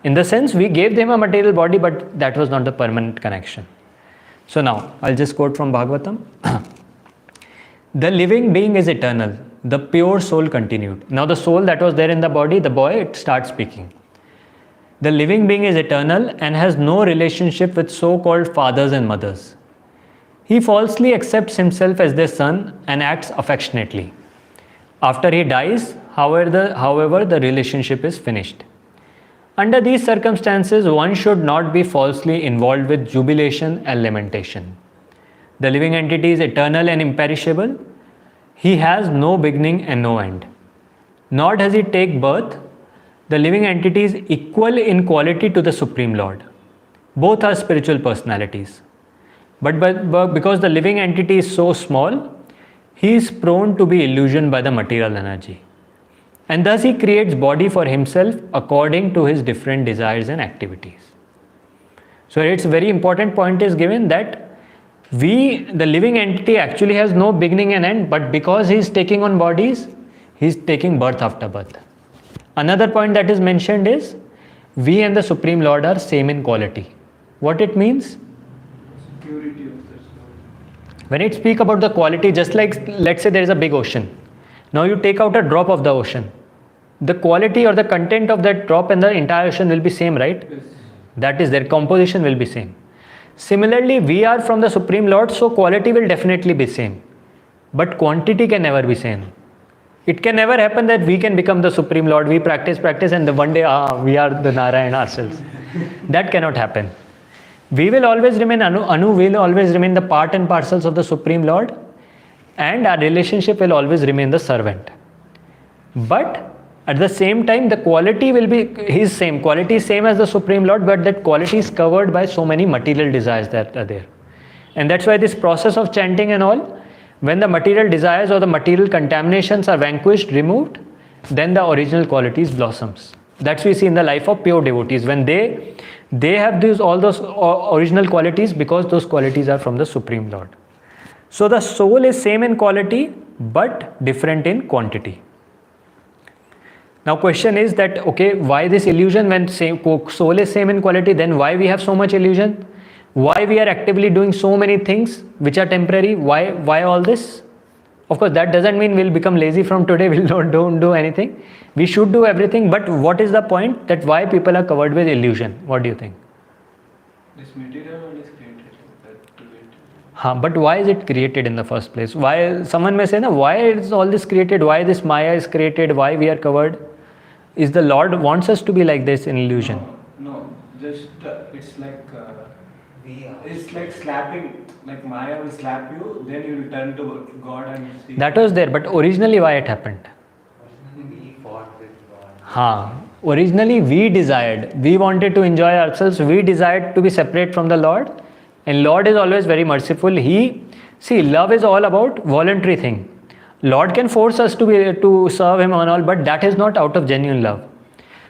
Speaker 1: In the sense, we gave them a material body, but that was not the permanent connection. So now, I'll just quote from Bhagavatam. The living being is eternal. The pure soul continued. Now the soul that was there in the body, the boy, it starts speaking. The living being is eternal and has no relationship with so-called fathers and mothers. He falsely accepts himself as their son and acts affectionately. After he dies, however, the relationship is finished. Under these circumstances, one should not be falsely involved with jubilation and lamentation. The living entity is eternal and imperishable. He has no beginning and no end. Nor does he take birth. The living entity is equal in quality to the Supreme Lord. Both are spiritual personalities. But because the living entity is so small, he is prone to be illusioned by the material energy. And thus he creates body for himself according to his different desires and activities. So it's a very important point is given that the living entity actually has no beginning and end, but because he is taking on bodies, he is taking birth after birth. Another point that is mentioned is, we and the Supreme Lord are same in quality. What it means?
Speaker 5: Purity of the soul.
Speaker 1: When it speaks about the quality, just like let's say there is a big ocean. Now you take out a drop of the ocean. The quality or the content of that drop and the entire ocean will be same, right?
Speaker 5: Yes.
Speaker 1: That is, their composition will be same. Similarly, we are from the Supreme Lord, so quality will definitely be same. But quantity can never be same. It can never happen that we can become the Supreme Lord, we practice and one day we are the Narayan ourselves. That cannot happen. We will always remain Anu will always remain the part and parcels of the Supreme Lord, and our relationship will always remain the servant. But at the same time, the quality will be his same. Quality is same as the Supreme Lord, but that quality is covered by so many material desires that are there. And that's why this process of chanting and all, when the material desires or the material contaminations are vanquished, removed, then the original qualities blossoms. That's we see in the life of pure devotees. When they have all those original qualities because those qualities are from the Supreme Lord. So the soul is same in quality but different in quantity. Now question is that, okay, why this illusion when soul is same in quality, then why we have so much illusion? Why we are actively doing so many things which are temporary? Why all this? Of course, that doesn't mean we'll become lazy from today, don't do anything. We should do everything, but what is the point that why people are covered with illusion? What do you think?
Speaker 5: This material world is created.
Speaker 1: But why is it created in the first place? Why, someone may say, why is all this created? Why this Maya is created? Why we are covered? Is the Lord wants us to be like this in illusion?
Speaker 5: No, just it's like slapping. Like Maya will slap you, then you will turn to God and see.
Speaker 1: That was there, but originally why it happened?
Speaker 7: We fought with God.
Speaker 1: Originally we desired, we wanted to enjoy ourselves, we desired to be separate from the Lord, and Lord is always very merciful. Love is all about voluntary thing. Lord can force us to serve Him and all, but that is not out of genuine love.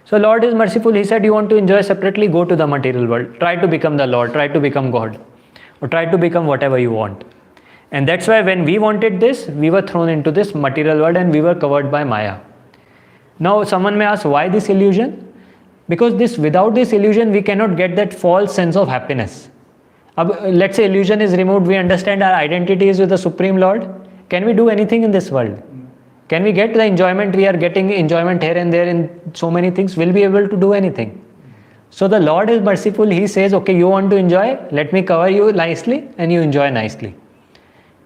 Speaker 1: So Lord is merciful. He said, you want to enjoy separately, go to the material world. Try to become the Lord, try to become God. or try to become whatever you want. And that's why when we wanted this, we were thrown into this material world and we were covered by Maya. Now someone may ask, why this illusion? Because without this illusion, we cannot get that false sense of happiness. Let's say illusion is removed, we understand our identity is with the Supreme Lord. Can we do anything in this world? Can we get the enjoyment? We are getting enjoyment here and there in so many things. Will we be able to do anything? So the Lord is merciful. He says, okay, you want to enjoy? Let me cover you nicely and you enjoy nicely.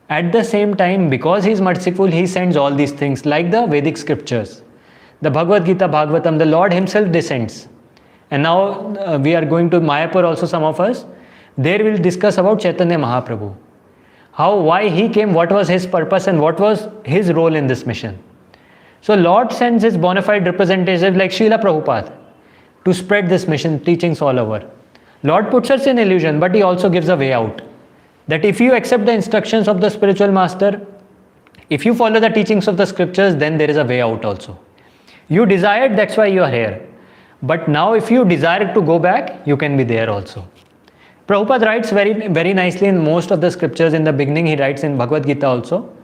Speaker 1: At the same time, because He is merciful, He sends all these things like the Vedic scriptures. The Bhagavad Gita, Bhagavatam, the Lord Himself descends. And now we are going to Mayapur also, some of us. There we'll discuss about Chaitanya Mahaprabhu. Why He came, what was His purpose and what was His role in this mission. So Lord sends His bona fide representatives like Srila Prabhupada to spread this mission, teachings all over. Lord puts us in illusion, but He also gives a way out. That if you accept the instructions of the spiritual master, if you follow the teachings of the scriptures, then there is a way out also. You desired, that's why you are here. But now if you desire to go back, you can be there also. Prabhupada writes very, very nicely in most of the scriptures. In the beginning, he writes in Bhagavad Gita also.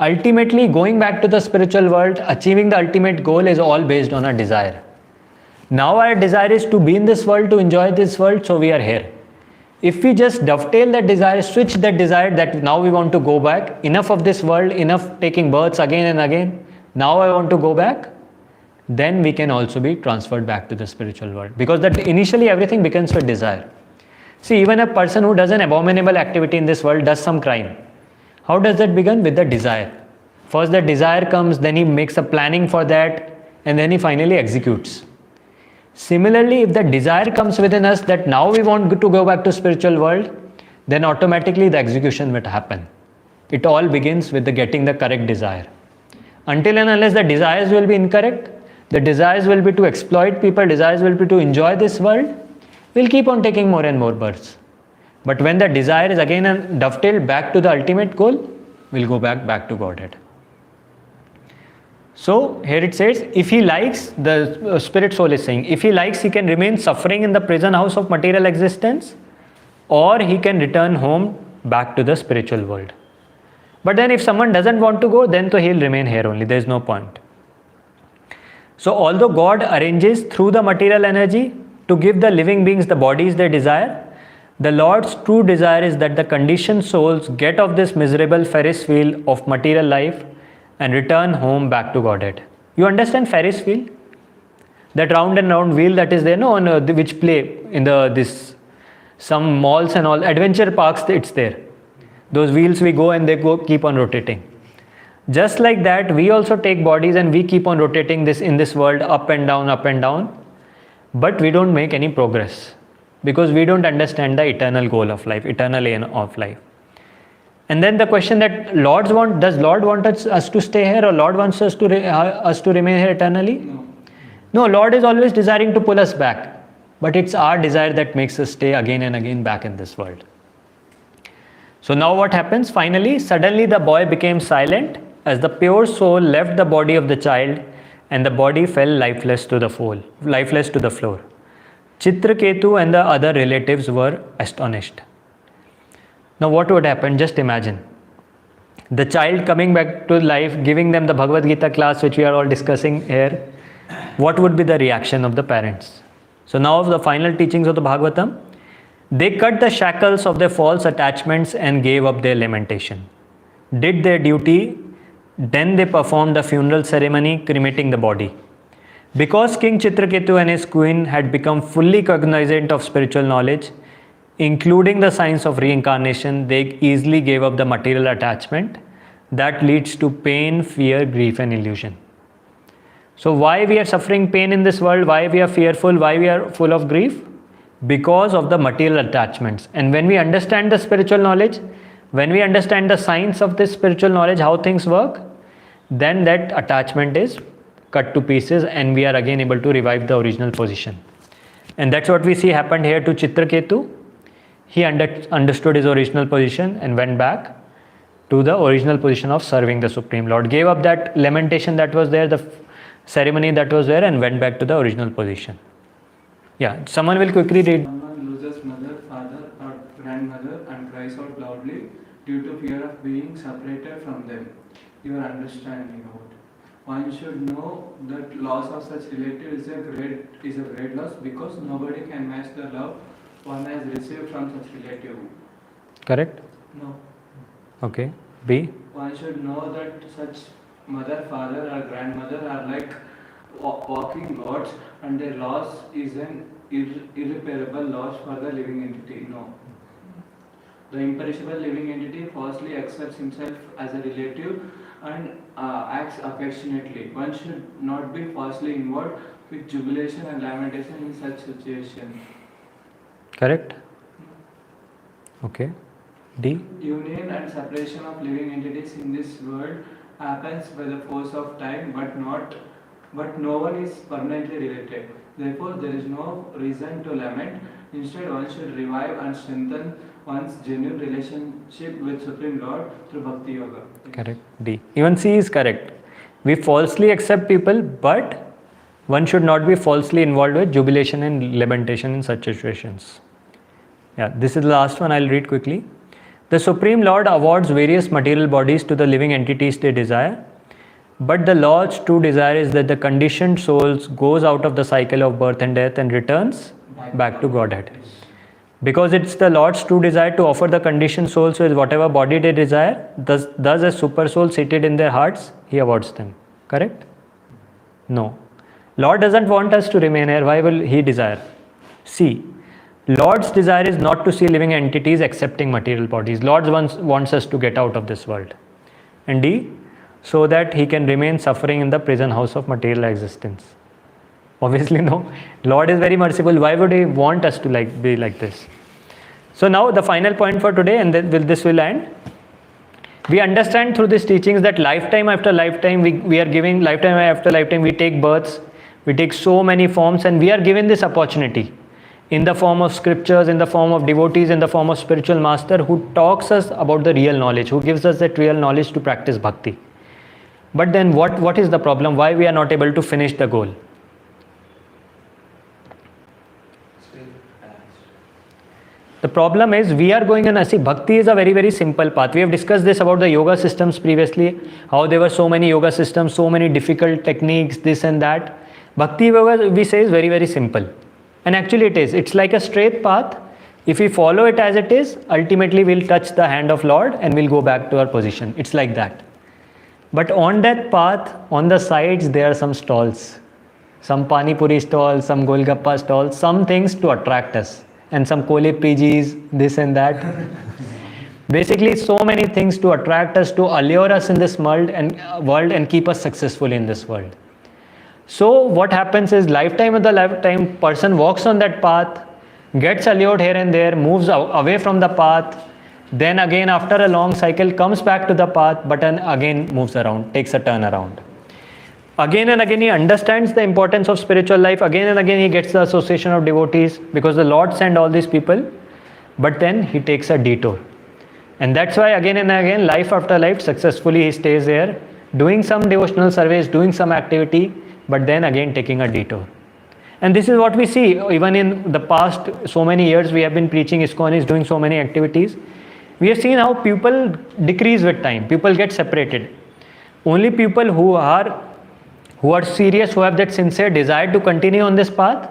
Speaker 1: Ultimately, going back to the spiritual world, achieving the ultimate goal is all based on a desire. Now our desire is to be in this world, to enjoy this world, so we are here. If we just dovetail that desire, switch that desire that now we want to go back, enough of this world, enough taking births again and again, now I want to go back, then we can also be transferred back to the spiritual world. Because that initially everything begins with desire. See, even a person who does an abominable activity in this world does some crime. How does that begin? With the desire. First the desire comes, then he makes a planning for that, and then he finally executes. Similarly, if the desire comes within us that now we want to go back to spiritual world, then automatically the execution will happen. It all begins with the getting the correct desire. Until and unless the desires will be incorrect, the desires will be to exploit people, desires will be to enjoy this world, we'll keep on taking more and more births. But when the desire is again dovetailed back to the ultimate goal, we'll go back to Godhead. So here it says, if he likes, the spirit soul is saying, if he likes, he can remain suffering in the prison house of material existence, or he can return home back to the spiritual world. But then if someone doesn't want to go, then he'll remain here only. There is no point. So although God arranges through the material energy to give the living beings the bodies they desire, the Lord's true desire is that the conditioned souls get off this miserable Ferris wheel of material life and return home back to Godhead. You understand Ferris wheel? That round and round wheel that is there, no, on which play in some malls and all, adventure parks, it's there. Those wheels we go and they keep on rotating. Just like that, we also take bodies and we keep on rotating this in this world up and down, but we don't make any progress because we don't understand the eternal goal of life, eternal aim of life. And then the question that does Lord want us to stay here, or Lord wants us to remain here eternally? No, Lord is always desiring to pull us back, but it's our desire that makes us stay again and again back in this world. So now what happens? Finally, suddenly the boy became silent as the pure soul left the body of the child and the body fell lifeless to the floor. Chitraketu and the other relatives were astonished. Now what would happen? Just imagine. The child coming back to life, giving them the Bhagavad Gita class which we are all discussing here. What would be the reaction of the parents? So now the final teachings of the Bhagavatam. They cut the shackles of their false attachments and gave up their lamentation. Did their duty, then they performed the funeral ceremony, cremating the body. Because King Chitraketu and his queen had become fully cognizant of spiritual knowledge, including the science of reincarnation, they easily gave up the material attachment that leads to pain, fear, grief and illusion. So why we are suffering pain in this world, why we are fearful, why we are full of grief? Because of the material attachments. And when we understand the spiritual knowledge, when we understand the science of this spiritual knowledge, how things work, then that attachment is cut to pieces and we are again able to revive the original position. And that's what we see happened here to Chitraketu. He understood his original position and went back to the original position of serving the Supreme Lord. Gave up that lamentation that was there, the ceremony that was there, and went back to the original position. Yeah, someone will quickly read.
Speaker 5: Someone loses mother, father or grandmother and cries cries out loudly due to fear of being separated from them. You are understanding about. One should know that loss of such relative is a great loss because nobody can match the love one has received from such relative.
Speaker 1: Correct?
Speaker 5: No.
Speaker 1: Okay. B.
Speaker 5: One should know that such mother, father, or grandmother are like walking gods, and their loss is an irreparable loss for the living entity. No. The imperishable living entity falsely accepts himself as a relative and acts affectionately. One should not be falsely involved with jubilation and lamentation in such situation.
Speaker 1: Correct? Okay. D.
Speaker 5: Union and separation of living entities in this world happens by the force of time, but no one is permanently related. Therefore, there is no reason to lament. Instead, one should revive and strengthen one's genuine relationship with Supreme Lord through Bhakti Yoga.
Speaker 1: Correct. D. Even C is correct. We falsely accept people, but one should not be falsely involved with jubilation and lamentation in such situations. Yeah, this is the last one. I'll read quickly. The Supreme Lord awards various material bodies to the living entities they desire, but the Lord's true desire is that the conditioned souls goes out of the cycle of birth and death and returns back to Godhead. Because it's the Lord's true desire to offer the conditioned souls with whatever body they desire, thus as super soul seated in their hearts, He awards them. Correct? No. Lord doesn't want us to remain here. Why will He desire? C. Lord's desire is not to see living entities accepting material bodies. Lord wants us to get out of this world. And D. So that He can remain suffering in the prison house of material existence. Obviously no. Lord is very merciful. Why would He want us to be like this? So now the final point for today, and then this will end. We understand through these teachings that lifetime after lifetime we are giving, lifetime after lifetime we take births, we take so many forms, and we are given this opportunity in the form of scriptures, in the form of devotees, in the form of spiritual master who talks us about the real knowledge, who gives us that real knowledge to practice bhakti. But then what is the problem? Why we are not able to finish the goal? The problem is we are going on, see, bhakti is a very, very simple path. We have discussed this about the yoga systems previously, how there were so many yoga systems, so many difficult techniques, this and that. Bhakti yoga, we say, is very, very simple. And actually it is. It's like a straight path. If we follow it as it is, ultimately we'll touch the hand of Lord and we'll go back to our position. It's like that. But on that path, on the sides, there are some stalls. Some Pani Puri stalls, some Golgappa stalls, some things to attract us. And some Kole PGs, this and that. Basically, so many things to attract us, to allure us in this world and keep us successful in this world. So what happens is, lifetime of the lifetime, person walks on that path, gets allured here and there, moves away from the path, then again after a long cycle comes back to the path, but then again moves around, takes a turn around. Again and again he understands the importance of spiritual life, again and again he gets the association of devotees because the Lord sent all these people, but then he takes a detour. And that's why again and again, life after life, successfully he stays there, doing some devotional service, doing some activity, but then again taking a detour. And this is what we see even in the past so many years we have been preaching. ISKCON is doing so many activities. We have seen how people decrease with time, people get separated. Only people who are serious, who have that sincere desire to continue on this path,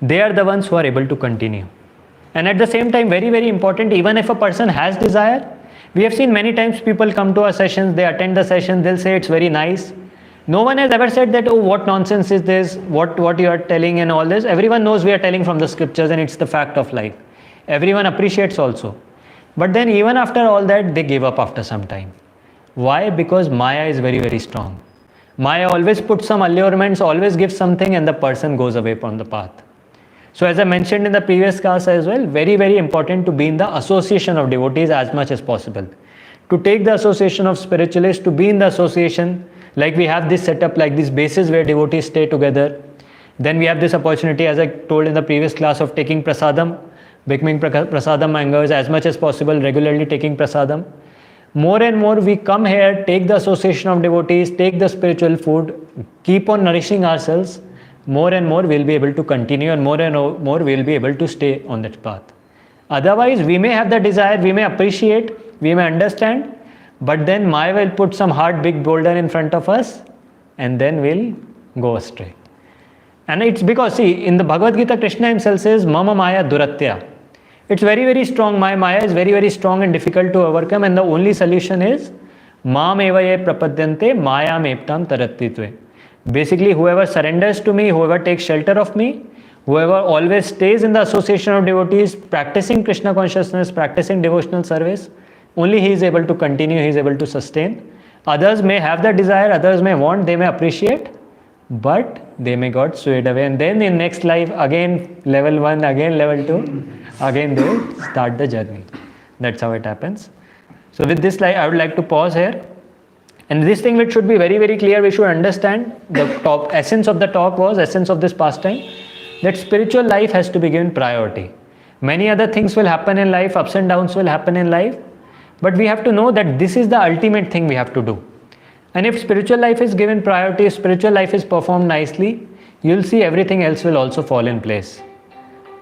Speaker 1: they are the ones who are able to continue. And at the same time, very, very important, even if a person has desire, we have seen many times people come to our sessions, they attend the session, they'll say it's very nice. No one has ever said that, oh, what nonsense is this, what you are telling and all this. Everyone knows we are telling from the scriptures and it's the fact of life. Everyone appreciates also. But then even after all that, they give up after some time. Why? Because Maya is very, very strong. Maya always puts some allurements, always gives something, and the person goes away from the path. So as I mentioned in the previous class as well, very, very important to be in the association of devotees as much as possible. To take the association of spiritualists, to be in the association, like we have this setup, like these bases where devotees stay together. Then we have this opportunity, as I told in the previous class, of taking prasadam, becoming prasadam mangers as much as possible, regularly taking prasadam. More and more we come here, take the association of devotees, take the spiritual food, keep on nourishing ourselves, more and more we'll be able to continue, and more we'll be able to stay on that path. Otherwise, we may have the desire, we may appreciate, we may understand, but then Maya will put some hard big boulder in front of us and then we'll go astray. And it's because, see, in the Bhagavad Gita, Krishna himself says, Mama Maya Duratya. It's very, very strong. My Maya is very, very strong and difficult to overcome, and the only solution is Mam eva ye prapadyante Maya meptam tarattitve. Basically, whoever surrenders to me, whoever takes shelter of me, whoever always stays in the association of devotees, practicing Krishna consciousness, practicing devotional service, only he is able to continue, he is able to sustain. Others may have the desire, others may want, they may appreciate, but they may got swayed away. And then in next life, again level 1, again level 2, again they will start the journey. That's how it happens. So with this, I would like to pause here. And this thing which should be very, very clear, we should understand, the top essence of the talk was, essence of this pastime, that spiritual life has to be given priority. Many other things will happen in life, ups and downs will happen in life, but we have to know that this is the ultimate thing we have to do. And if spiritual life is given priority, if spiritual life is performed nicely, you'll see everything else will also fall in place.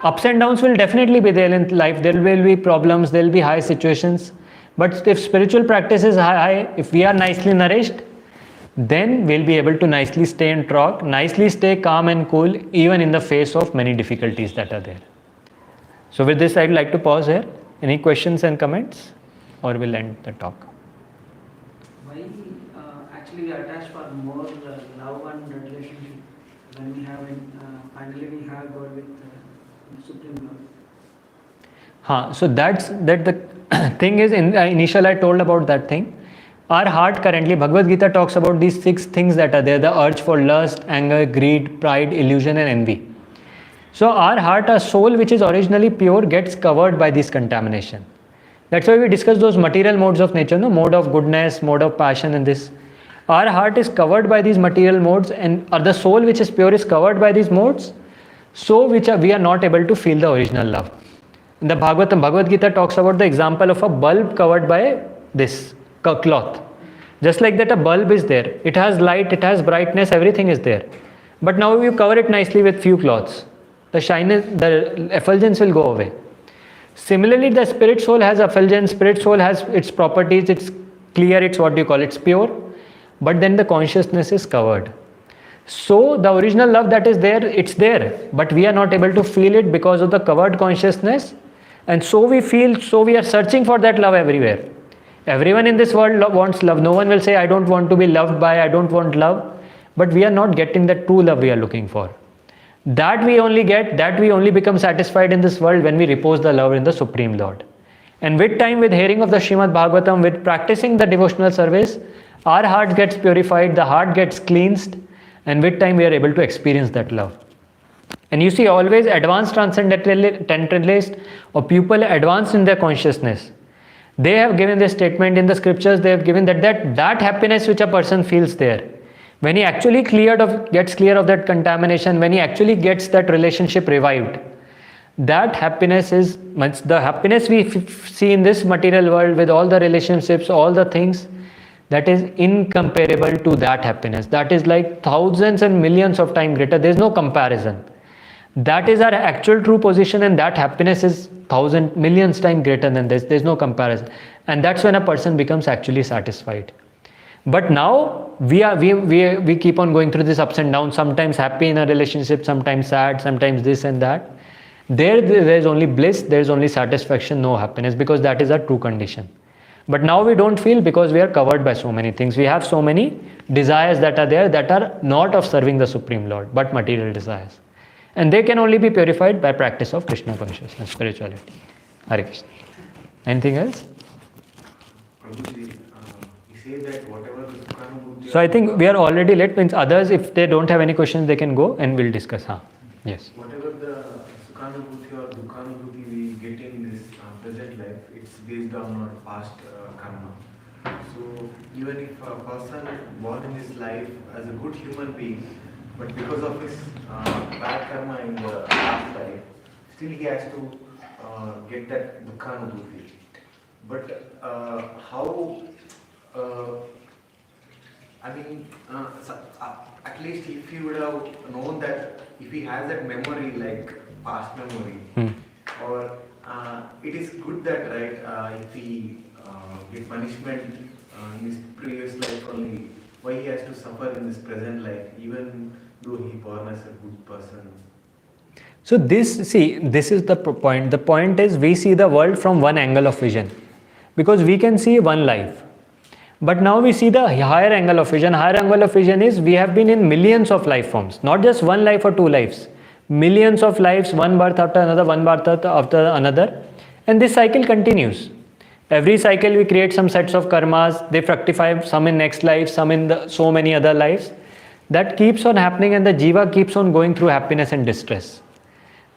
Speaker 1: Ups and downs will definitely be there in life. There will be problems, there will be high situations. But if spiritual practice is high, if we are nicely nourished, then we'll be able to nicely stay in track, nicely stay calm and cool, even in the face of many difficulties that are there. So with this, I'd like to pause here. Any questions and comments? Or we'll end the talk.
Speaker 6: Why actually we attach for more love and relationship when we have finally we have God with Supreme Lord?
Speaker 1: So that the thing is, in initial I told about that thing. Our heart currently, Bhagavad Gita talks about these 6 things that are there, the urge for lust, anger, greed, pride, illusion and envy. So our heart, our soul which is originally pure gets covered by this contamination. That's why we discuss those material modes of nature, no? Mode of goodness, mode of passion and this. Our heart is covered by these material modes, and the soul which is pure is covered by these modes, so we are not able to feel the original love. In the Bhagavad Gita talks about the example of a bulb covered by this cloth. Just like that, a bulb is there. It has light, it has brightness, everything is there. But now you cover it nicely with few cloths. The shyness, the effulgence will go away. Similarly, the spirit soul has effulgence, spirit soul has its properties, it's clear, it's what you call, it's pure. But then the consciousness is covered. So the original love that is there, it's there. But we are not able to feel it because of the covered consciousness. And so we are searching for that love everywhere. Everyone in this world wants love. No one will say, I don't want to be loved by, I don't want love. But we are not getting that true love we are looking for. That we only get, that we only become satisfied in this world when we repose the love in the Supreme Lord. And with time, with hearing of the Srimad Bhagavatam, with practicing the devotional service, our heart gets purified, the heart gets cleansed, and with time we are able to experience that love. And you see, always advanced transcendentalists or people advanced in their consciousness, they have given this statement in the scriptures, they have given that happiness which a person feels there, when he actually gets clear of that contamination, when he actually gets that relationship revived, that happiness is the happiness we see in this material world with all the relationships, all the things, that is incomparable to that happiness. That is like thousands and millions of times greater. There is no comparison. That is our actual true position, and that happiness is thousands, millions times greater than this. There is no comparison. And that's when a person becomes actually satisfied. But now we keep on going through this ups and downs, sometimes happy in a relationship, sometimes sad, sometimes this and that. There is only bliss, there is only satisfaction, no happiness, because that is our true condition. But now we don't feel, because we are covered by so many things. We have so many desires that are there that are not of serving the Supreme Lord, but material desires. And they can only be purified by practice of Krishna consciousness, spirituality. Hare Krishna. Anything else?
Speaker 7: Prabhuji, you say that whatever the Sukhanubhuti...
Speaker 1: So I think we are already late. Means others, if they don't have any questions, they can go and we'll discuss. Yes.
Speaker 7: Whatever the Sukhanubhuti or Dukhanubhuti we get in this present life, it's based on our past karma. So even if a person born in this life as a good human being, but because of his bad karma in the past life, still he has to get that Dukhanubhuti. But how, at least if he would have known that, if he has that memory, like past memory, or good that, right, if he get punishment in his previous life only, why he has to suffer in this present life, even though he born as a good person?
Speaker 1: So this is the point. The point is we see the world from one angle of vision. Because we can see one life. But now we see the higher angle of vision. Higher angle of vision is we have been in millions of life forms. Not just one life or two lives. Millions of lives, one birth after another, one birth after another. And this cycle continues. Every cycle we create some sets of karmas. They fructify, some in next life, some in so many other lives. That keeps on happening and the jiva keeps on going through happiness and distress.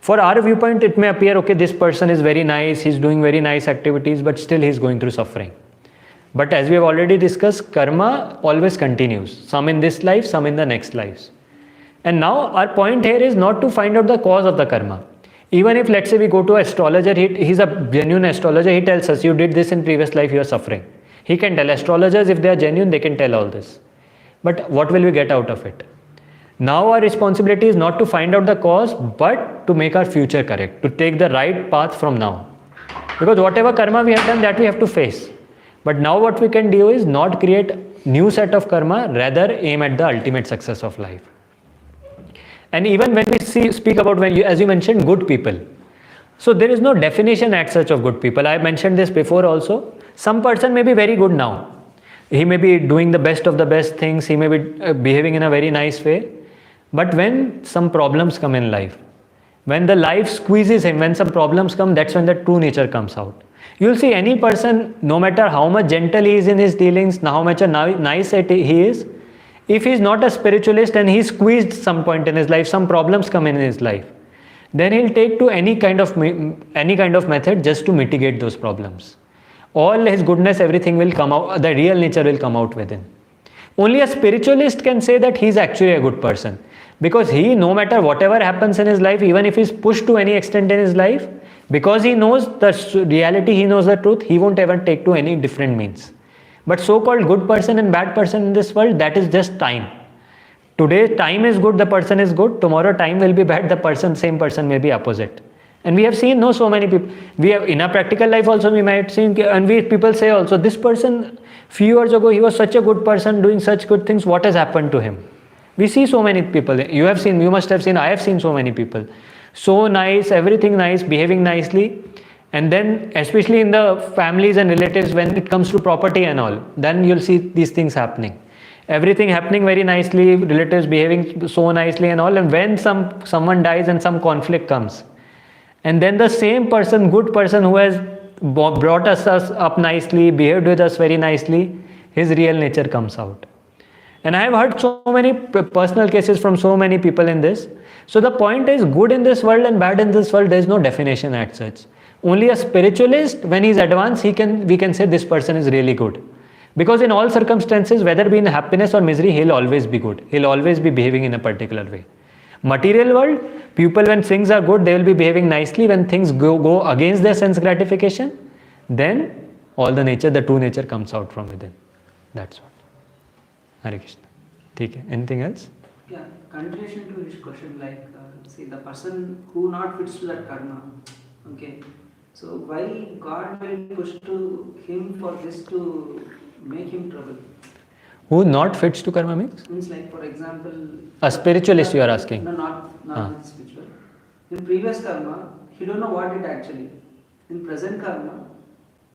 Speaker 1: For our viewpoint, it may appear, okay, this person is very nice, he's doing very nice activities, but still he's going through suffering. But as we have already discussed, karma always continues. Some in this life, some in the next lives. And now our point here is not to find out the cause of the karma. Even if, let's say, we go to an astrologer, he's a genuine astrologer, he tells us, you did this in previous life, you are suffering. He can tell. Astrologers, if they are genuine, they can tell all this. But what will we get out of it? Now our responsibility is not to find out the cause, but to make our future correct, to take the right path from now. Because whatever karma we have done, that we have to face. But now what we can do is not create new set of karma, rather aim at the ultimate success of life. And even when we speak about, as you mentioned, good people. So there is no definition as such of good people. I mentioned this before also. Some person may be very good now. He may be doing the best of the best things. He may be behaving in a very nice way. But when some problems come in life, when the life squeezes him, when some problems come, that's when the true nature comes out. You'll see any person, no matter how much gentle he is in his dealings, how much nice he is, if he's not a spiritualist and he's squeezed some point in his life, some problems come in his life, then he'll take to any kind of method just to mitigate those problems. All his goodness, everything will come out, the real nature will come out within. Only a spiritualist can say that he's actually a good person. Because he, no matter whatever happens in his life, even if he's pushed to any extent in his life, because he knows the reality, he knows the truth, he won't ever take to any different means. But so-called good person and bad person in this world, that is just time. Today time is good, the person is good. Tomorrow time will be bad, same person may be opposite. And we have seen so many people. We have in our practical life also we might see, and people say also, this person few years ago he was such a good person doing such good things. What has happened to him? We see so many people. You must have seen, I have seen so many people. So nice, everything nice, behaving nicely. And then especially in the families and relatives, when it comes to property and all, then you'll see these things happening. Everything happening very nicely, relatives behaving so nicely and all. And when someone dies and some conflict comes, and then the same person, good person who has brought us up nicely, behaved with us very nicely, his real nature comes out. And I have heard so many personal cases from so many people in this. So the point is, good in this world and bad in this world, there is no definition as such. Only a spiritualist, when he is advanced, we can say this person is really good. Because in all circumstances, whether be in happiness or misery, he'll always be good. He'll always be behaving in a particular way. Material world, people when things are good, they will be behaving nicely. When things go against their sense gratification, then all the nature, the true nature comes out from within. That's what. Hare Krishna. Okay. Anything else?
Speaker 6: Yeah, continuation to this question, like, see, the person who not fits to that karma, okay, so why God will push to him for this to make him trouble?
Speaker 1: Who not fits to karma means?
Speaker 6: Means like, for example...
Speaker 1: A spiritualist you are asking?
Speaker 6: No, not spiritual. In previous karma, he don't know what it actually. In present karma,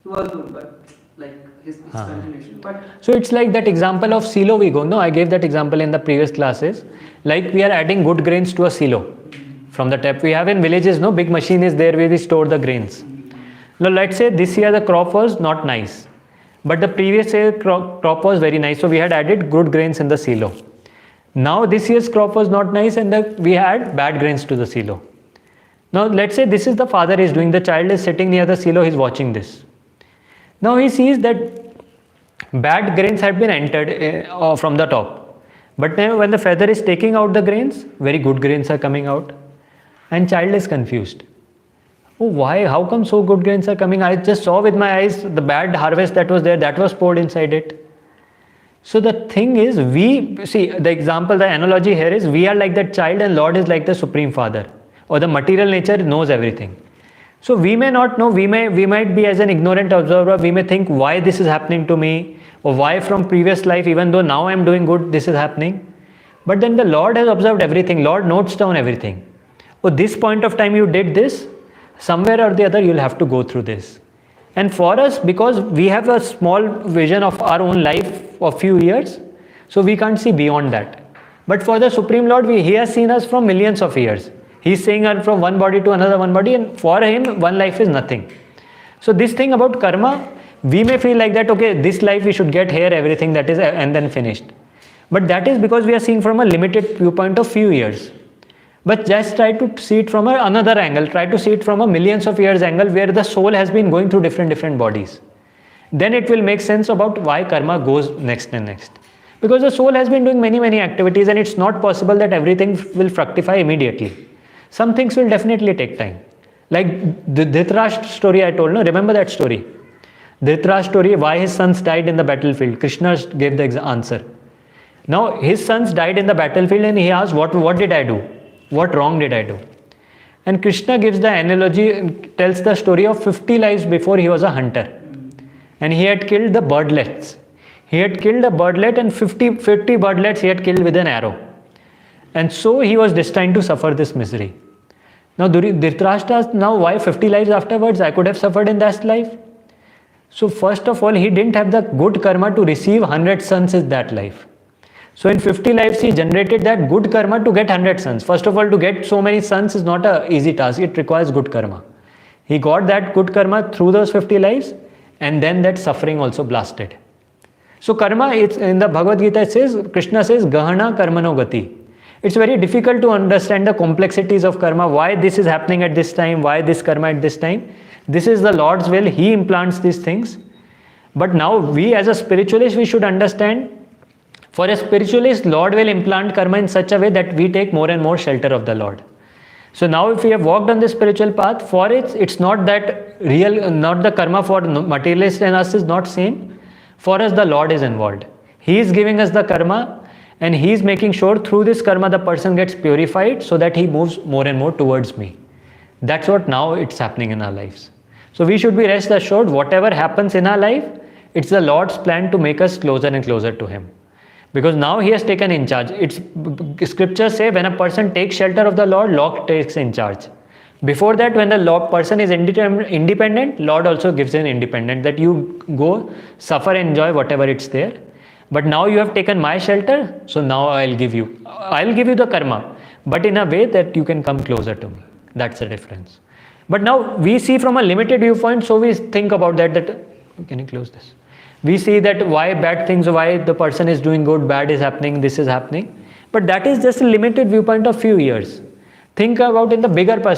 Speaker 6: he was good, but like his continuation. But
Speaker 1: so it's like that example of silo we go. No, I gave that example in the previous classes. Like we are adding good grains to a silo. From the tap we have in villages, no big machine is there where we store the grains. Now let's say this year the crop was not nice, but the previous year crop was very nice. So we had added good grains in the silo. Now this year's crop was not nice and we had bad grains to the silo. Now let's say this is the father is doing, the child is sitting near the silo, he is watching this. Now he sees that bad grains had been entered from the top. But now when the feather is taking out the grains, very good grains are coming out. And child is confused. Oh, why? How come so good grains are coming? I just saw with my eyes the bad harvest that was there, that was poured inside it. So the thing is, we see the example, the analogy here is we are like that child and Lord is like the Supreme Father. Or the material nature knows everything. So we may not know, we might be as an ignorant observer, we may think why this is happening to me, or why from previous life, even though now I am doing good, this is happening. But then the Lord has observed everything, Lord notes down everything. Oh, this point of time you did this, somewhere or the other you'll have to go through this. And for us, because we have a small vision of our own life of few years, so we can't see beyond that. But for the Supreme Lord, He has seen us from millions of years. He's saying from one body to another one body, and for Him, one life is nothing. So this thing about karma, we may feel like that, okay, this life we should get here, everything that is, and then finished. But that is because we are seeing from a limited viewpoint of few years. But just try to see it from another angle, try to see it from a millions of years angle where the soul has been going through different bodies. Then it will make sense about why karma goes next and next. Because the soul has been doing many activities, and it's not possible that everything will fructify immediately. Some things will definitely take time. Like the Dhritarashtra story I told, no? Remember that story? Dhritarashtra story, why his sons died in the battlefield. Krishna gave the answer. Now his sons died in the battlefield, and he asked, what did I do? What wrong did I do? And Krishna gives the analogy, tells the story of 50 lives before he was a hunter. And he had killed the birdlets. He had killed a birdlet, and 50 birdlets he had killed with an arrow. And so he was destined to suffer this misery. Now Dhritarashtra asked, now why 50 lives afterwards? I could have suffered in that life. So first of all, he didn't have the good karma to receive 100 sons in that life. So in 50 lives, he generated that good karma to get 100 sons. First of all, to get so many sons is not an easy task. It requires good karma. He got that good karma through those 50 lives, and then that suffering also blasted. So karma, it's in the Bhagavad Gita, it says, Krishna says, Gahana karmano gati. It's very difficult to understand the complexities of karma, why this is happening at this time, why this karma at this time. This is the Lord's will. He implants these things. But now we as a spiritualist, we should understand, for a spiritualist, Lord will implant karma in such a way that we take more and more shelter of the Lord. So now if we have walked on this spiritual path, for it, it's not that real, not the karma for materialist and us is not same. For us, the Lord is involved. He is giving us the karma, and He is making sure through this karma the person gets purified so that he moves more and more towards me. That's what now it's happening in our lives. So we should be rest assured, whatever happens in our life, it's the Lord's plan to make us closer and closer to Him. Because now He has taken in charge. Scriptures say when a person takes shelter of the Lord takes in charge. Before that, when the person is independent, Lord also gives an independent, that you go, suffer, enjoy whatever it's there. But now you have taken my shelter, so now I'll give you the karma, but in a way that you can come closer to me. That's the difference. But now we see from a limited viewpoint, so we think about that, can you close this? We see that why bad things, why the person is doing good, bad is happening, this is happening. But that is just a limited viewpoint of few years. Think about in the bigger perspective.